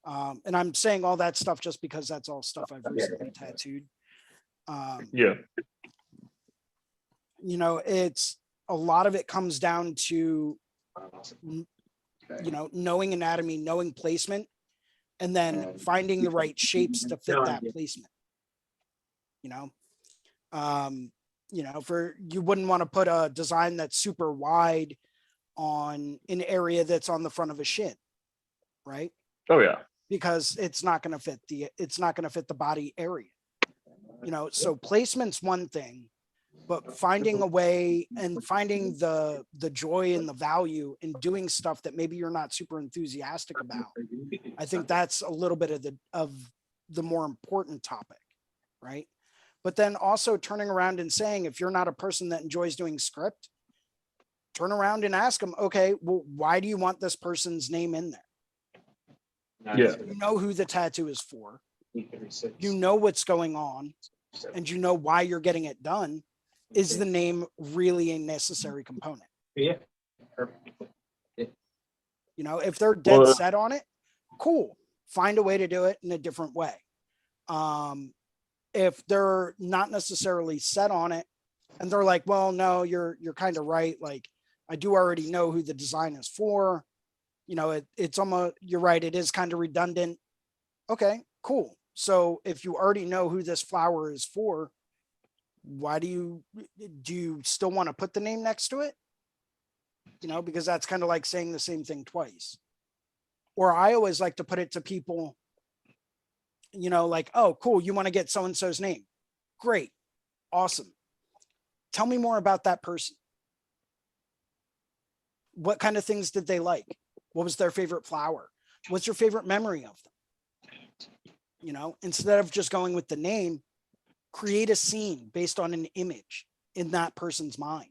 And I'm saying all that stuff just because that's all stuff I've recently tattooed. Yeah. You know, it's a lot of it comes down to, you know, knowing anatomy, knowing placement, and then finding the right shapes to fit that placement. You know, for you wouldn't want to put a design that's super wide on an area that's on the front of a shin, right? Oh yeah. Because it's not going to fit the body area. You know, so placement's one thing, but finding a way and finding the joy and the value in doing stuff that maybe you're not super enthusiastic about, I think that's a little bit of the more important topic, right? But then also turning around and saying, if you're not a person that enjoys doing script, turn around and ask them, okay, well, why do you want this person's name in there? Yeah. You know who the tattoo is for, you know what's going on, and you know why you're getting it done. Is the name really a necessary component? Yeah. You know, if they're dead set on it, cool. Find a way to do it in a different way. If they're not necessarily set on it and they're like, well, no, you're kind of right. Like, I do already know who the design is for. You know, it's almost, you're right. It is kind of redundant. Okay, cool. So if you already know who this flower is for, why do you still want to put the name next to it? You know, because that's kind of like saying the same thing twice. Or I always like to put it to people, you know, like, oh, cool, you want to get so-and-so's name. Great. Awesome. Tell me more about that person. What kind of things did they like? What was their favorite flower? What's your favorite memory of them? You know, instead of just going with the name, create a scene based on an image in that person's mind.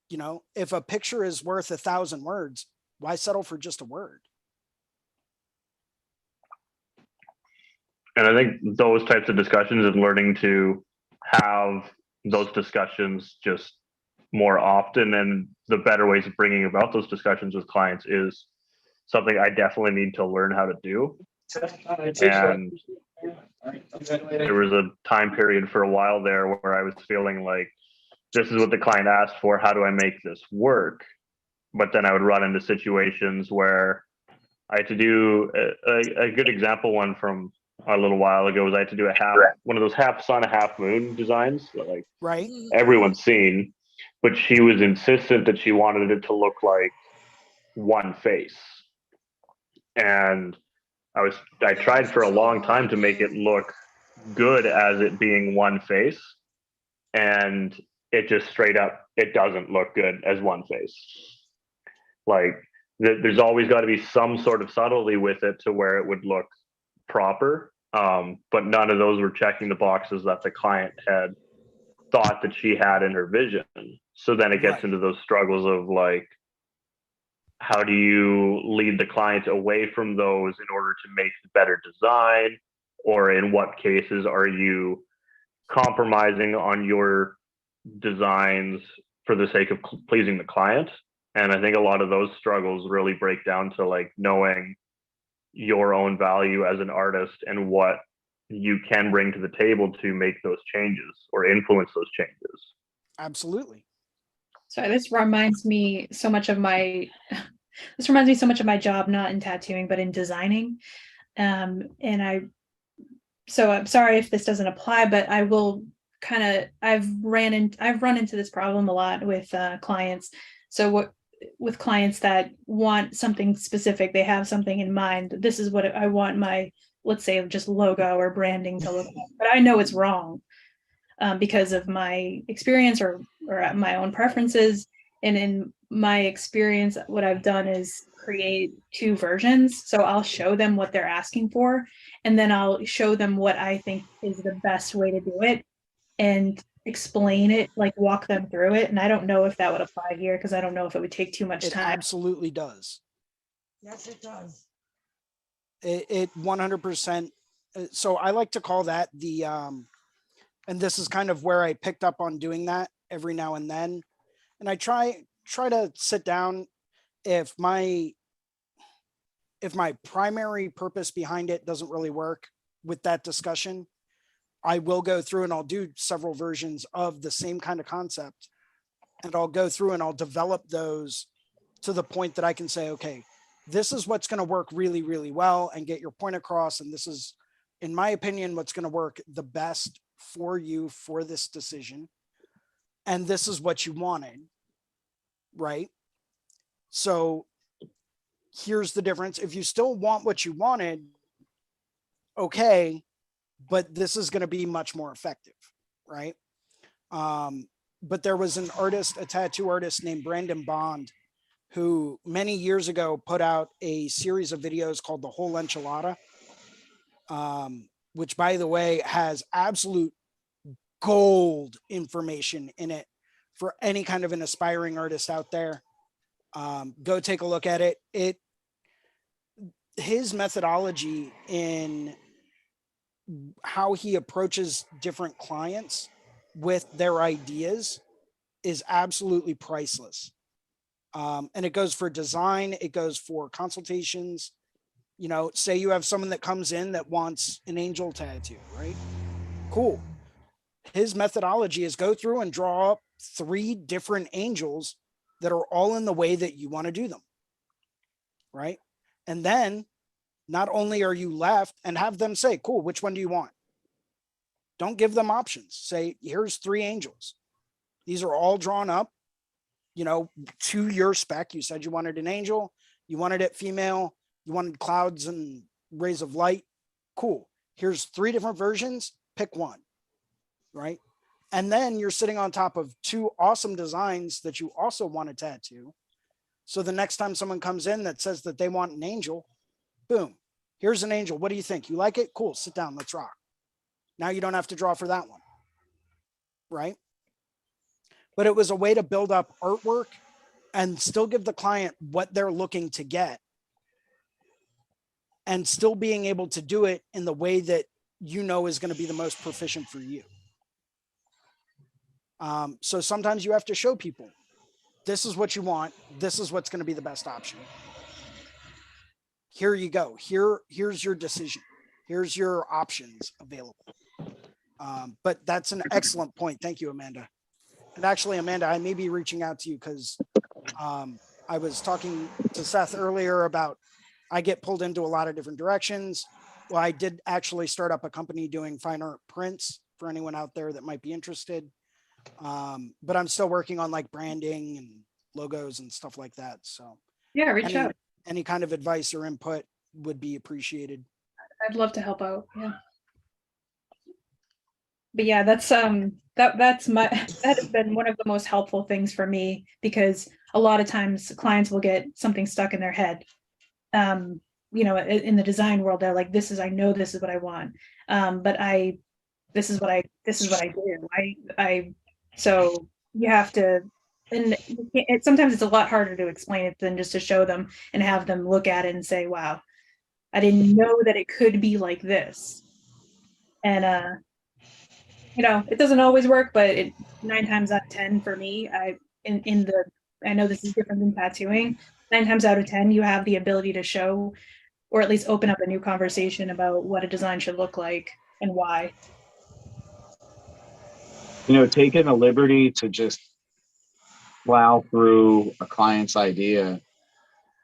You know, if a picture is worth 1,000 words, why settle for just a word? And I think those types of discussions and learning to have those discussions just more often, and the better ways of bringing about those discussions with clients is something I definitely need to learn how to do. And there was a time period for a while there where I was feeling like, this is what the client asked for. How do I make this work? But then I would run into situations where I had to do a good example one from a little while ago was I had to do one of those half sun, half moon designs that like right, everyone's seen, but she was insistent that she wanted it to look like one face. And I tried for a long time to make it look good as it being one face, and it just straight up, it doesn't look good as one face. Like there's always got to be some sort of subtlety with it to where it would look proper. But none of those were checking the boxes that the client had thought that she had in her vision. So then it gets into those struggles of like, how do you lead the client away from those in order to make the better design? Or in what cases are you compromising on your designs for the sake of pleasing the client? And I think a lot of those struggles really break down to like knowing your own value as an artist and what you can bring to the table to make those changes or influence those changes. Absolutely. So this reminds me so much of my job, not in tattooing, but in designing. And so I'm sorry if this doesn't apply, but I will I've run into this problem a lot with clients. So with clients that want something specific, they have something in mind. This is what I want my, let's say, just logo or branding to look like, but I know it's wrong because of my experience or my own preferences. And in my experience, what I've done is create two versions. So I'll show them what they're asking for, and then I'll show them what I think is the best way to do it and explain it, like walk them through it. And I don't know if that would apply here because I don't know if it would take too much It time. absolutely does. Yes, it does. It 100%. So I like to call that the, and this is kind of where I picked up on doing that every now and then. And I try to sit down if my primary purpose behind it doesn't really work with that discussion, I will go through and I'll do several versions of the same kind of concept. And I'll go through and I'll develop those to the point that I can say, okay, this is what's going to work really, really well and get your point across. And this is, in my opinion, what's going to work the best for you for this decision. And this is what you wanted, right? So here's the difference. If you still want what you wanted, okay, but this is going to be much more effective, right? But there was an artist, a tattoo artist named Brandon Bond, who many years ago put out a series of videos called The Whole Enchilada, which, by the way, has absolute gold information in it for any kind of an aspiring artist out there. Go take a look at it. His methodology in how he approaches different clients with their ideas is absolutely priceless. And it goes for design, it goes for consultations. You know, say you have someone that comes in that wants an angel tattoo, right? Cool. His methodology is go through and draw up 3 different angels that are all in the way that you want to do them, right? And then not only are you left, and have them say, cool, which one do you want? Don't give them options. Say, here's 3 angels. These are all drawn up, you know, to your spec. You said you wanted an angel, you wanted it female, you wanted clouds and rays of light. Cool. Here's 3 different versions. Pick one, right? And then you're sitting on top of 2 awesome designs that you also want to tattoo. So the next time someone comes in that says that they want an angel, boom, here's an angel. What do you think? You like it? Cool. Sit down. Let's rock. Now you don't have to draw for that one, right? But it was a way to build up artwork and still give the client what they're looking to get, and still being able to do it in the way that you know is going to be the most proficient for you. So sometimes you have to show people, this is what you want. This is what's going to be the best option. Here you go. Here's your decision. Here's your options available. But that's an excellent point. Thank you, Amanda. And actually, Amanda, I may be reaching out to you because I was talking to Seth earlier about I get pulled into a lot of different directions. Well, I did actually start up a company doing fine art prints for anyone out there that might be interested. But I'm still working on like branding and logos and stuff like that. So Yeah, reach out. Any kind of advice or input would be appreciated. I'd love to help out. Yeah. But yeah, that's that has been one of the most helpful things for me, because a lot of times clients will get something stuck in their head. You know, in the design world, they're like, I know this is what I want. But this is what I do. So you have to, and sometimes it's a lot harder to explain it than just to show them and have them look at it and say, wow, I didn't know that it could be like this. And, you know, it doesn't always work, but 9 times out of 10 for me, I know this is different than tattooing. 9 times out of 10, you have the ability to show, or at least open up a new conversation about what a design should look like and why. You know, taking the liberty to just plow through a client's idea,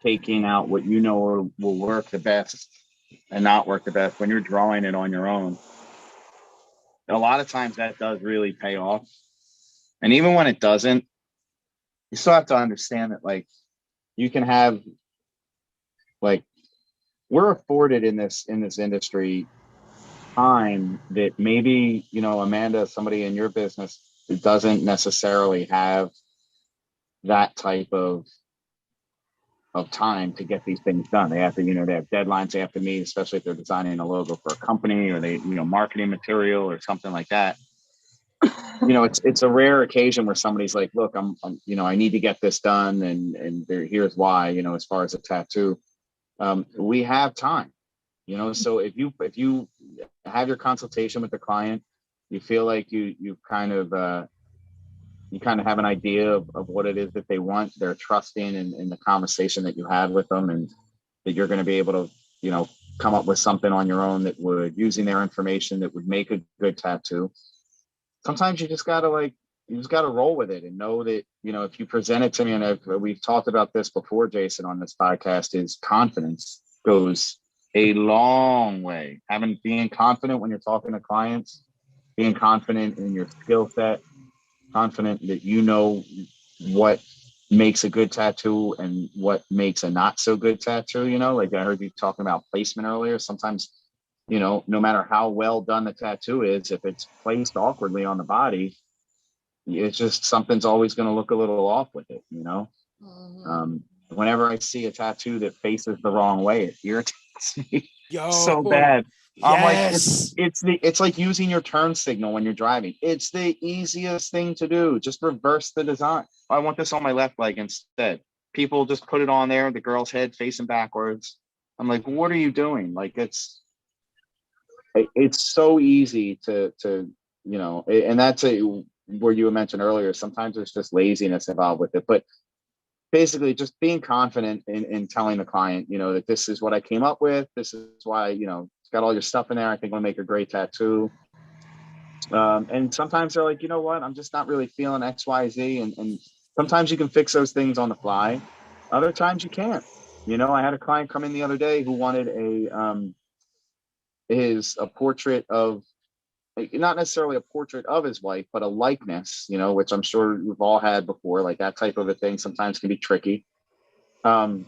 taking out what you know will work the best and not work the best when you're drawing it on your own. A lot of times that does really pay off. And even when it doesn't, you still have to understand that, like, you can have, like, we're afforded in this industry time that maybe, you know, Amanda, somebody in your business who doesn't necessarily have that type of of time to get these things done. They have to, they have deadlines they have to meet, especially if they're designing a logo for a company or they, marketing material or something like that. It's a rare occasion where somebody's like, look, I'm I need to get this done. And here's why, as far as a tattoo, we have time, so if you have your consultation with the client, you feel like you kind of have an idea of what it is that they want. They're trusting in the conversation that you had with them, and that you're going to be able to, come up with something on your own that would, using their information, that would make a good tattoo. Sometimes you just gotta roll with it and know that, if you present it to me, and we've talked about this before, Jason, on this podcast, is confidence goes a long way. Being confident when you're talking to clients, being confident in your skill set, confident that what makes a good tattoo and what makes a not so good tattoo. Like I heard you talking about placement earlier. Sometimes, no matter how well done the tattoo is, if it's placed awkwardly on the body, it's just something's always going to look a little off with it. Whenever I see a tattoo that faces the wrong way, it irritates me so bad. I'm like, it's like using your turn signal when you're driving. It's the easiest thing to do. Just reverse the design. I want this on my left leg instead. People just put it on there, the girl's head facing backwards. I'm like, what are you doing? Like, it's so easy to and that's where you mentioned earlier, sometimes there's just laziness involved with it. But basically just being confident in telling the client, that this is what I came up with. This is why, it's got all your stuff in there. I think it'll make a great tattoo. And sometimes they're like, you know what, I'm just not really feeling X, Y, Z. And sometimes you can fix those things on the fly. Other times you can't. I had a client come in the other day who wanted a portrait of, not necessarily a portrait of his wife, but a likeness, which I'm sure we've all had before. Like that type of a thing sometimes can be tricky. But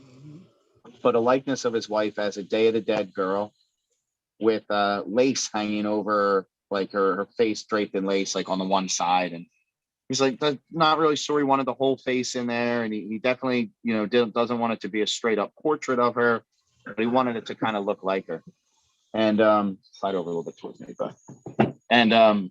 a likeness of his wife as a Day of the Dead girl with lace hanging over, like her face draped in lace, like on the one side. And he's like, not really sure he wanted the whole face in there. And he definitely, doesn't want it to be a straight up portrait of her, but he wanted it to kind of look like her. And slide over a little bit towards me, but. And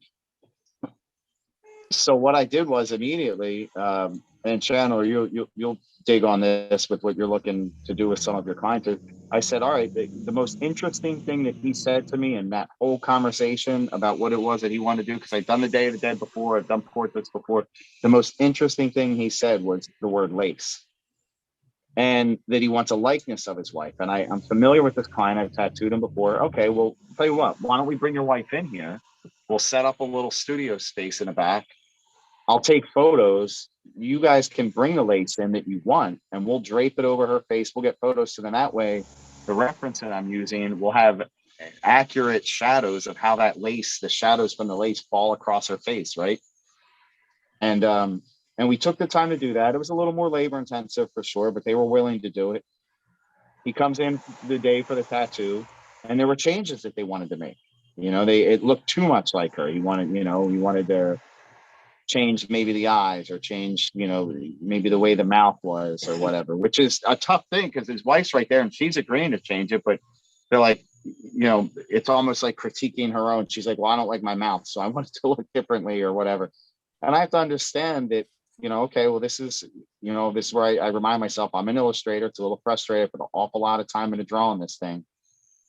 so what I did was immediately, and Chandler, you'll dig on this with what you're looking to do with some of your clients. I said, all right, the most interesting thing that he said to me in that whole conversation about what it was that he wanted to do, because I'd done the Day of the Dead before, I've done portraits before. The most interesting thing he said was the word lace, and that he wants a likeness of his wife. And I'm familiar with this client. I've tattooed him before. Okay, well, I'll tell you what, why don't we bring your wife in here? We'll set up a little studio space in the back. I'll take photos. You guys can bring the lace in that you want, and we'll drape it over her face. We'll get photos. So then that way, the reference that I'm using will have accurate shadows of how that lace, the shadows from the lace fall across her face, right? And we took the time to do that. It was a little more labor intensive for sure, but they were willing to do it. He comes in the day for the tattoo, and there were changes that they wanted to make. It looked too much like her. He wanted to change maybe the eyes, or change, maybe the way the mouth was or whatever, which is a tough thing because his wife's right there and she's agreeing to change it. But they're like, it's almost like critiquing her own. She's like, well, I don't like my mouth, so I want it to look differently or whatever. And I have to understand that, okay, well, this is where I remind myself I'm an illustrator. It's a little frustrating. I put an awful lot of time into drawing this thing.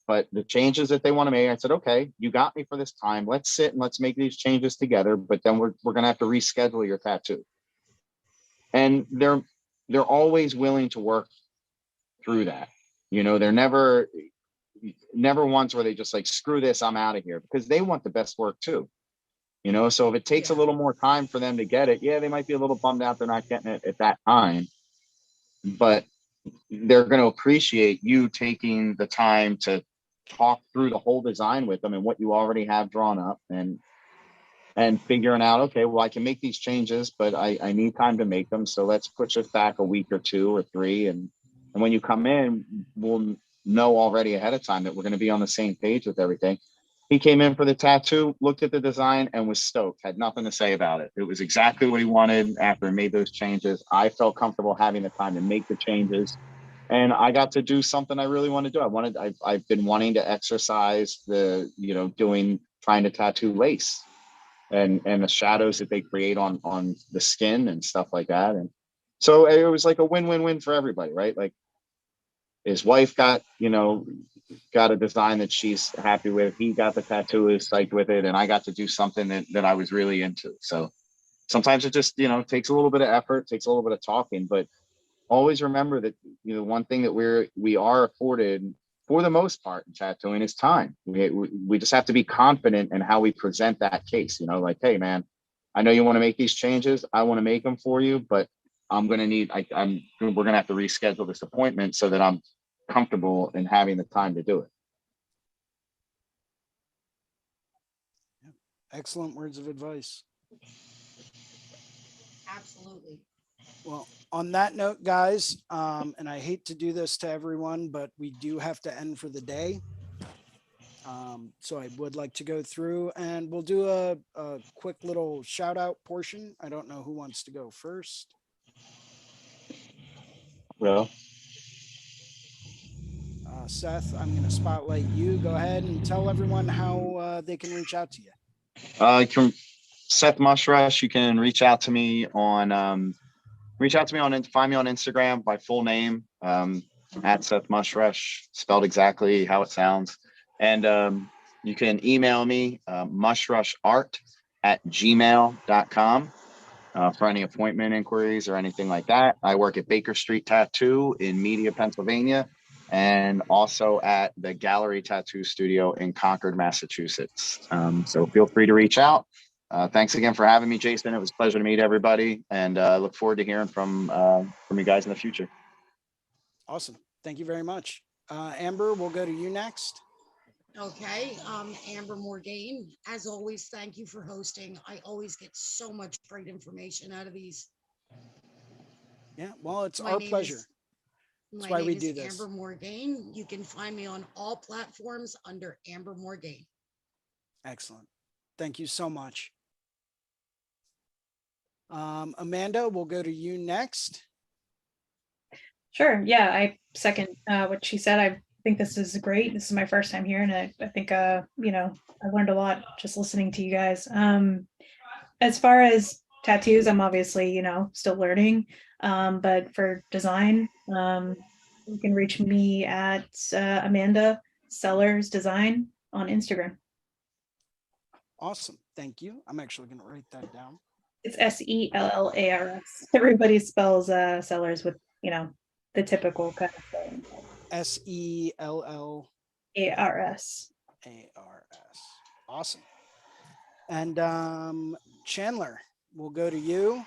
But the changes that they want to make, I said, okay, you got me for this time. Let's sit and let's make these changes together. But then we're going to have to reschedule your tattoo. And they're always willing to work through that. They're never ones where they just like, screw this, I'm out of here, because they want the best work too. So if it takes a little more time for them to get it, yeah, they might be a little bummed out they're not getting it at that time. But they're going to appreciate you taking the time to talk through the whole design with them and what you already have drawn up, and figuring out, okay, well, I can make these changes, but I need time to make them. So let's push it back a week or 2 or 3. And when you come in, we'll know already ahead of time that we're going to be on the same page with everything. He came in for the tattoo, looked at the design, and was stoked, had nothing to say about it. It was exactly what he wanted after he made those changes. I felt comfortable having the time to make the changes. and I got to do something I really want to do. I've been wanting to exercise trying to tattoo lace and the shadows that they create on the skin and stuff like that. And so it was like a win-win-win for everybody, right? Like his wife got a design that she's happy with. He got the tattoo, is psyched with it, and I got to do something that I was really into. So sometimes it just takes a little bit of effort, takes a little bit of talking, but always remember that one thing that we are afforded for the most part in tattooing is time. We just have to be confident in how we present that case. Like, hey man, I know you want to make these changes, I want to make them for you, but we're gonna have to reschedule this appointment so that I'm comfortable in having the time to do it. Excellent words of advice. Absolutely. Well, on that note, guys, and I hate to do this to everyone, but we do have to end for the day. So I would like to go through and we'll do a quick little shout out portion. I don't know who wants to go first. Well, Seth, I'm going to spotlight you. Go ahead and tell everyone how they can reach out to you. Seth Mushrush. You can reach out to me on find me on Instagram by full name, at Seth Mushrush, spelled exactly how it sounds. And you can email me, mushrushyart@gmail.com, for any appointment inquiries or anything like that. I work at Baker Street Tattoo in Media, Pennsylvania, and also at the Gallery Tattoo Studio in Concord, Massachusetts. So feel free to reach out. Thanks again for having me, Jason. It was a pleasure to meet everybody, and look forward to hearing from you guys in the future. Awesome. Thank you very much. Amber, we'll go to you next. Okay. Amber Morgaine, as always, thank you for hosting. I always get so much great information out of these. Yeah, well, it's My our name pleasure. is- That's My why we name do is this. Amber Morgaine. You can find me on all platforms under Amber Morgaine. Excellent. Thank you so much. Amanda, we'll go to you next. Sure. Yeah, I second what she said. I think this is great. This is my first time here, and I think I learned a lot just listening to you guys. As far as tattoos, I'm obviously still learning. But for design, you can reach me at Amanda Sellers Design on Instagram. Awesome. Thank you. I'm actually going to write that down. It's Sellars. Everybody spells Sellers with the typical kind of thing. SELLARS. ARS. Awesome. And Chandler, we'll go to you.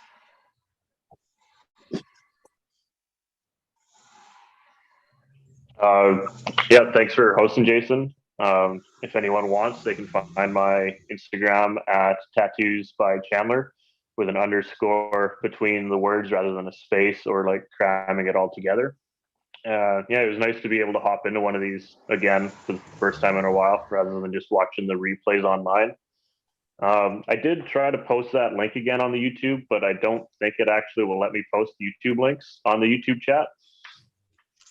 Yeah, thanks for hosting, Jason. If anyone wants, they can find my Instagram at tattoos by Chandler with an underscore between the words rather than a space or like cramming it all together. Yeah, it was nice to be able to hop into one of these again for the first time in a while rather than just watching the replays online. I did try to post that link again on the YouTube, but I don't think it actually will let me post YouTube links on the YouTube chat.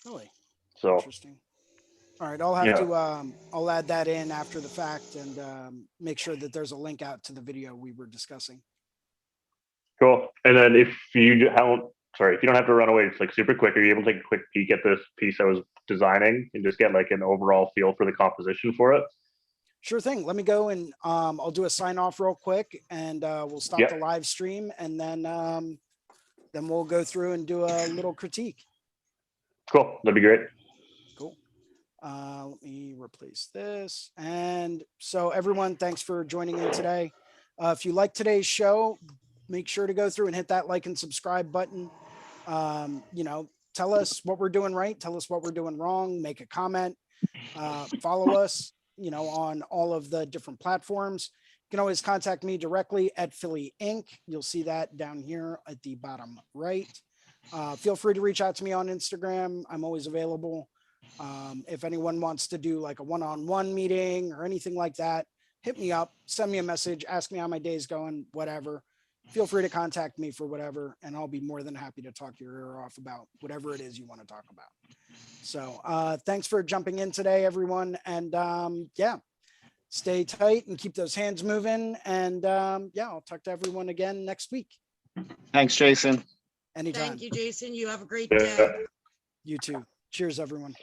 Really? So Interesting. All right, I'll have to I'll add that in after the fact and make sure that there's a link out to the video we were discussing. cool. And then if you don't have to run away, it's like super quick. Are you able to take a quick peek at this piece I was designing and just get like an overall feel for the composition for it? Sure thing. Let me go and I'll do a sign off real quick and we'll stop the live stream and then we'll go through and do a little critique. Cool. That'd be great. Cool. Let me replace this. And so everyone, thanks for joining in today. If you like today's show, make sure to go through and hit that like and subscribe button. Tell us what we're doing right. Tell us what we're doing wrong. Make a comment. Follow us, on all of the different platforms. You can always contact me directly at Philly Inc. You'll see that down here at the bottom right. Feel free to reach out to me on Instagram. I'm always available. If anyone wants to do like a one-on-one meeting or anything like that, hit me up, send me a message, ask me how my day's going, whatever. Feel free to contact me for whatever, and I'll be more than happy to talk your ear off about whatever it is you want to talk about. So thanks for jumping in today, everyone. And yeah, stay tight and keep those hands moving. And yeah, I'll talk to everyone again next week. Thanks, Jason. Anytime. Thank you, Jason. You have a great Yeah. day. You too. Cheers, everyone.